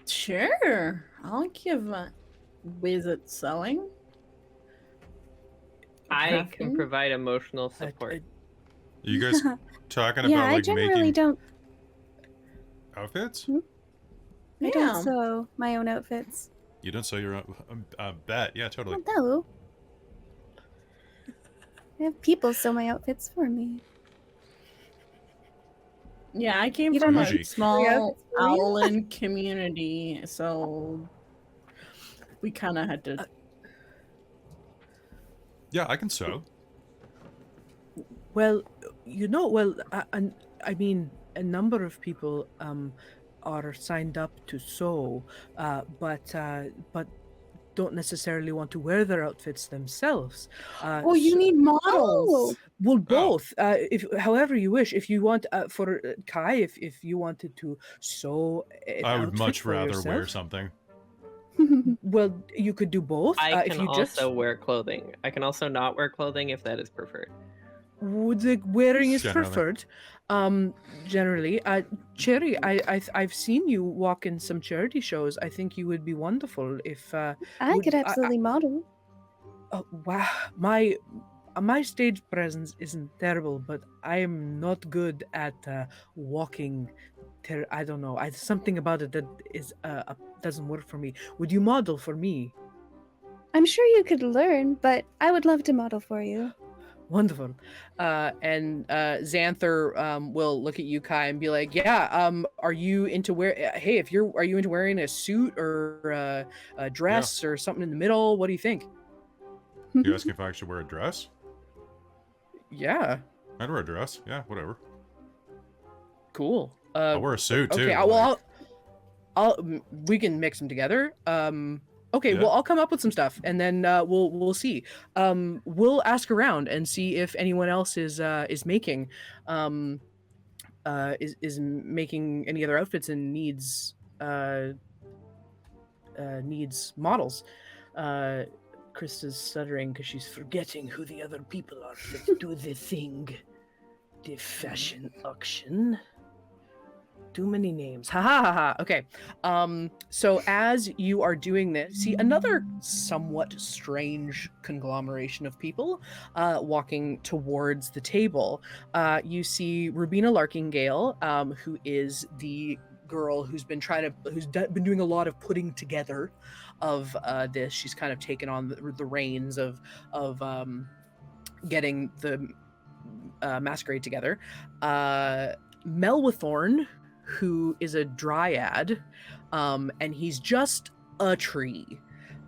Sure. I'll give a whiz at sewing. I can Crafting? provide emotional support. Are you guys talking Yeah, about I like generally making don't. outfits? I Yeah. don't sew my own outfits. You don't sew your own? Bet. Yeah, totally. Although, I have people sew my outfits for me. Yeah, I came You from don't have a small outfits for you? Arlynn community, so we kind of had to. Yeah, I can sew. Well, I mean, a number of people are signed up to sew, but don't necessarily want to wear their outfits themselves. Oh, you need models. Well, both. If however you wish. If you want for Kai, if you wanted to sew, an I would outfit much for rather wear yourself, something. well, you could do both. I if can you just also wear clothing. I can also not wear clothing if that is preferred. would the wearing is Generally. preferred. Generally, Cherry, I've seen you walk in some charity shows. I think you would be wonderful if. I would- could absolutely model. Oh, wow, my stage presence isn't terrible, but I am not good at walking. I don't know. Something about it that is doesn't work for me. Would you model for me? I'm sure you could learn, but I would love to model for you. Wonderful. And Xanthar will look at you, Kai, and be like, "Yeah. Are you into Hey, are you into wearing a suit or a dress or something in the middle? What do you think?" You asking if I should wear a dress? Yeah. I'd wear a dress. Yeah, whatever. Cool. I'll wear a suit too. Okay. We can mix them together. Okay. Yeah. Well, I'll come up with some stuff, and then we'll see. We'll ask around and see if anyone else is making is making any other outfits and needs models. Christa's stuttering because she's forgetting who the other people are that do the thing. The fashion auction. Too many names. Ha ha ha ha. Okay. So as you are doing this, see another somewhat strange conglomeration of people walking towards the table. You see Rubina Larkingale, who is the girl who's been been doing a lot of putting together of this. She's kind of taken on the reins of getting the masquerade together. Melwathorn, who is a dryad, and he's just a tree.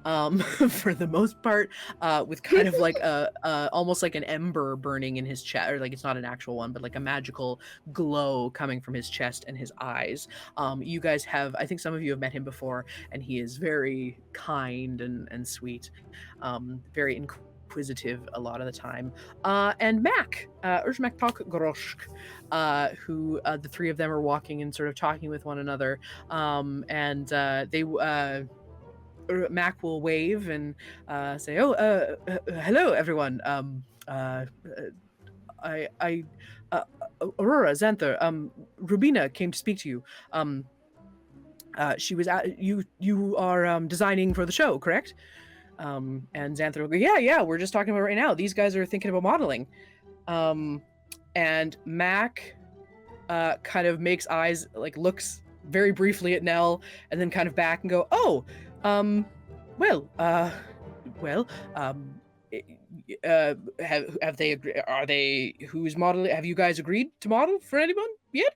For the most part, with kind of like almost like an ember burning in his chest, or like it's not an actual one, but like a magical glow coming from his chest and his eyes. You guys have, I think some of you have met him before, and he is very kind and sweet, very inquisitive a lot of the time. And Mac, Urzmak Groshk, who the three of them are walking and sort of talking with one another, and they Mac will wave and say, "Oh, hello, everyone. Aurora, Xanther, Rubina came to speak to you. She was you are designing for the show, correct?" And Xanther will go, "Yeah, we're just talking about it right now. These guys are thinking about modeling." And Mac kind of makes eyes, like looks very briefly at Nell, and then kind of back and go, "Oh, have they are they who's modeling? Have you guys agreed to model for anyone yet?"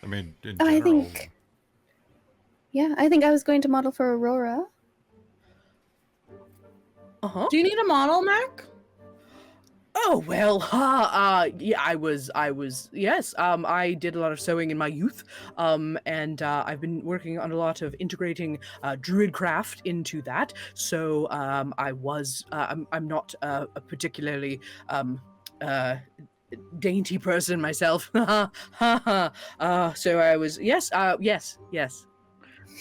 I mean, in Oh, general. I think I was going to model for Aurora. Do you need a model, Mac? Oh well, yeah, I was, yes. I did a lot of sewing in my youth, and I've been working on a lot of integrating druidcraft into that. So I was, I'm not a particularly dainty person myself. So I was, yes.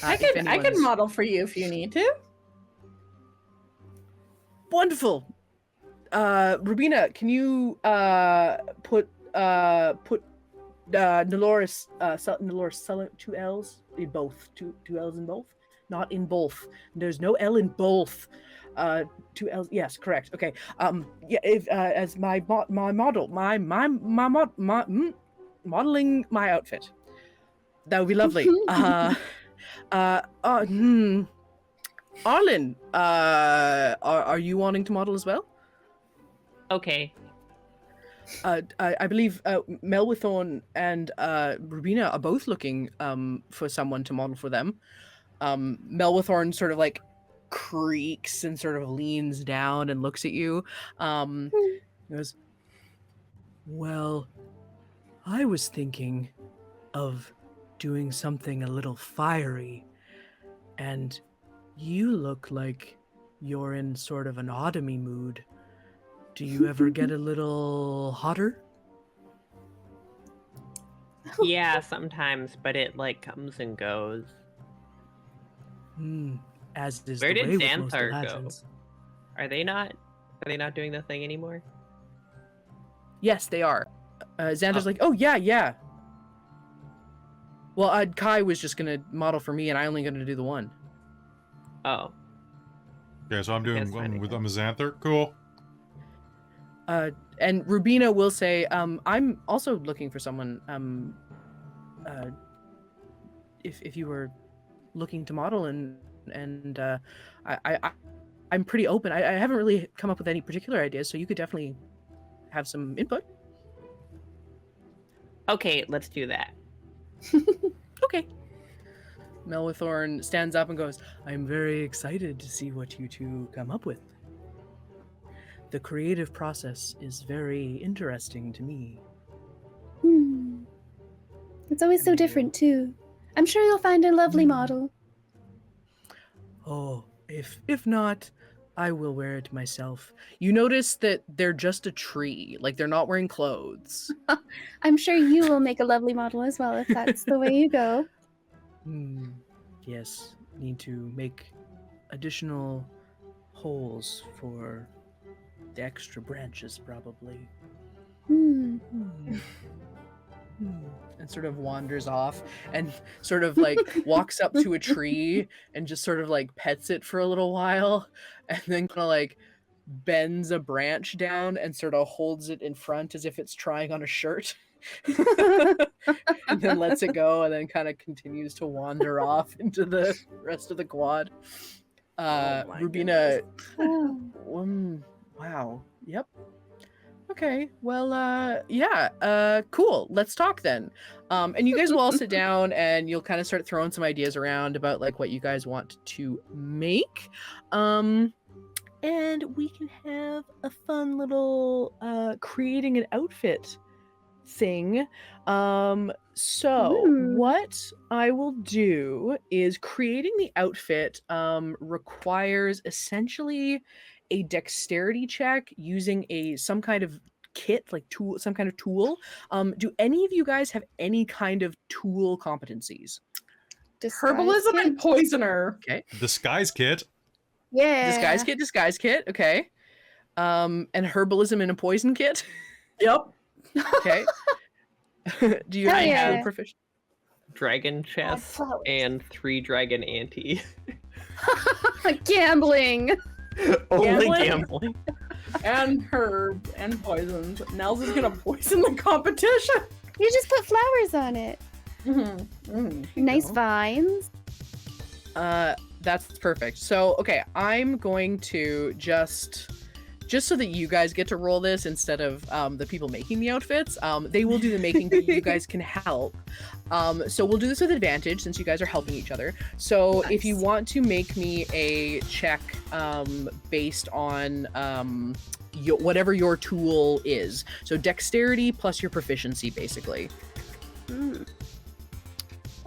I can model for you if you need to. Wonderful. Rubina, can you put Nelloris Sullen, 2 L's in both, two L's in both, not in both. There's no L in both. 2 L's. Yes, correct. Okay. Yeah. If as my model, modeling my outfit, that would be lovely. Arlynn, are you wanting to model as well? Okay. I believe Melwithorn and Rubina are both looking for someone to model for them. Melwithorn sort of like creaks and sort of leans down and looks at you. Goes, "Well, I was thinking of doing something a little fiery, and you look like you're in sort of an autumny mood. Do you ever get a little hotter?" Yeah, sometimes, but it like comes and goes. As is Where the did way with most Xanther go? Aladdins. Are they not doing the thing anymore? Yes, they are. Xander's like, "Oh yeah. Well, Kai was just gonna model for me, and I only gonna do the one." Oh. Okay, so I'm That's doing fine, I with guess. Xanther. Cool. And Rubina will say, "I'm also looking for someone. If you were looking to model, and I'm pretty open. I haven't really come up with any particular ideas, so you could definitely have some input." Okay, let's do that. Okay. Melwithorn stands up and goes, "I'm very excited to see what you two come up with. The creative process is very interesting to me." It's always so different too. I'm sure you'll find a lovely model. Oh, if not, I will wear it myself. You notice that they're just a tree, like they're not wearing clothes. I'm sure you will make a lovely model as well if that's the way you go. Yes, need to make additional holes for the extra branches, probably. And sort of wanders off and sort of like walks up to a tree and just sort of like pets it for a little while, and then kind of like bends a branch down and sort of holds it in front as if it's trying on a shirt. And then lets it go, and then kind of continues to wander off into the rest of the quad. Oh my Rubina, Oh. wow, yep. Okay, well, yeah, cool. Let's talk then. And you guys will all sit down and you'll kind of start throwing some ideas around about like what you guys want to make. And we can have a fun little creating an outfit thing. So Ooh. what I will do is creating the outfit requires essentially a dexterity check using some kind of kit, like tool, some kind of tool. Do any of you guys have any kind of tool competencies? Herbalism and poisoner. Okay. Disguise kit. Yeah. Disguise kit. Okay. And herbalism and a poison kit. Yep. Okay. Do you Hell have yeah. any proficient? Dragon chest and 3 dragon ante. Gambling. Only Gambling? gambling. And herbs and poisons. Nels is gonna poison the competition. You just put flowers on it. Nice vines. That's perfect. So, okay, I'm going to just so that you guys get to roll this instead of the people making the outfits. They will do the making, but you guys can help. So we'll do this with advantage since you guys are helping each other. So if you Nice. want to make me a check based on whatever your tool is. So dexterity plus your proficiency, basically.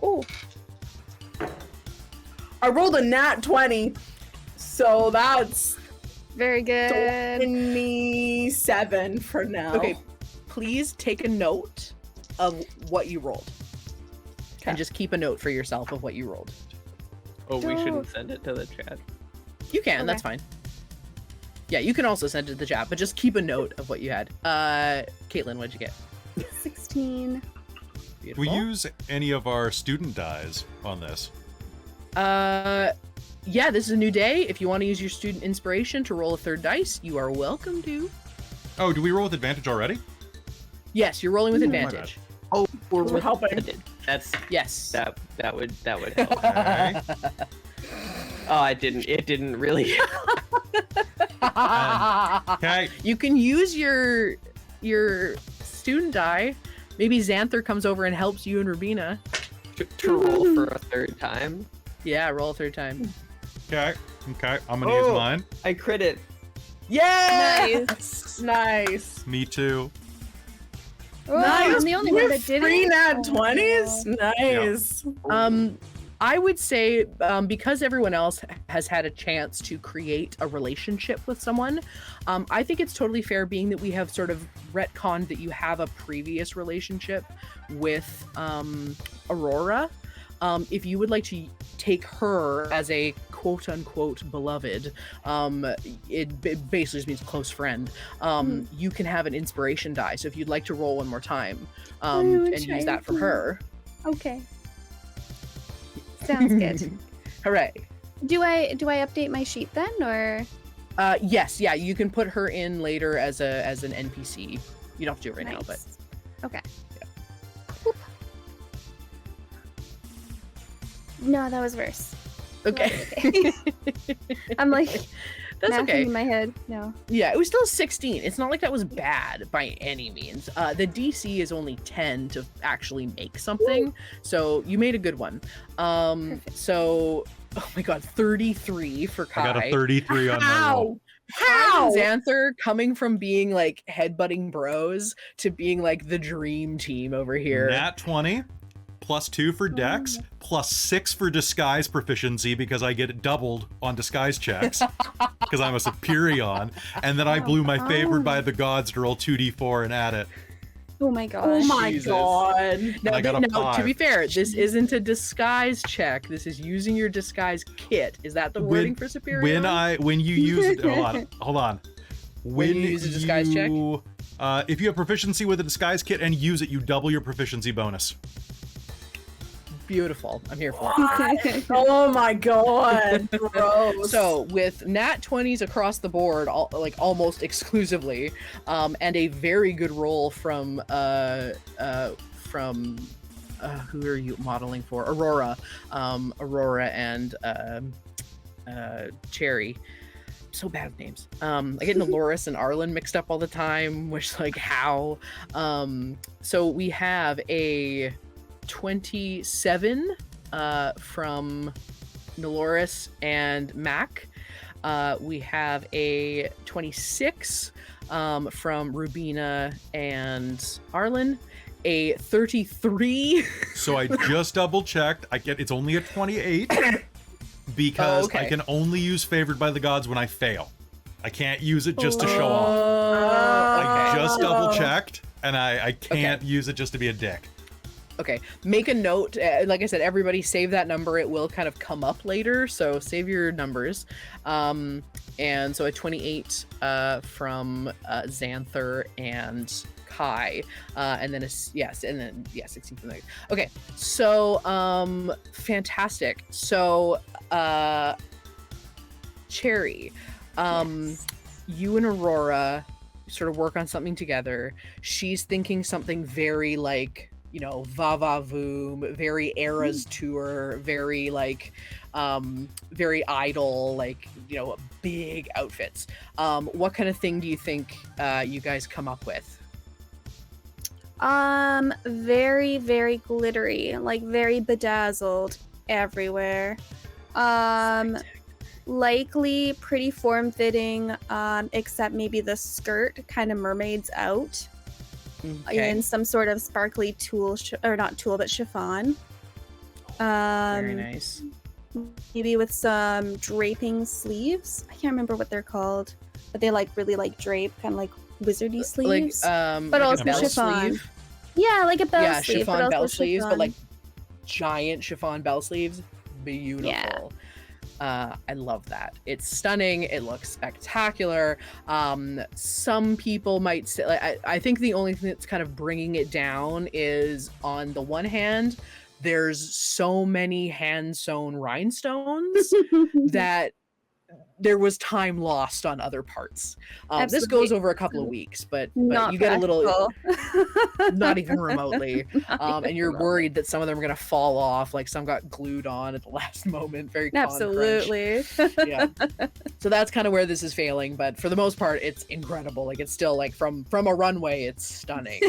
Oh, I rolled a nat 20, so that's very good. 27 for now. Okay, please take a note of what you rolled. Okay. And just keep a note for yourself of what you rolled. Oh, we Dope. shouldn't send it to the chat. You can, Okay. that's fine. Yeah, you can also send it to the chat, but just keep a note of what you had. Caitlan, what'd you get? 16. Beautiful. We use any of our student dies on this. Yeah, this is a new day. If you want to use your student inspiration to roll a third dice, you are welcome to. Oh, do we roll with advantage already? Yes, you're rolling with Ooh. My bad. advantage. Oh, We're helping. That's Yes. that would help. Okay. Oh, it didn't really. Okay. You can use your student die. Maybe Xanther comes over and helps you and Rubina. to roll for a third time. Yeah, roll a third time. Okay. I'm gonna use Oh. mine. I crit it. Yes! Nice. Me too. Oh, Nice. I'm the only one that did Three it. nat Oh, 20s? no. Nice. I would say because everyone else has had a chance to create a relationship with someone, I think it's totally fair, being that we have sort of retconned that you have a previous relationship with Aurora. If you would like to take her as a quote-unquote beloved, it basically just means close friend, you can have an inspiration die. So if you'd like to roll one more time and use that from her. Okay. Sounds good. Hooray. Do I update my sheet then, or? Yes, yeah, you can put her in later as an NPC. You don't have to do it right now, but Nice. Okay. Yeah. Whoop. No, that was verse. okay. I'm like That's mathing okay. in my head. No. Yeah, it was still 16. It's not like that was bad by any means. The DC is only 10 to actually make something, so you made a good one. Perfect. So, oh my god, 33 for Kai. I got a 33 on my roll. How? Xanther coming from being like headbutting bros to being like the dream team over here. Nat 20, +2 for Dex, +6 for disguise proficiency because I get it doubled on disguise checks because I'm a Superion, and then I blew my favored by the gods to roll 2d4 and add it. Oh my gosh. Oh my Jesus. god. Now, I got a now, to 5. be fair, this isn't a disguise check. This is using your disguise kit. Is that the wording for superior? When you use it, hold on. When you use a disguise check? If you have proficiency with a disguise kit and use it, you double your proficiency bonus. Beautiful. I'm here for it. Oh my god. Gross. So with nat 20s across the board, almost exclusively, and a very good roll from who are you modeling for? Aurora and Cherry. so bad with names. I get Nelloris and Arlynn mixed up all the time, which like how. So we have a 27 from Nelloris and Mac. We have a 26 from Rubina and Arlynn. A 33. So I just double checked. It's only a 28 because I can only use favored by the gods when I fail. I can't use it just to show off. I just double checked, and I can't use it just to be a dick. Okay, make a note. Like I said, everybody save that number. It will kind of come up later, so save your numbers. And so a 28 from Xanther and Kai, and then 16 from there. Okay, so fantastic. So Cherry, you and Aurora sort of work on something together. She's thinking something very like, you know, va-va-voom, very Eras tour, very like very idle, like, you know, big outfits. What kind of thing do you think you guys come up with? Very, very glittery, like very bedazzled everywhere. Likely pretty form-fitting, except maybe the skirt kind of mermaids out. Okay. In some sort of sparkly tulle, not tulle, but chiffon. Very nice. Maybe with some draping sleeves. I can't remember what they're called, but they like really like drape, kind of like wizardy sleeves. Like, but like also a bell chiffon. sleeve? Yeah, like a bell Yeah, sleeve. chiffon but also bell sleeves, but chiffon. like giant chiffon bell sleeves. Beautiful. Yeah. I love that. It's stunning. It looks spectacular. Some people might say, like, I think the only thing that's kind of bringing it down is, on the one hand, there's so many hand-sewn rhinestones that there was time lost on other parts. This goes over a couple of weeks, but you get a little, not even remotely. And you're worried that some of them are going to fall off, like some got glued on at the last moment. Very absolutely. Yeah. So that's kind of where this is failing, but for the most part, it's incredible. Like, it's still like from a runway, it's stunning.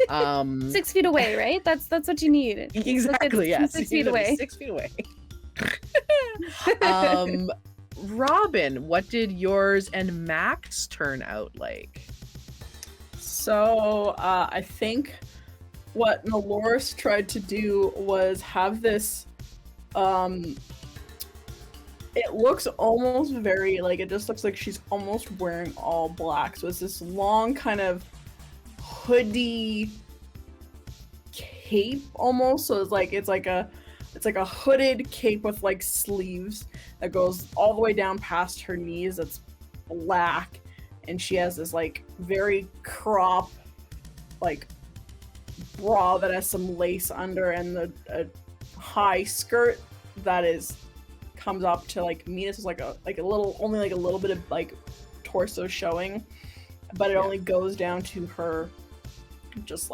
6 feet away, right? That's what you need. Exactly. Yes. 6 feet away. 6 feet away. Robin, what did yours and Max turn out like? So I think what Nelloris tried to do was have this it looks almost very like, it just looks like she's almost wearing all black. So it's this long kind of hoodie cape almost. So it's like a hooded cape with like sleeves that goes all the way down past her knees. That's black, and she has this like very crop like bra that has some lace under, and a high skirt that comes up to like Minas is like a little, only like a little bit of like torso showing, but it only goes down to her just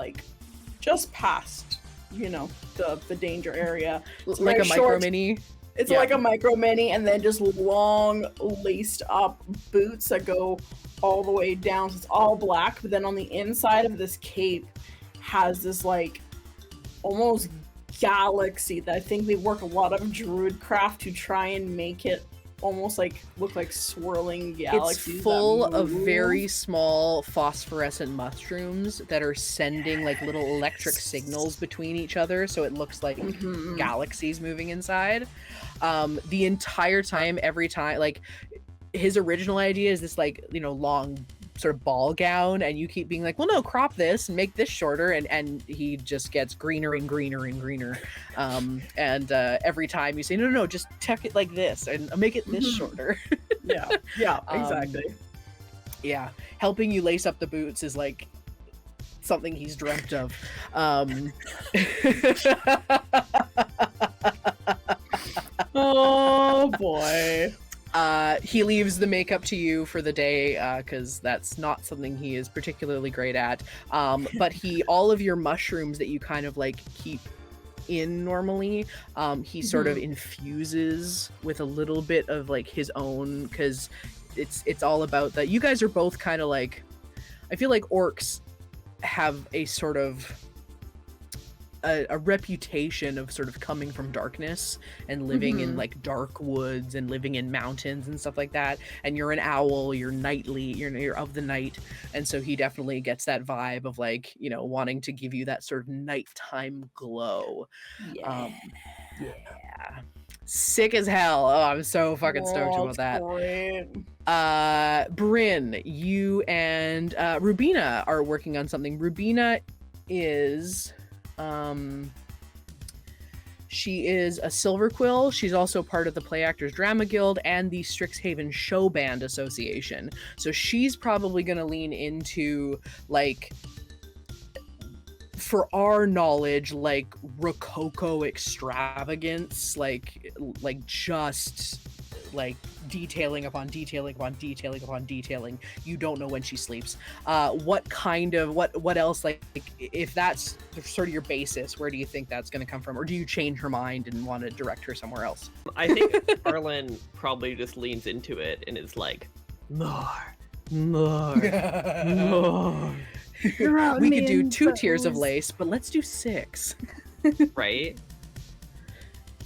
past, you know, the danger area. It's like a short, micro mini. It's like a micro mini, and then just long laced up boots that go all the way down. So it's all black, but then on the inside of this cape has this like almost galaxy that I think they work a lot of druid craft to try and make it almost like look like swirling galaxies. It's full of very small phosphorescent mushrooms that are sending like little electric signals between each other, so it looks like galaxies moving inside. The entire time, every time, like, his original idea is this, like, you know, long sort of ball gown, and you keep being like, well, no, crop this and make this shorter, and he just gets greener and greener and greener. And every time you say, no, just tuck it like this and make it this shorter. Yeah, exactly. Yeah, helping you lace up the boots is like something he's dreamt of. Oh boy. He leaves the makeup to you for the day, because that's not something he is particularly great at. But all of your mushrooms that you kind of like keep in normally, he sort of infuses with a little bit of like his own, because it's all about that. You guys are both kind of like, I feel like orcs have a sort of a reputation of sort of coming from darkness and living in like dark woods and living in mountains and stuff like that. And you're an owl, you're nightly, you're of the night, and so he definitely gets that vibe of like, you know, wanting to give you that sort of nighttime glow. Yeah. Sick as hell. Oh, I'm so fucking stoked about that. Great. Bryn, you and Rubina are working on something. Rubina is she is a Silver Quill. She's also part of the Play Actors Drama Guild and the Strixhaven Show Band Association. So she's probably going to lean into, like, for our knowledge, like Rococo extravagance, like just like detailing upon detailing upon detailing upon detailing. You don't know when she sleeps. What else, like if that's sort of your basis, where do you think that's going to come from? Or do you change her mind and want to direct her somewhere else? I think Arlynn probably just leans into it and is like, more. We could do 2 tiers of lace, but let's do 6. Right?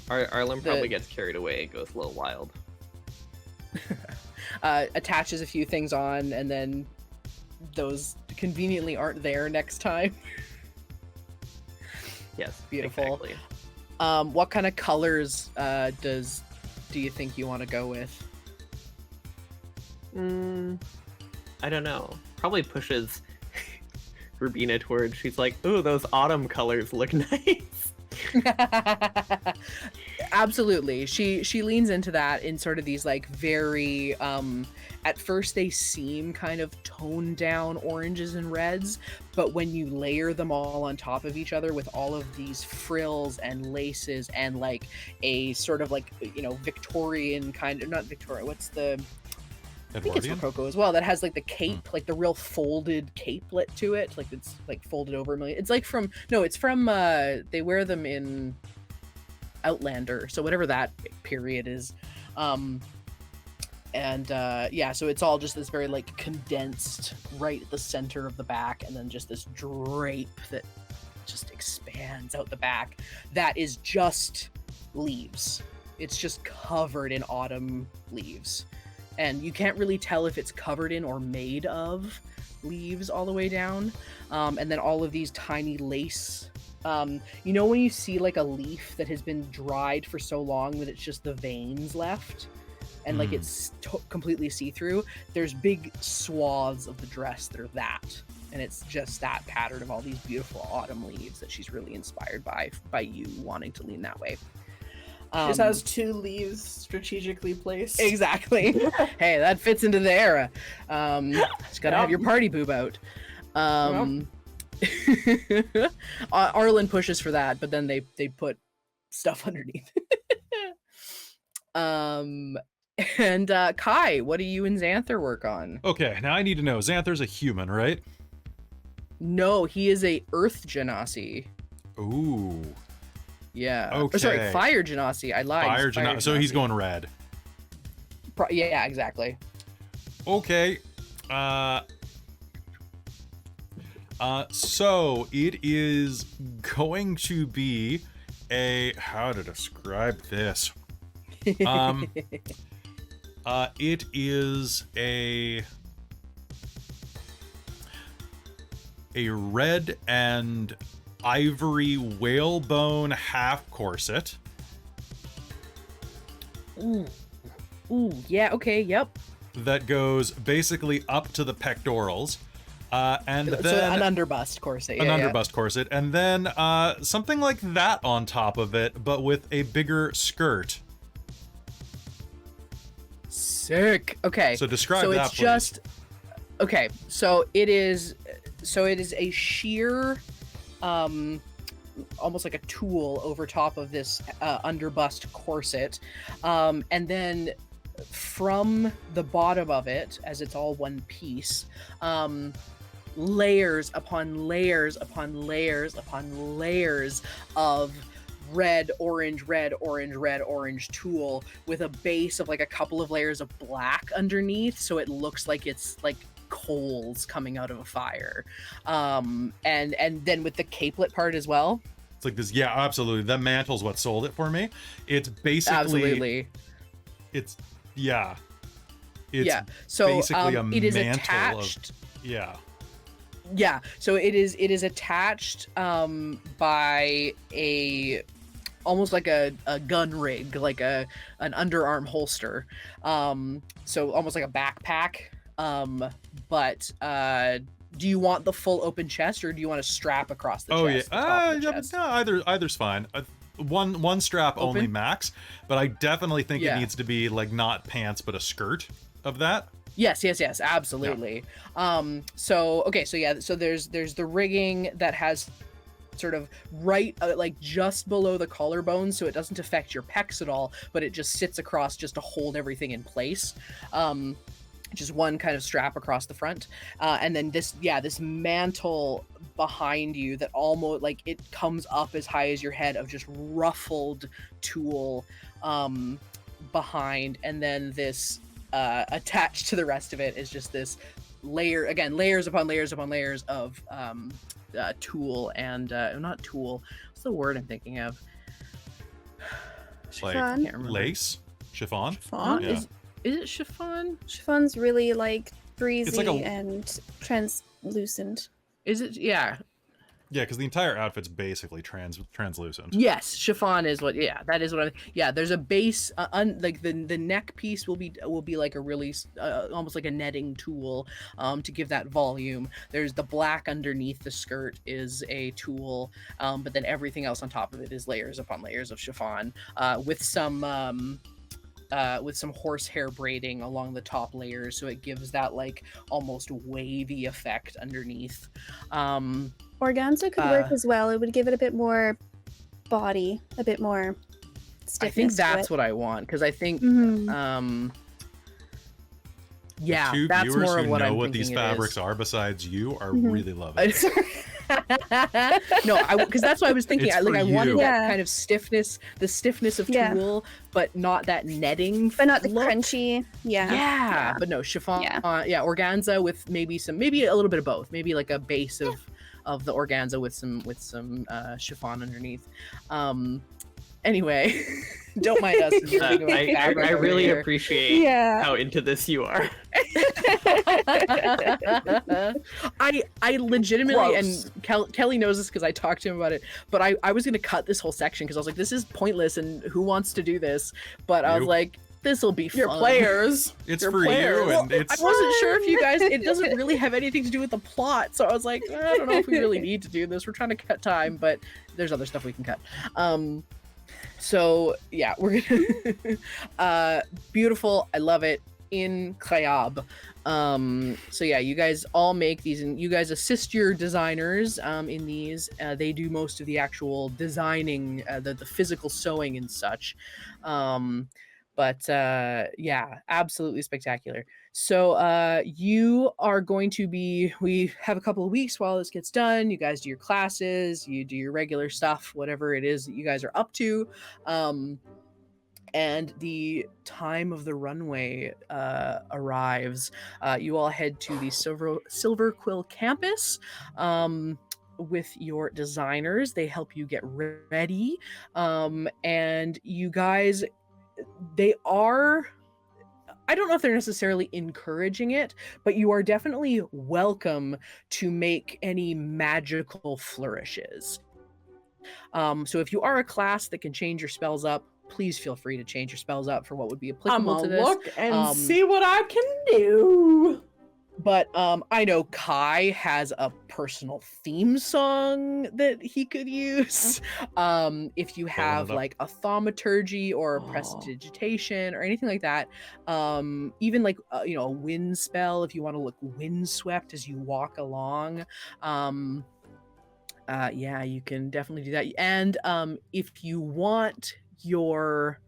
Arlynn probably gets carried away and goes a little wild. Attaches a few things on, and then those conveniently aren't there next time. Yes, beautiful. Exactly. What kind of colors do you think you want to go with? I don't know. Probably pushes Rubina towards. She's like, "Ooh, those autumn colors look nice." Absolutely. She leans into that in sort of these like very at first they seem kind of toned down oranges and reds, but when you layer them all on top of each other with all of these frills and laces and like a sort of like, you know, Victorian kind of, not Victoria, what's the, I think it's Rococo as well, that has like the cape, like the real folded capelet to it, like it's like folded over a million. It's like from, no, it's from they wear them in Outlander, so whatever that period is. Yeah, so it's all just this very like condensed right at the center of the back, and then just this drape that just expands out the back that is just leaves. It's just covered in autumn leaves, and you can't really tell if it's covered in or made of leaves all the way down. And then all of these tiny lace, you know when you see like a leaf that has been dried for so long that it's just the veins left and like it's completely see-through, there's big swaths of the dress that are that, and it's just that pattern of all these beautiful autumn leaves that she's really inspired by you wanting to lean that way. She just has 2 leaves strategically placed. Exactly. Hey, that fits into the era. Just gotta have your party boob out. Arlynn pushes for that, but then they put stuff underneath. And Kai, what do you and Xanther work on? Okay, now I need to know, Xanther's a human, right? No, he is a Earth Genasi. Ooh. Yeah. Okay. Or sorry, Fire Genasi. I lied. Fire Genasi. So he's going red. Yeah, exactly. Okay. So it is going to be a, how to describe this? It is a red and ivory whalebone half corset. Ooh, yeah, okay, yep. That goes basically up to the pectorals. And so then an underbust corset. Underbust corset. And then something like that on top of it, but with a bigger skirt. Sick. Okay. So describe so that, it's please. just okay. So it is a sheer almost like a tulle over top of this underbust corset, and then from the bottom of it, as it's all one piece, layers upon layers upon layers upon layers of red, orange tool with a base of like a couple of layers of black underneath, so it looks like it's like coals coming out of a fire. And then with the capelet part as well. It's like this, yeah, absolutely. That mantle's what sold it for me. It's basically Absolutely. It's yeah. It's so basically a it is mantle attached. Yeah. So it is attached by a almost like a gun rig, like an underarm holster. So almost like a backpack. But do you want the full open chest, or do you want to strap across the chest? No, either's fine. One strap Open? only max, but I definitely think it needs to be like not pants but a skirt of that. Yes, absolutely. Yeah. So there's the rigging that has sort of right like just below the collarbone, so it doesn't affect your pecs at all, but it just sits across just to hold everything in place. Just one kind of strap across the front, and then this mantle behind you that almost like it comes up as high as your head of just ruffled tulle behind, and then this attached to the rest of it is just this layers upon layers of tulle and not tulle. What's the word I'm thinking of? Like Chiffon. lace, chiffon. Chiffon? Yeah. Is it chiffon? Chiffon's really like breezy It's like and translucent. Is it? Yeah. Yeah, because the entire outfit's basically translucent. Yes, chiffon is what. Yeah, that is what. There's a base, like the neck piece will be like a really almost like a netting tool, to give that volume. There's the black underneath the skirt is a tool, but then everything else on top of it is layers upon layers of chiffon, with some horsehair braiding along the top layers, so it gives that like almost wavy effect underneath. Organza could work as well. It would give it a bit more body, a bit more stiffness. I think that's what I want, because I think The two that's viewers more who of what know I'm what these thinking it fabrics is. are besides you are really loving it. No, because that's what I was thinking. It's I for wanted you. that kind of stiffness, the stiffness of tulle, but not that netting, but not the look. crunchy. Yeah. But no chiffon. Yeah. Organza with maybe a little bit of both. Maybe like a base of the organza with some chiffon underneath. Anyway, don't mind us. I really appreciate how into this you are. I legitimately, Gross. and Kelly knows this because I talked to him about it, but I was going to cut this whole section because I was like, this is pointless and who wants to do this? But I was You. like, this will be fun. Your players. It's Your for players. you, and it's I wasn't sure if you guys, it doesn't really have anything to do with the plot, so I was like, I don't know if we really need to do this. We're trying to cut time, but there's other stuff we can cut. So yeah, we're gonna beautiful. I love it. Incroyable. So yeah, you guys all make these, and you guys assist your designers in these. They do most of the actual designing, the physical sewing and such. But yeah, absolutely spectacular. So you are going to be, we have a couple of weeks while this gets done. You guys do your classes, you do your regular stuff, whatever it is that you guys are up to. And the time of the runway arrives. You all head to the Silver Quill campus with your designers. They help you get ready. And you guys, they are, I don't know if they're necessarily encouraging it, but you are definitely welcome to make any magical flourishes. So if you are a class that can change your spells up, please feel free to change your spells up for what would be I'm applicable gonna to this. look and see what I can do. But I know Kai has a personal theme song that he could use. If you have like a thaumaturgy or prestidigitation or anything like that, even like a wind spell if you want to look windswept as you walk along. Yeah, you can definitely do that. And if you want your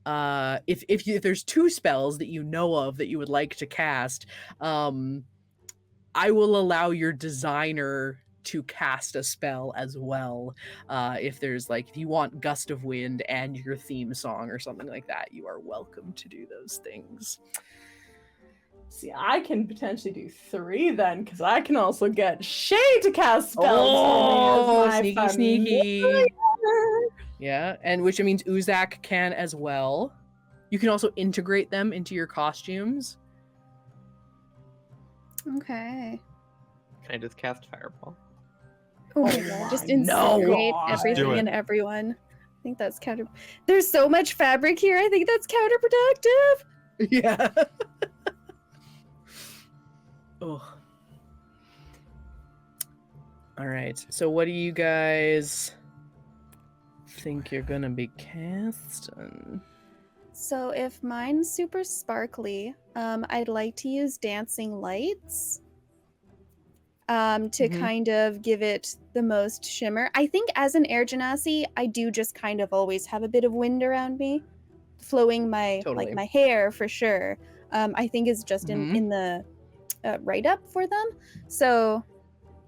if there's two spells that you know of that you would like to cast, I will allow your designer to cast a spell as well. If there's like, if you want Gust of Wind and your theme song or something like that, you are welcome to do those things. See, I can potentially do 3 then, because I can also get Shay to cast spells. Oh, for me as my sneaky. familiar. Yeah, and which means Uzak can as well. You can also integrate them into your costumes. Okay. Can I just cast Fireball? Oh my Oh god, just my incinerate God. Just do everything it. and everyone. I think that's counter. There's so much fabric here. I think that's counterproductive. Yeah. Oh. All right. So what do you guys think you're gonna be casting? So if mine's super sparkly, I'd like to use dancing lights to Mhm. kind of give it the most shimmer. I think as an air genasi, I do just kind of always have a bit of wind around me, flowing my Totally. like my hair for sure. I think is just Mhm. in the write up for them. So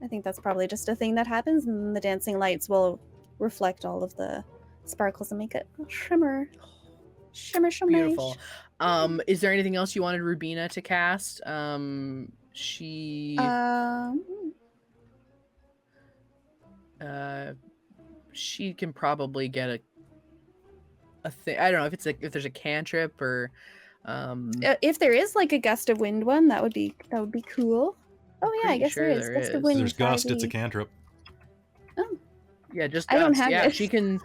I think that's probably just a thing that happens, and the dancing lights will reflect all of the sparkles and make it shimmer. Shimmer, shimmer. Beautiful. Is there anything else you wanted Rubina to cast? She she can probably get a thing. I don't know if it's if there's a cantrip or if there is like a gust of wind one, that would be cool. Oh yeah, I pretty guess sure there is there gust is. of wind. There's Gust, it's a 5e. cantrip. yeah, just I don't Gust. have Yeah, it. she can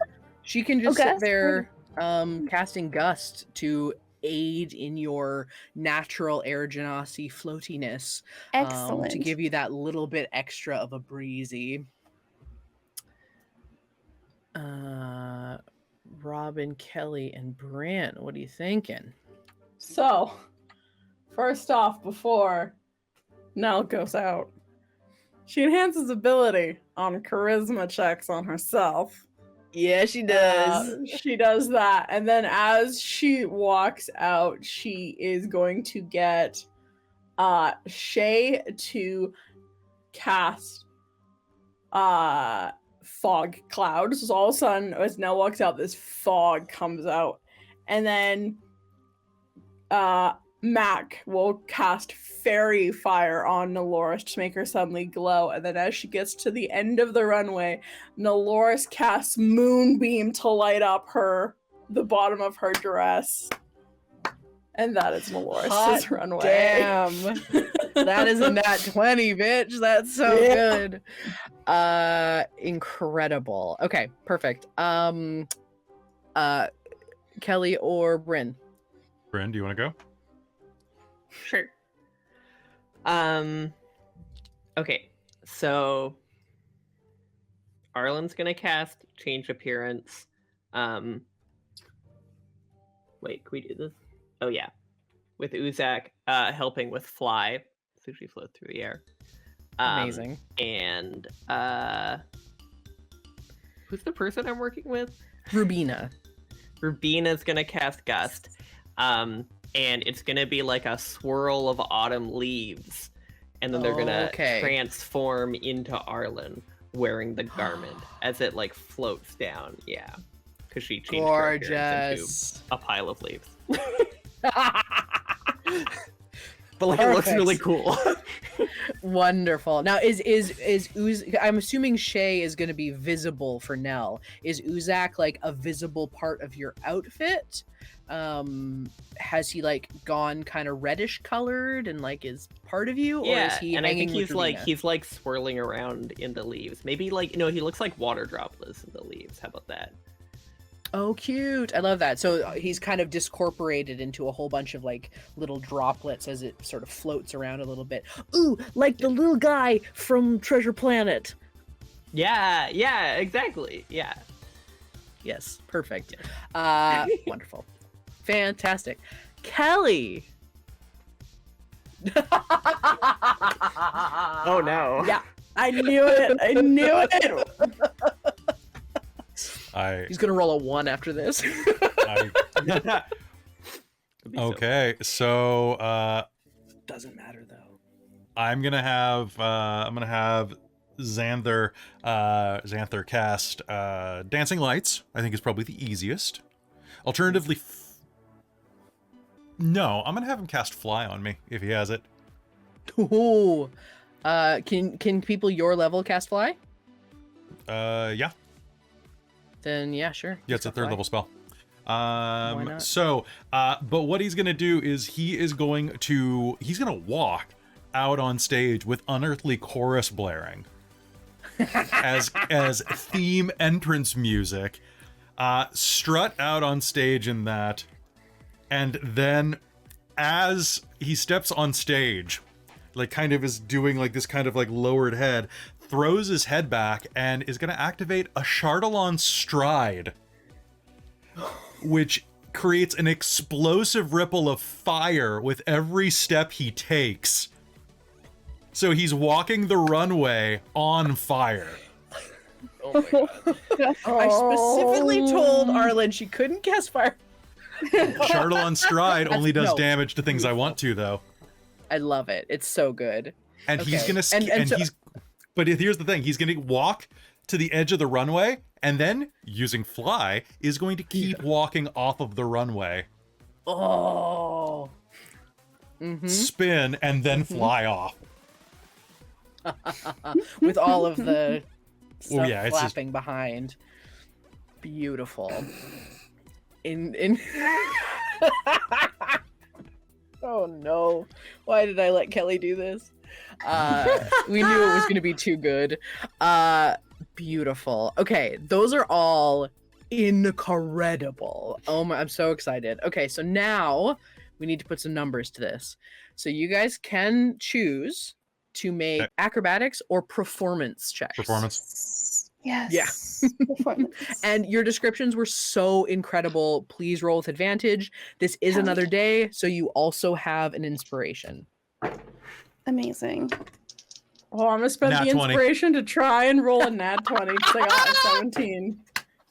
just sit Gust? there casting Gust to aid in your natural air genasi floatiness, Excellent. to give you that little bit extra of a breezy. Robin, Kelly, and Brant, what are you thinking? So, first off, before Nell goes out, she enhances ability on charisma checks on herself. Yeah, she She does that, and then as she walks out, she is going to get Shay to cast fog clouds. So all of a sudden, as Nell walks out, this fog comes out, and then Mac will cast fairy fire on Nelloris to make her suddenly glow, and then as she gets to the end of the runway, Nelloris casts moonbeam to light up the bottom of her dress. And that is Nelloris' Hot runway. Damn. That is a nat 20, bitch. That's so good. Incredible. Okay, perfect. Kelly or Bryn? Bryn, do you want to go? Sure. Okay, so Arlynn's gonna cast Change Appearance. Wait, can we do this? Oh yeah. With Uzak helping with Fly. So she floats through the air. Amazing. And who's the person I'm working with? Rubina. Rubina's gonna cast Gust. And it's gonna be like a swirl of autumn leaves. And then they're gonna transform into Arlynn wearing the garment as it like floats down. Yeah. Because she changed her appearance into a pile of leaves. But like it looks really cool. Wonderful. Now is I'm assuming Shay is going to be visible for Nell. Is Uzak like a visible part of your outfit? Has he like gone kind of reddish colored and like is part of you, or is he? And I think he's like swirling around in the leaves. Maybe like he looks like water droplets in the leaves. How about that? Oh, cute. I love that. So he's kind of discorporated into a whole bunch of like little droplets as it sort of floats around a little bit. Ooh, like the little guy from Treasure Planet. Yeah, exactly. Yeah. Yes, perfect. Wonderful. Fantastic. Kelly. Oh no. Yeah, I knew it. I knew it. He's gonna roll a 1 after this. Okay, so doesn't matter though. I'm gonna have Xanther cast Dancing Lights. I think is probably the easiest. Alternatively, no, I'm gonna have him cast Fly on me if he has it. Ooh. Can people your level cast Fly? Yeah. Then yeah, sure. Yeah, it's a third Fly. level spell. Why not? So, but what he's gonna do is he's gonna walk out on stage with Unearthly Chorus blaring as theme entrance music, strut out on stage in that, and then as he steps on stage, like kind of is doing like this kind of like lowered head, throws his head back and is going to activate a Chardalon Stride, which creates an explosive ripple of fire with every step he takes. So he's walking the runway on fire. Oh my god. I specifically told Arlynn she couldn't cast fire. Chardalon Stride only does No. damage to things I want to, though. I love it. It's so good. And he's Okay. gonna but here's the thing, he's gonna walk to the edge of the runway and then using Fly is going to keep walking off of the runway, Oh. spin, and then fly off. With all of the stuff Well, yeah, it's just- flapping behind. Beautiful. Oh no. Why did I let Kelly do this? We knew it was going to be too good. Beautiful. Okay, those are all incredible. Oh my, I'm so excited. Okay, so now we need to put some numbers to this. So you guys can choose to make acrobatics or performance checks. Performance. Yes. Yeah. Performance. And your descriptions were so incredible. Please roll with advantage. This is Hell another yeah. day, so you also have an inspiration. Amazing. Oh, I'm gonna spend Nat the 20. inspiration to try and roll a nat 20 because I got a 17.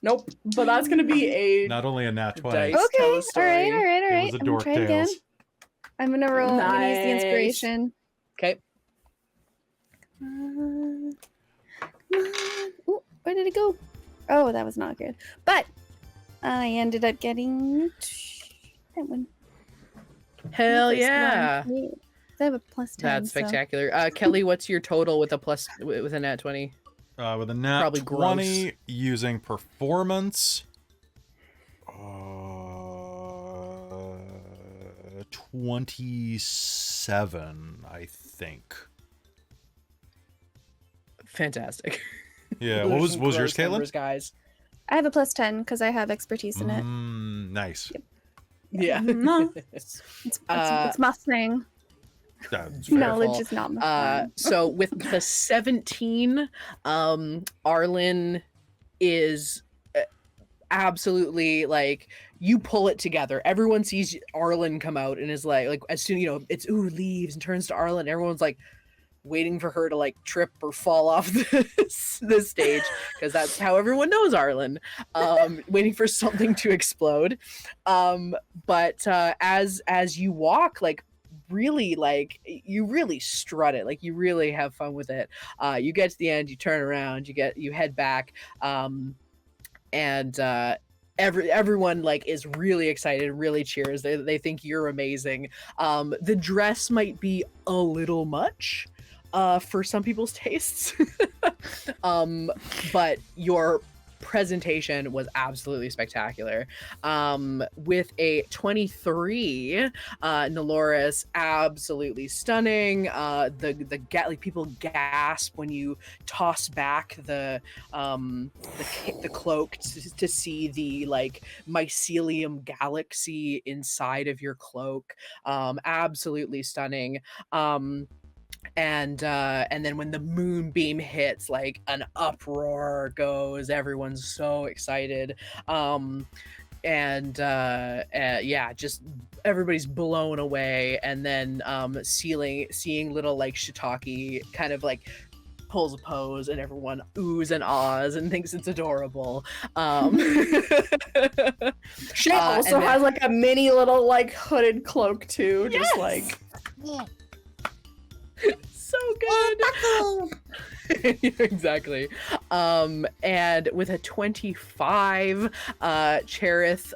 Nope, but that's gonna be a Not only a nat 20. Dice. Okay. tell a All right. story. All right. All It right. was a I'm gonna Dork try again. Tales. I'm gonna roll. I'm gonna use the Nice. inspiration. Okay. Come on. Ooh, where did it go? Oh, that was not good. But I ended up getting that one. Hell That first yeah. one. I have a plus 10. That's so- spectacular. Kelly, what's your total with a nat 20? With a nat Probably 20 gross. using performance. 27, I think. Fantastic. Yeah, Those what are was some yours, gross Caitlan? numbers, guys? I have a plus 10 because I have expertise in it. Nice. Yeah. It's my thing. That's Fair. Knowledge Beautiful. is not my thing. So with the 17, Arlynn is absolutely like, you pull it together. Everyone sees Arlynn come out and is like as soon, it's leaves and turns to Arlynn. Everyone's like waiting for her to like trip or fall off the stage because that's how everyone knows Arlynn. Waiting for something to explode. But as you walk, like really, like you really strut it, like you really have fun with it. You get to the end, you turn around, you head back, and everyone like is really excited, really cheers. They think you're amazing. The dress might be a little much for some people's tastes, but your presentation was absolutely spectacular. With a 23, Nelloris, absolutely stunning. Like people gasp when you toss back the cloak to see the like mycelium galaxy inside of your cloak. Absolutely stunning. And then when the moonbeam hits, like an uproar goes. Everyone's so excited. Yeah, just everybody's blown away. And then seeing little like Shiitake kind of like pulls a pose, and everyone oohs and ahs and thinks it's adorable. She also has like a mini little like hooded cloak too, just like so good. Exactly. And with a 25, Cherith,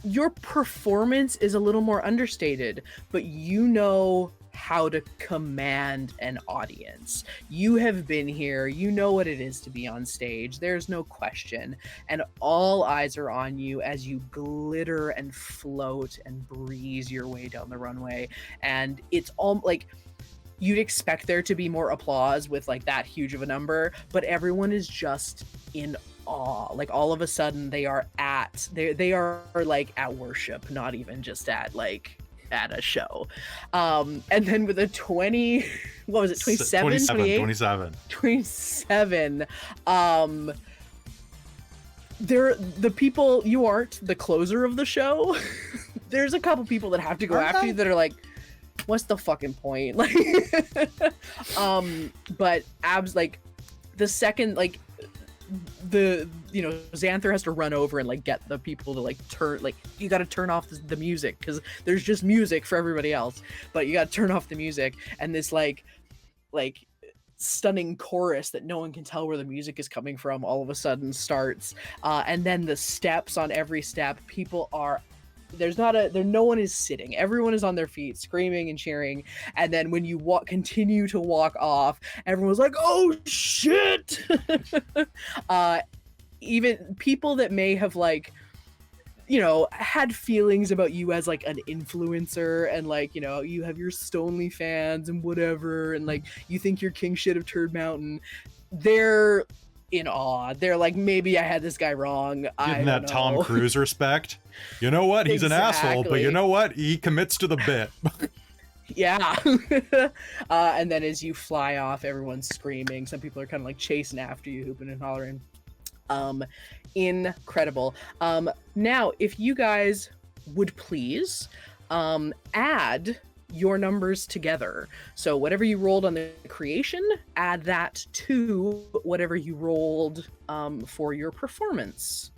your performance is a little more understated, but you know how to command an audience. You have been here, you know what it is to be on stage, there's no question, and all eyes are on you as you glitter and float and breeze your way down the runway. And it's all like, you'd expect there to be more applause with like that huge of a number, but everyone is just in awe. Like all of a sudden they are like at worship, not even just at like at a show. And then with a 20, what was it, 27? 27. The people, you aren't the closer of the show. There's a couple people that have to go after you that are like, what's the fucking point? Like, but abs, like the second, like Xanther has to run over and like get the people to like turn, like you got to turn off the music because there's just music for everybody else, but you got to turn off the music, and this like stunning chorus that no one can tell where the music is coming from all of a sudden starts, and then the steps, on every step people are, no one is sitting, everyone is on their feet screaming and cheering, and then when you continue to walk off, everyone's like, oh shit. Even people that may have like, you know, had feelings about you as like an influencer, and like, you know, you have your Stonely fans and whatever, and like you think you're king shit of Turd Mountain, they're in awe. They're like, maybe I had this guy wrong. Giving that Tom Cruise respect. You know what? He's an asshole, but you know what? He commits to the bit. Yeah. And then as you fly off, everyone's screaming. Some people are kind of like chasing after you, hooping and hollering. Incredible. Now, if you guys would please add your numbers together. So whatever you rolled on the creation, add that to whatever you rolled for your performance.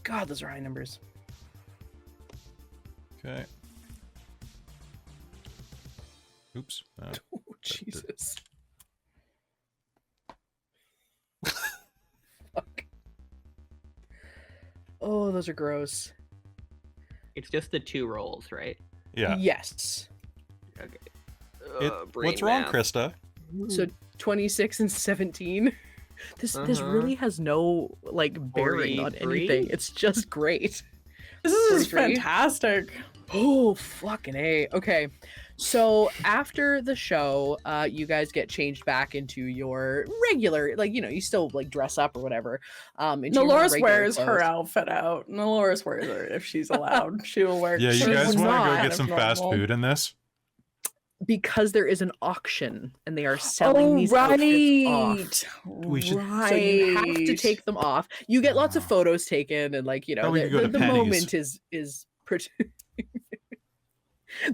God, those are high numbers. Okay. Oops. Oh, Jesus. Fuck. Oh, those are gross. It's just the 2 rolls, right? Yeah. Yes. Okay. What's wrong, Christa? So 26 and 17. This really has no like bearing on anything. It's just great. This is fantastic. Oh, fucking A. Okay. So after the show, you guys get changed back into your regular, like, you know, you still like dress up or whatever. Nelloris wears her outfit out. Nelloris wears her if she's allowed. She will wear. Yeah, you guys want to go get some fast food in this? Because there is an auction and they are selling these outfits off. Right. So you have to take them off. You get lots of photos taken, and like, you know, the moment is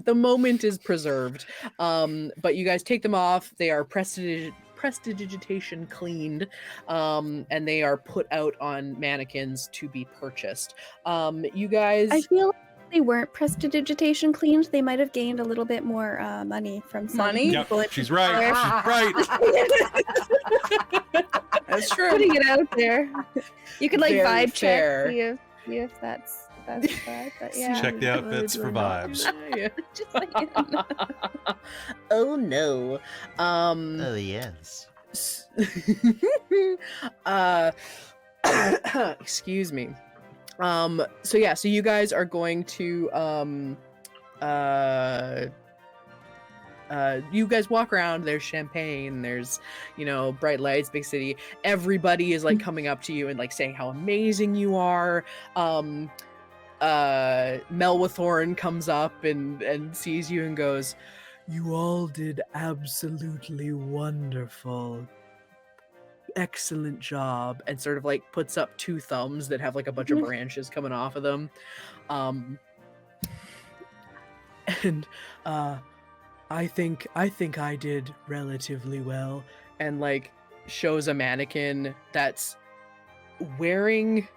the moment is preserved. But you guys take them off. They are prestidigitation cleaned, and they are put out on mannequins to be purchased. You guys, I feel like they weren't prestidigitation cleaned. They might have gained a little bit more money from money. Yep, she's right. She's right. That's true. Putting it out there. You could like Very vibe fair. check, see if that's bad. But yeah. Check the outfits for vibes. Just saying. Oh no. Oh yes. Excuse me. So yeah, so you guys are going to you guys walk around, there's champagne, there's, you know, bright lights, big city. Everybody is like coming up to you and like saying how amazing you are. Melwathorn comes up and sees you and goes, "You all did absolutely wonderful. Excellent job," and sort of like puts up 2 thumbs that have like a bunch of branches coming off of them. And I think I did relatively well, and like shows a mannequin that's wearing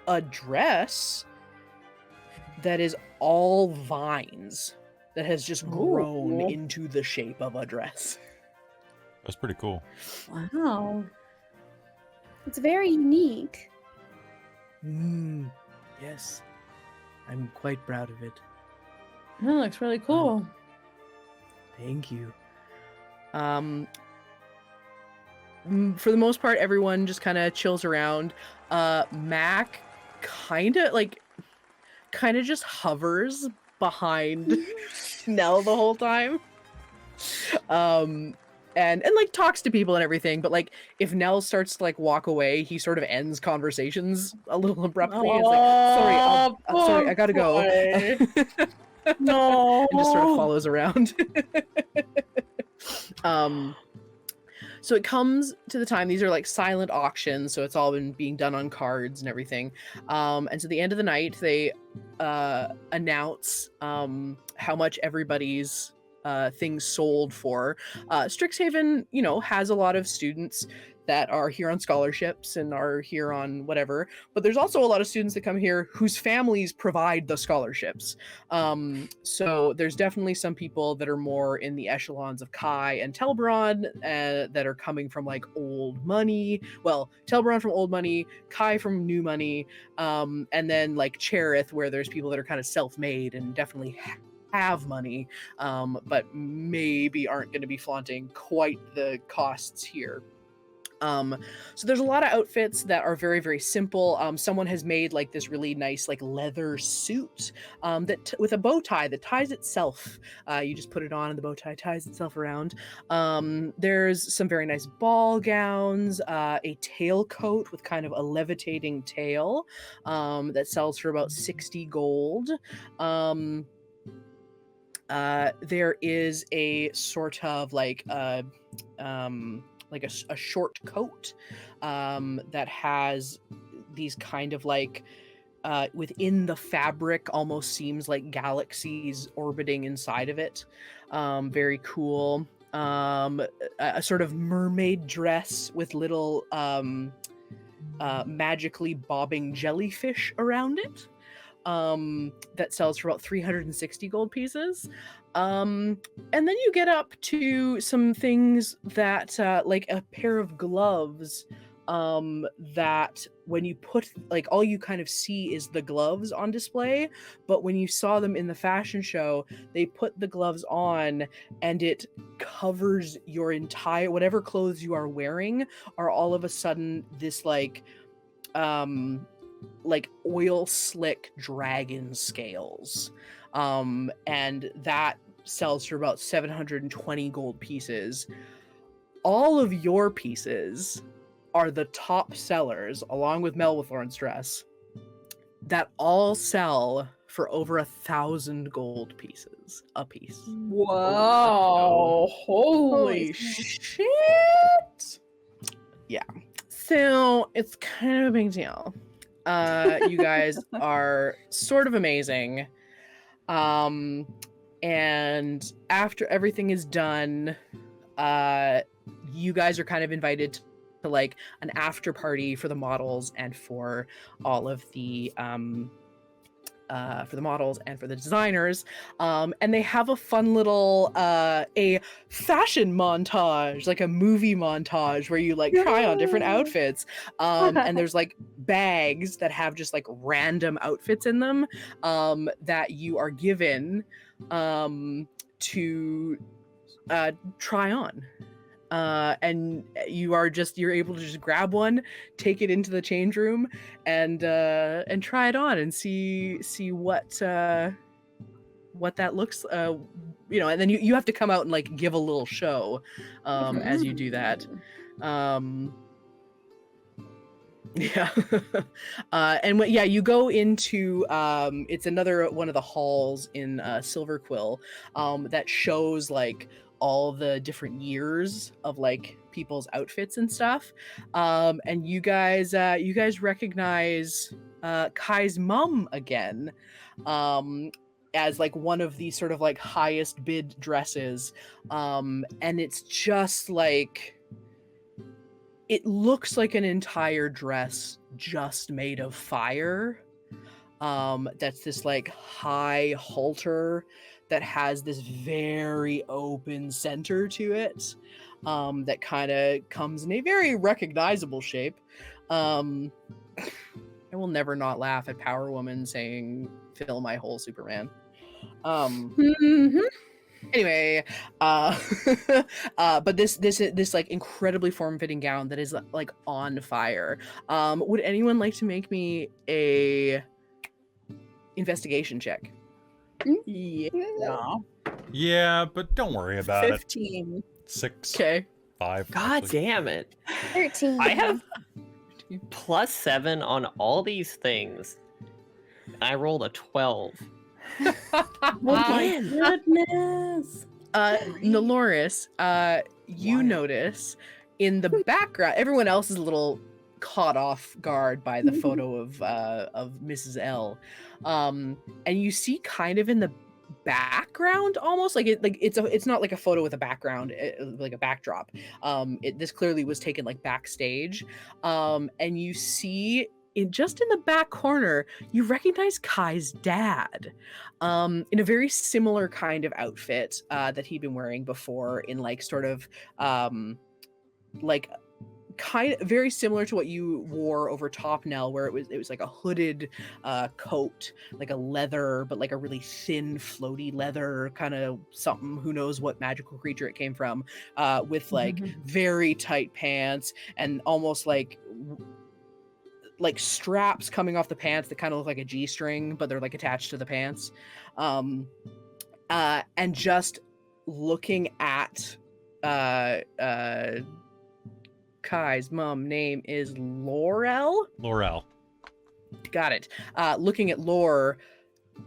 a dress that is all vines. that has just grown into the shape of a dress. That's pretty cool. Wow. It's very unique. Yes. I'm quite proud of it. That looks really cool. Thank you. For the most part, everyone just kind of chills around. Mac kind of just hovers behind Nell the whole time. And like talks to people and everything, but like if Nell starts to like walk away, he sort of ends conversations a little abruptly. It's like, sorry, I gotta go. No. And just sort of follows around. So it comes to the time, these are like silent auctions, so it's all been being done on cards and everything. And so the end of the night, they announce how much everybody's things sold for. Strixhaven, you know, has a lot of students that are here on scholarships and are here on whatever, but there's also a lot of students that come here whose families provide the scholarships. So there's definitely some people that are more in the echelons of Kai and Telbron that are coming from like old money. Well, Telbron from old money, Kai from new money, and then like Cherith, where there's people that are kind of self-made and definitely have money, but maybe aren't going to be flaunting quite the costs here. So there's a lot of outfits that are very, very simple. Someone has made like this really nice like leather suit that with a bow tie that ties itself. You just put it on and the bow tie ties itself around. There's some very nice ball gowns, a tailcoat with kind of a levitating tail that sells for about 60 gold. There is a sort of like a short coat that has these kind of like within the fabric almost seems like galaxies orbiting inside of it. Very cool. A sort of mermaid dress with little magically bobbing jellyfish around it. That sells for about 360 gold pieces. And then you get up to some things that like a pair of gloves that when you put like all you kind of see is the gloves on display, but when you saw them in the fashion show, they put the gloves on and it covers your entire whatever clothes you are wearing are all of a sudden this like oil slick dragon scales, and that sells for about 720 gold pieces. All of your pieces are the top sellers, along with Melwithorn's dress, that all sell for over 1,000 gold pieces a piece. Whoa! Holy shit! Yeah. So it's kind of a big deal. You guys are sort of amazing. And after everything is done, you guys are kind of invited to like an after party for the models and for all of the for the models and for the designers, and they have a fun little a fashion montage, like a movie montage where you like try on different outfits, and there's like bags that have just like random outfits in them that you are given to try on. And you're able to just grab one, take it into the change room, and try it on and see what that looks, you know, and then you have to come out and like give a little show as you do that. Yeah. You go into it's another one of the halls in Silver Quill that shows like all the different years of like people's outfits and stuff, and you guys recognize Kai's mom again as like one of the sort of like highest bid dresses, and it's just like it looks like an entire dress just made of fire. that's this like high halter that has this very open center to it, that kind of comes in a very recognizable shape. I will never not laugh at Power Woman saying, "Fill my hole, Superman." Anyway, but this like incredibly form-fitting gown that is like on fire. Would anyone like to make me a investigation check? Yeah. Yeah, but don't worry about 15. it. 6. Okay. 5. God actually. damn it. 13. I have +7 on all these things. I rolled a 12. Oh my goodness. Nelloris, you notice in the background, everyone else is a little caught off guard by the photo of Mrs. L. And you see kind of in the background, almost like it's not like a photo with a background, like a backdrop. This clearly was taken like backstage. And you see in the back corner, you recognize Kai's dad, in a very similar kind of outfit that he'd been wearing before, in like sort of like kind of very similar to what you wore over top, Nell, where it was like a hooded coat, like a leather, but like a really thin floaty leather kind of something, who knows what magical creature it came from, with like very tight pants and almost like straps coming off the pants that kind of look like a G-string, but they're like attached to the pants. And just looking at Kai's mom name is Laurel. Got it. Looking at Lore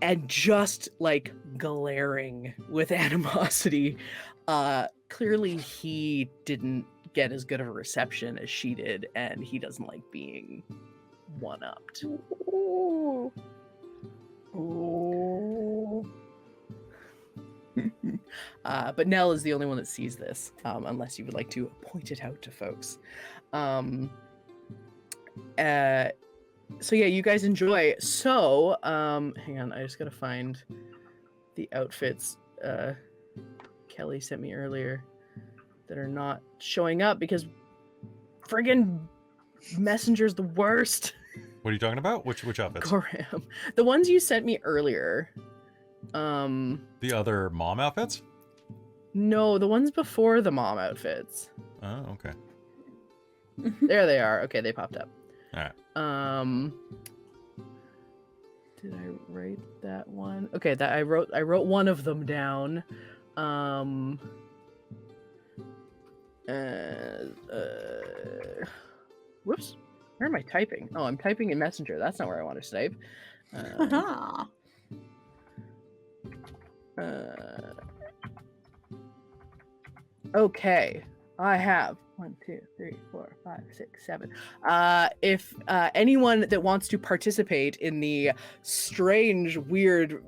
and just like glaring with animosity. Clearly he didn't get as good of a reception as she did, and he doesn't like being one-upped. Ooh. Ooh. But Nell is the only one that sees this, unless you would like to point it out to folks. So yeah, you guys enjoy. So, hang on, I just gotta find the outfits Kelly sent me earlier that are not showing up because friggin' Messenger's the worst. What are you talking about? Which outfits? Goram. The ones you sent me earlier. The other mom outfits? No, the ones before the mom outfits. Oh, okay. There they are. Okay, they popped up. All right. Did I write that one? Okay, that I wrote one of them down. Whoops. Where am I typing? Oh, I'm typing in Messenger. That's not where I want to type. Okay, I have 1, 2, 3, 4, 5, 6, 7. If anyone that wants to participate in the strange, weird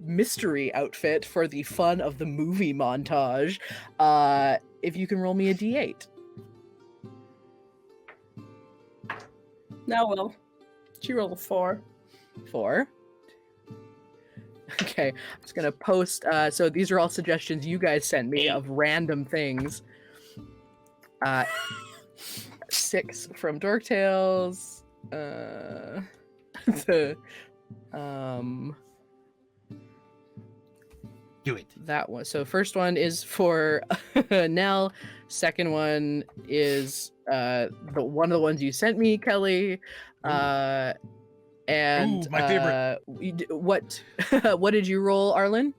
mystery outfit for the fun of the movie montage, if you can roll me a d8. Now, Will. She rolled a 4. 4. Okay, I'm just gonna post. So these are all suggestions you guys sent me of random things. 6 from Dork Tales. Do it. That one. So first one is for Nell. Second one is one of the ones you sent me, Kelly. And ooh, my favorite. What did you roll, Arlynn?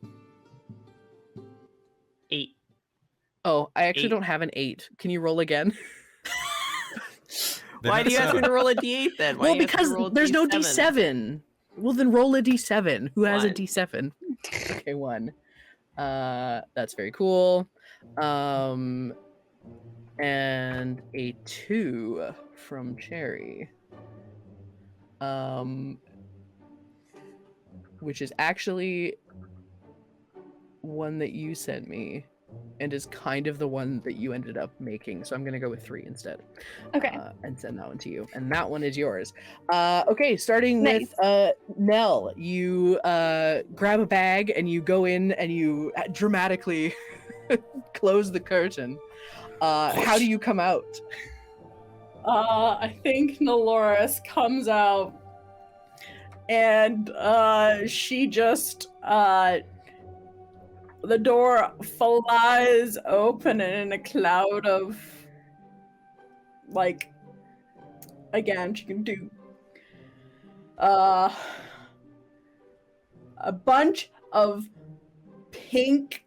8. Oh, I actually 8. don't have an 8. Can you roll again? Why do you ask me to roll a d8 then? Why Well, because there's no d7. Well, then roll a d7. Who has a d7? Okay, 1. That's very cool. And a 2 from Cherry. Which is actually one that you sent me. and is kind of the one that you ended up making. So I'm going to go with 3 instead. Okay. And send that one to you. And that one is yours. Okay, starting Nice. with Nell. You grab a bag and you go in and you dramatically close the curtain. How do you come out? I think Nelloris comes out and she just the door flies open and in a cloud of like again she can do a bunch of pink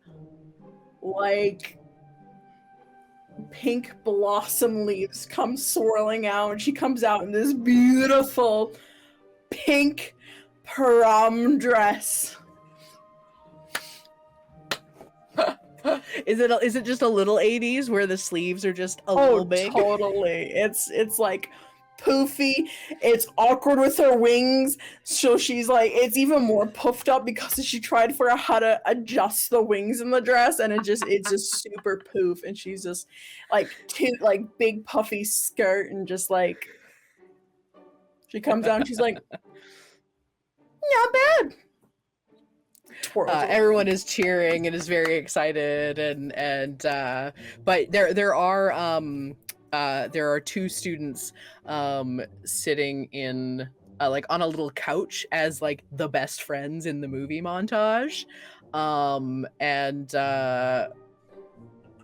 pink blossom leaves come swirling out, and she comes out in this beautiful pink prom dress. Is it just a little 80s where the sleeves are just a little big? Totally. It's like poofy. It's awkward with her wings, so she's like, it's even more puffed up because she tried to figure out how to adjust the wings in the dress, and it's just super poof, and she's just like big puffy skirt, and just like she comes down, she's like, not bad. Everyone is cheering and is very excited, and but there are 2 students sitting in like on a little couch as like the best friends in the movie montage, and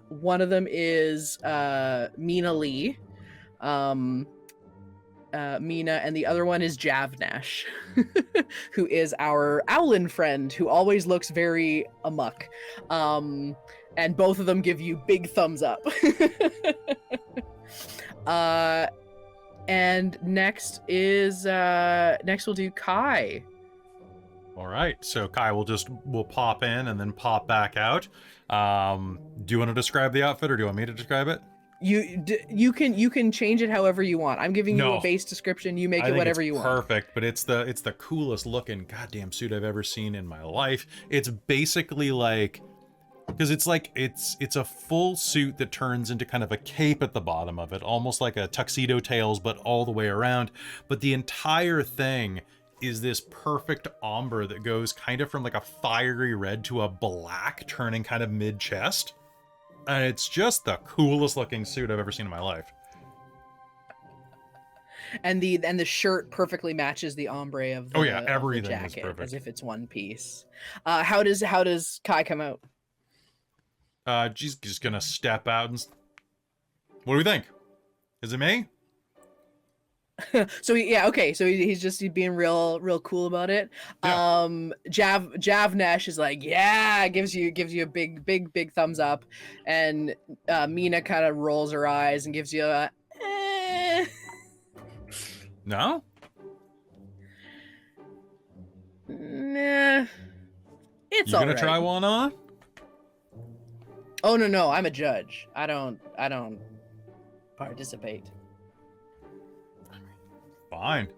one of them is Mina Lee, Mina, and the other one is Javnash, who is our Owlin friend who always looks very amuck. And both of them give you big thumbs up. And next we'll do Kai. All right, so Kai will pop in and then pop back out. Do you want to describe the outfit, or do you want me to describe it? You can change it however you want. I'm giving you a base description. You make it whatever you want. Perfect, but it's the coolest looking goddamn suit I've ever seen in my life. It's basically like, because it's a full suit that turns into kind of a cape at the bottom of it, almost like a tuxedo tails, but all the way around. But the entire thing is this perfect ombre that goes kind of from like a fiery red to a black, turning kind of mid-chest. And it's just the coolest looking suit I've ever seen in my life. And the shirt perfectly matches the ombre of the, everything of the jacket, is perfect. as if it's one piece. How does Kai come out? She's just gonna step out and... What do we think? Is it me? So he's being real cool about it. Yeah. Javnash is like, yeah, gives you a big thumbs up, and Mina kind of rolls her eyes and gives you a No? Nah. It's you all gonna right. try one on? Oh no, I'm a judge. I don't participate. Fine.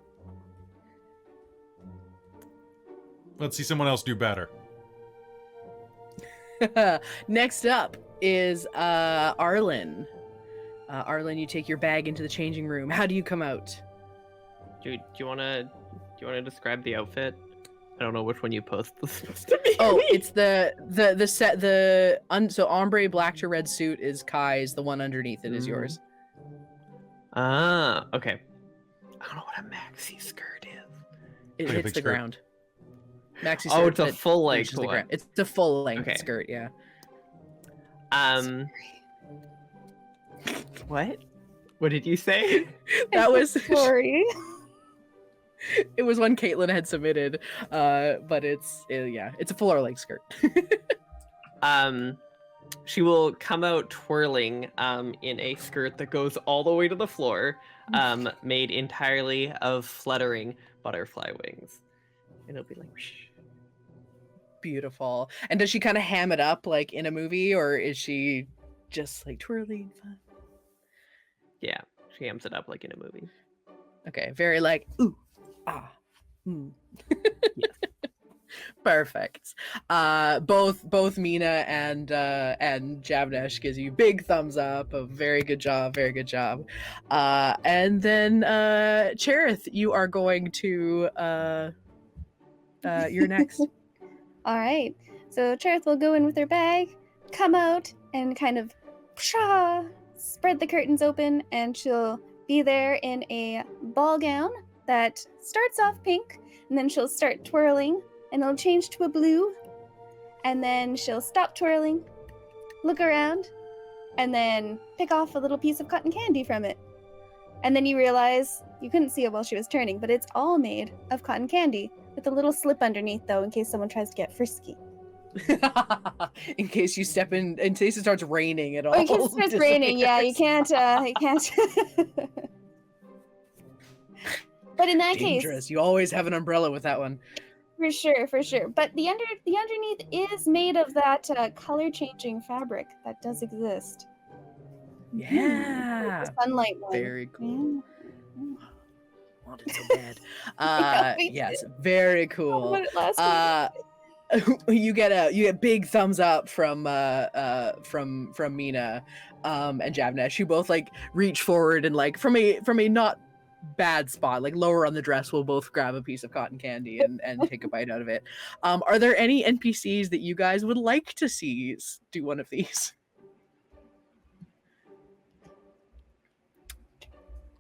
Let's see someone else do better. Next up is Arlynn. Arlynn, you take your bag into the changing room. How do you come out? Do you wanna describe the outfit? I don't know which one you post. Oh, it's the set so ombre black to red suit is Kai's. The one underneath it is yours. Ah, okay. I don't know what a maxi skirt is. It hits the ground. Maxi skirt. Oh, it's a full length one. It's a full length skirt, yeah. What? What did you say? That was sorry. It was one Caitlan had submitted, but it's a fuller length skirt. She will come out twirling in a skirt that goes all the way to the floor, made entirely of fluttering butterfly wings. And it'll be like, whoosh. Beautiful. And does she kind of ham it up like in a movie, or is she just like twirling fun? Yeah, she hams it up like in a movie. Okay, very like, ooh, ah, Yes. Perfect. Both Mina and Javnesh gives you big thumbs up. A very good job, very good job. And then Cherith, you are going to you're next. All right. So Cherith will go in with her bag, come out, and kind of spread the curtains open, and she'll be there in a ball gown that starts off pink, and then she'll start twirling, and it'll change to a blue, and then she'll stop twirling, look around, and then pick off a little piece of cotton candy from it. And then you realize you couldn't see it while she was turning, but it's all made of cotton candy, with a little slip underneath, though, in case someone tries to get frisky. In case you step in case it starts raining at all. Oh, in case it starts raining, yeah, you can't. But in that Dangerous. case, You always have an umbrella with that one. for sure. But the underneath is made of that color-changing fabric that does exist. Yeah. The sunlight one. Very cool. Yeah. Want it so bad. Yes, very cool. What it last You get big thumbs up from Mina and Javnesh, who both like reach forward and like from a not bad spot, like lower on the dress, will both grab a piece of cotton candy and take a bite out of it. Are there any NPCs that you guys would like to see do one of these?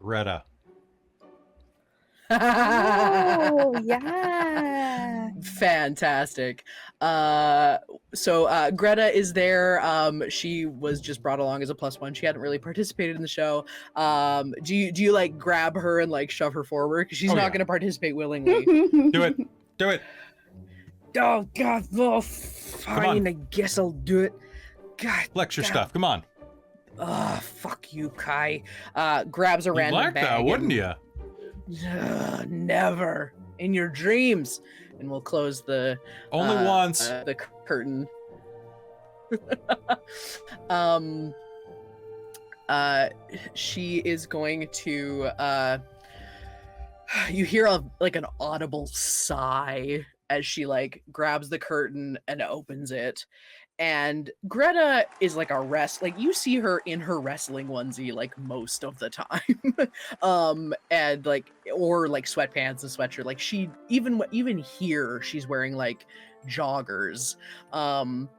Greta. Oh, yeah. Fantastic. So Greta is there. She was just brought along as a +1. She hadn't really participated in the show. Do you like grab her and like shove her forward? Because she's not going to participate willingly. Do it. Oh God, well, fine. I guess I'll do it. God. Flex your stuff. Come on. Oh, fuck you, Kai. Grabs a random like bag. that, wouldn't you? Never in your dreams. And we'll close the only once the curtain. She is going to you hear an audible sigh as she like grabs the curtain and opens it. And Greta is like you see her in her wrestling onesie like most of the time. And like, or like sweatpants and sweatshirt. Like she even here she's wearing like joggers. And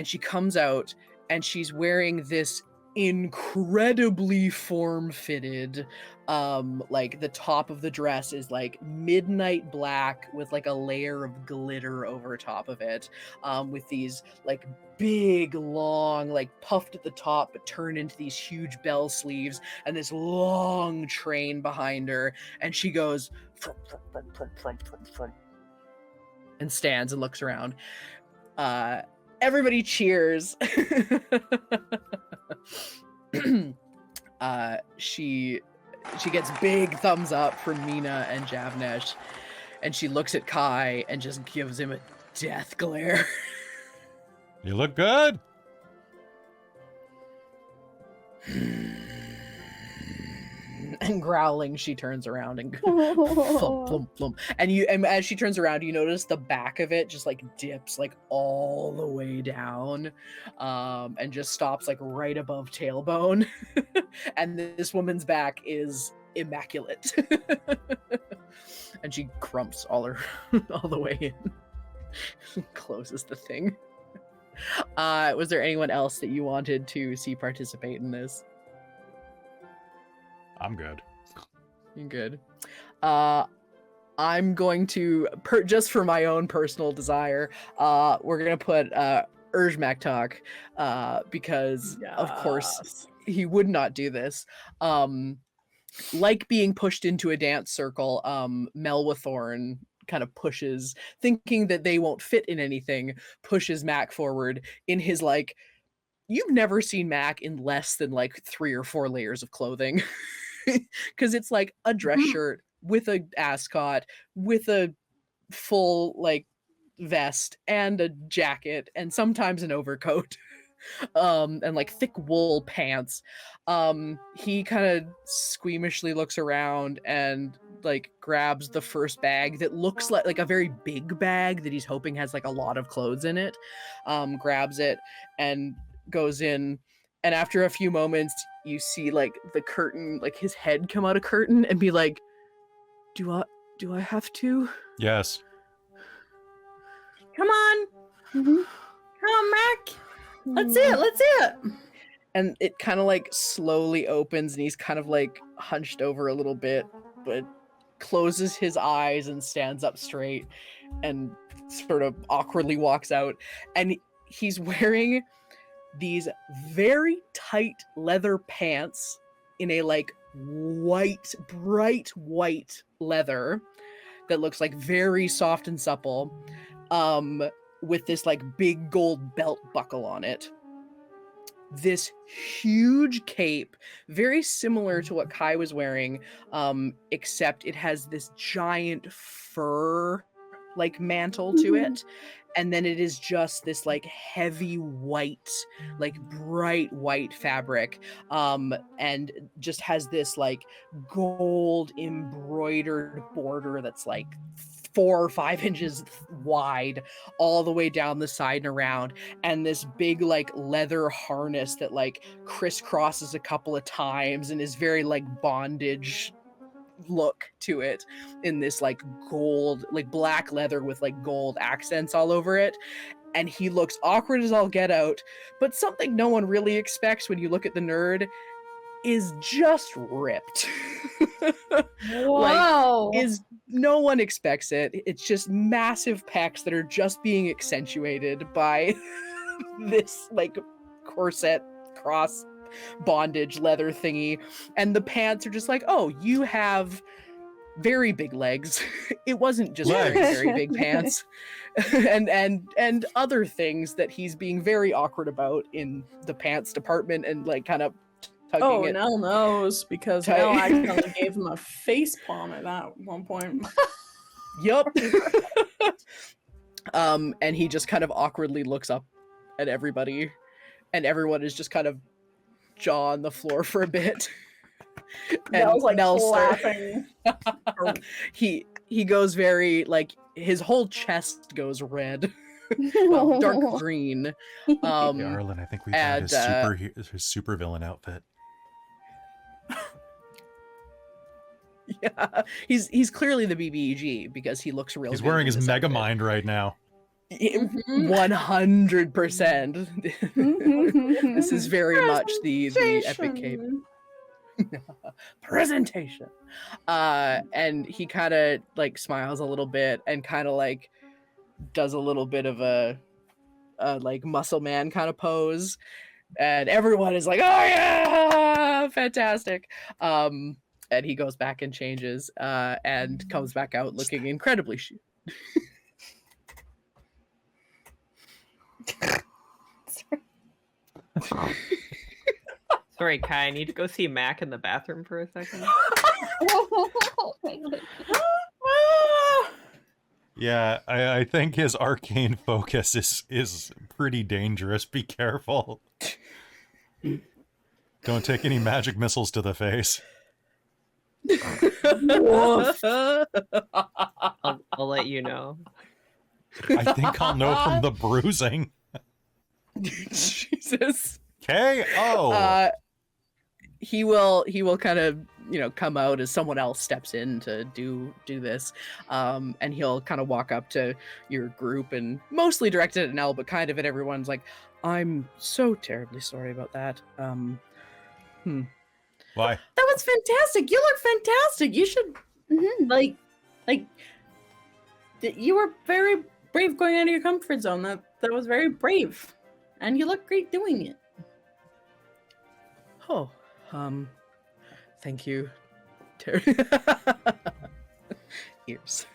she comes out and she's wearing this incredibly form-fitted like the top of the dress is like midnight black with like a layer of glitter over top of it, with these like big long like puffed at the top but turn into these huge bell sleeves and this long train behind her, and she goes and stands and looks around. Everybody cheers. She gets big thumbs up from Mina and Javnesh, and she looks at Kai and just gives him a death glare. You look good. And growling, she turns around and flump, flump, flump. And as she turns around, you notice the back of it just like dips like all the way down, and just stops like right above tailbone. And this woman's back is immaculate. And she crumps all the way in. Closes the thing. Was there anyone else that you wanted to see participate in this? I'm good. You're good. I'm going to, just for my own personal desire, we're going to put Urzmaktok, because of course he would not do this. Like being pushed into a dance circle, Melwathorn kind of pushes, thinking that they won't fit in anything, pushes Mac forward in his like, you've never seen Mac in less than like 3 or 4 layers of clothing. Because it's like a dress shirt with a ascot, with a full like vest and a jacket, and sometimes an overcoat, and like thick wool pants. He kind of squeamishly looks around and like grabs the first bag that looks like a very big bag that he's hoping has like a lot of clothes in it, grabs it and goes in, and after a few moments you see like the curtain, like his head come out of curtain and be like, do I have to? Yes. Come on. Mhm. Come on, Mac. Let's see it. And it kind of like slowly opens and he's kind of like hunched over a little bit, but closes his eyes and stands up straight and sort of awkwardly walks out. And he's wearing these very tight leather pants in a like bright white leather that looks like very soft and supple, with this like big gold belt buckle on it. This huge cape, very similar to what Kai was wearing, except it has this giant fur like mantle to it, and then it is just this like heavy white, like bright white fabric, and just has this like gold embroidered border that's like 4 or 5 inches wide all the way down the side and around, and this big like leather harness that like crisscrosses a couple of times and is very like bondage look to it, in this like gold, like black leather with like gold accents all over it. And he looks awkward as all get out, but something no one really expects when you look at the nerd is just ripped. Whoa. Like, is no one expects it. It's just massive pecs that are just being accentuated by this like corset cross bondage leather thingy, and the pants are just like, oh, you have very big legs. It wasn't just very big pants. and other things that he's being very awkward about in the pants department, and like kind of tugging it. Nell knows, because Nell accidentally gave him a face palm at that one point. Yup. And he just kind of awkwardly looks up at everybody, and everyone is just kind of jaw on the floor for a bit. And Nell's like Nell's laughing. he goes very like, his whole chest goes red. Well, dark green. Arlynn, I think we got his super villain outfit. Yeah, he's clearly the BBEG because he looks real. He's wearing his Mega Mind right now. 100%. This is very much the epic cape. Presentation. And he kind of like smiles a little bit and kind of like does a little bit of a like muscle man kind of pose, and everyone is like, oh yeah, fantastic. And he goes back and changes, and comes back out looking incredibly Sorry, Kai, I need to go see Mac in the bathroom for a second. Yeah, I think his arcane focus is pretty dangerous. Be careful. Don't take any magic missiles to the face. I'll let you know. I think I'll know from the bruising. Jesus. KO. He will kind of, come out as someone else steps in to do this, and he'll kind of walk up to your group and mostly directed at Nell, but kind of at everyone's like, I'm so terribly sorry about that. Why? That was fantastic. You look fantastic. You should like you were very brave going out of your comfort zone. That was very brave, and you look great doing it. Oh, thank you. Ears.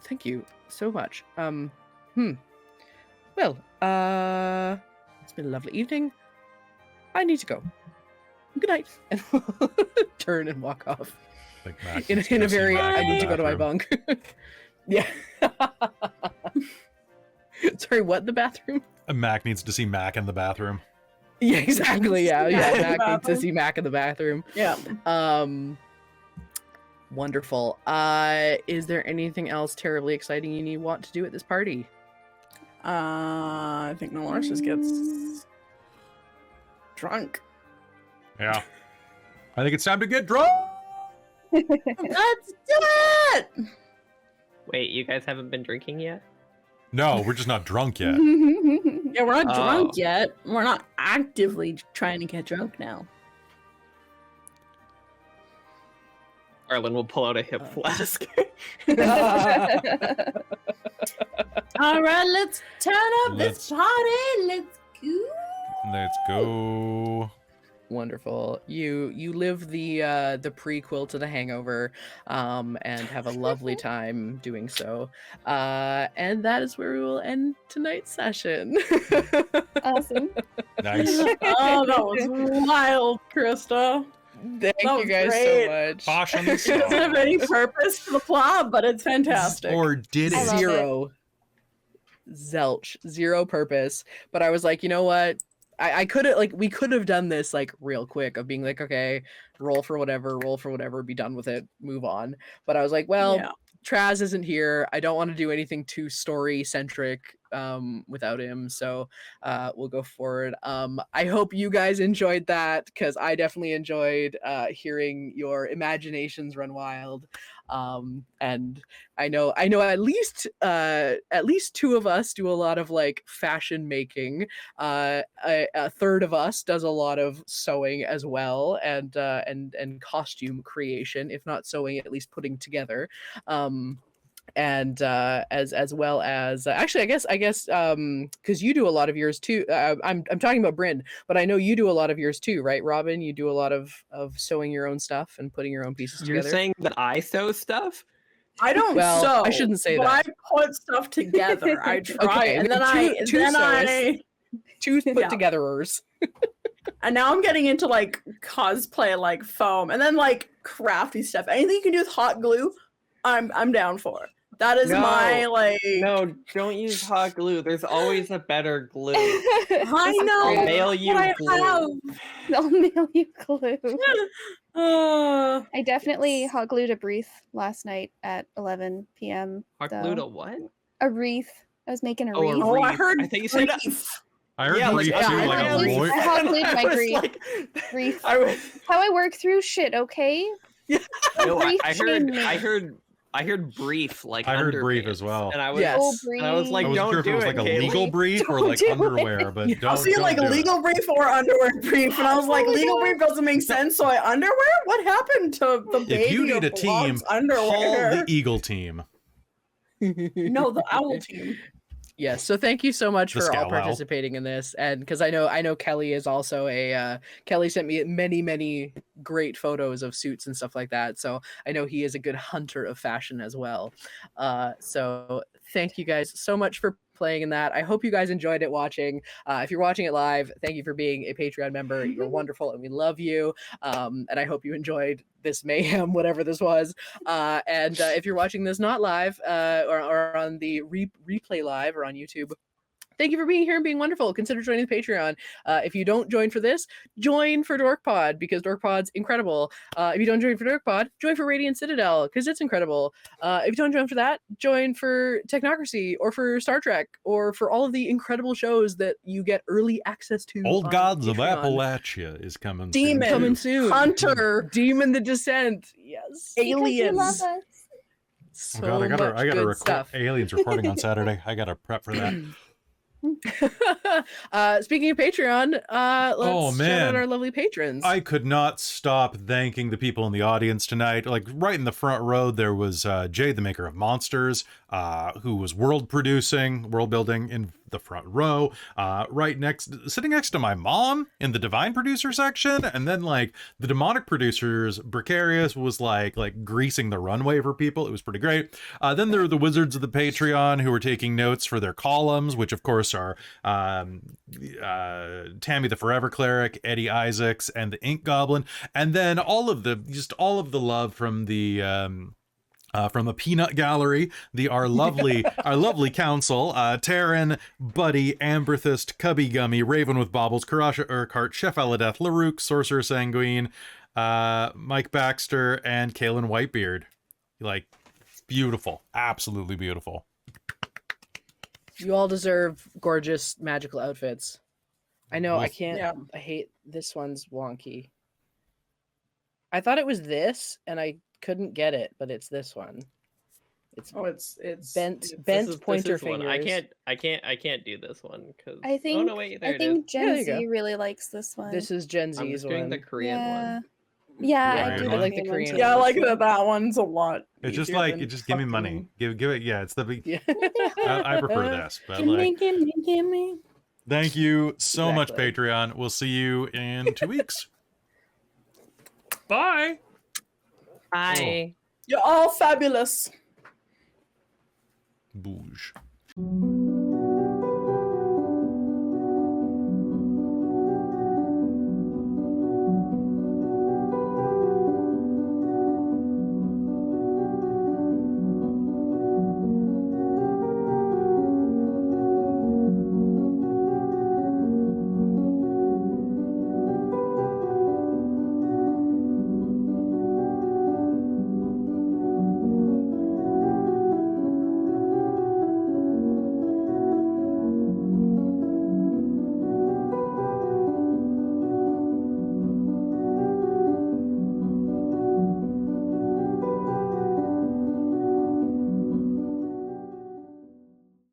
Thank you so much. Well, it's been a lovely evening. I need to go. Good night. And we'll turn and walk off. Like Mac In a very, I need to go to my bunk. Yeah. Sorry, what in the bathroom? Mac needs to see Mac in the bathroom. Yeah, exactly. Yeah. Mac needs to see Mac in the bathroom. Yeah. Wonderful. Is there anything else terribly exciting you want to do at this party? I think Nelloris just gets drunk. Yeah. I think it's time to get drunk. Let's do it! Wait, you guys haven't been drinking yet? No, we're just not drunk yet. Yeah, we're not drunk Oh. yet. We're not actively trying to get drunk now. Arlynn will pull out a hip flask. All right, let's turn up this party. Let's go. Let's go. Wonderful. You live the prequel to The Hangover, and have a lovely time doing so. And that is where we will end tonight's session. Awesome. Nice. Oh, that was wild, Christa. Thank That you was guys great. so much. Caution. It doesn't have any purpose to the plot, but it's fantastic. Or did I it? love it. Zero. Zilch. Zero purpose. But I was like, you know what? I could have, like, we could have done this, like, real quick of being like, okay, roll for whatever, be done with it, move on. But I was like, well, Yeah. Traz isn't here. I don't want to do anything too story centric without him, so we'll go forward. I hope you guys enjoyed that, because I definitely enjoyed hearing your imaginations run wild. And I know at least two of us do a lot of like fashion making. A third of us does a lot of sewing as well, and costume creation, if not sewing, at least putting together. And as well as actually I guess because you do a lot of yours too. I'm talking about Bryn, but I know you do a lot of yours too, right, Robin? You do a lot of sewing your own stuff and putting your own pieces You're together. saying that I sew stuff? I don't Well, sew. I shouldn't say but that. I put stuff together. I try, Okay, and then then two I Two put Yeah. togetherers. and now I'm getting into like cosplay, like foam, and then like crafty stuff. Anything you can do with hot glue, I'm down for. That is No. my like. No, don't use hot glue. There's always a better glue. I know. I'll mail you what I glue. have. I'll mail you glue. I definitely Yes. hot glued a wreath last night at 11 p.m. Hot though. glue to what? A wreath. I was making a Oh, a wreath. Oh, I Wreath. heard. I think you said brief. I heard Yeah, grief like, too, yeah, like I a was- lawyer. I hot glued my was grief. like- Grief. I was. How I work through shit, okay? No, Brief I shame me. heard brief like I heard brief underpants, as well. and I was Yes. Oh, and I was like, I wasn't don't sure if do it was it, like a Caitlan. legal brief or Don't like do it. underwear, but don't. I've seen don't like do it. legal brief or underwear brief, and I was like, Oh my legal God. brief doesn't make sense. So I underwear? What happened to the baby? If you need a of team, Blog's call underwear? the Eagle team. No, the owl team. Yes, so thank you so much The for all Scout Owl. participating in this, and because I know Kelly is also a Kelly sent me many great photos of suits and stuff like that, so I know he is a good hunter of fashion as well. So thank you guys so much for playing in that. I hope you guys enjoyed it watching. If you're watching it live, thank you for being a Patreon member. You're wonderful and we love you. And I hope you enjoyed this mayhem, whatever this was. And if you're watching this not live or on the replay live or on YouTube, thank you for being here and being wonderful. Consider joining the Patreon. If you don't join for this, join for Dork Pod, because Dork Pod's incredible. If you don't join for Dork Pod, join for Radiant Citadel, because it's incredible. If you don't join for that, join for Technocracy or for Star Trek or for all of the incredible shows that you get early access to. Old on Gods of Patreon. Appalachia is coming. Demon. soon, Coming too. soon. Hunter. Demon the Descent. Yes. Because you love Aliens. us. So Oh God, I much gotta good record stuff. Aliens recording on Saturday. I gotta prep for that. Speaking of Patreon, let's shout out man. our lovely patrons. I could not stop thanking the people in the audience tonight. Like right in the front row, there was Jay, the maker of Monsters, who was world building in the front row. Sitting next to my mom in the divine producer section, and then like the demonic producers, Precarious was like greasing the runway for people. It was pretty great. Then there were the wizards of the Patreon who were taking notes for their columns, which of course are Tammy the Forever Cleric, Eddie Isaacs, and the Ink Goblin, and then all of the love from the Peanut Gallery, our lovely council, Taryn, Buddy, Amberthist, Cubby Gummy, Raven with Baubles, Karasha Urquhart, Chef Aladeth, Larouk, Sorcerer Sanguine, Mike Baxter and Caitlan Whitebeard. Like, beautiful. Absolutely beautiful. You all deserve gorgeous magical outfits. I know, I can't. Yeah. I hate this one's wonky. I thought it was this, and I couldn't get it, but it's this one. It's bent pointer fingers. I can't do this one because I think oh no wait there I it think is. Gen you Z go. really likes this one. This is Gen I'm Z's just doing one. the Korean one. Yeah, Yeah, I do I like the Korean one Yeah, I too. like that one's a lot. It's just easier like, than it just give me money. fucking- Give it, yeah, it's the big, Yeah. I prefer this, but Gimme, like, gimme. thank you so much, Exactly. Patreon. We'll see you in 2 weeks. Bye. Bye. You're all fabulous. Bouge.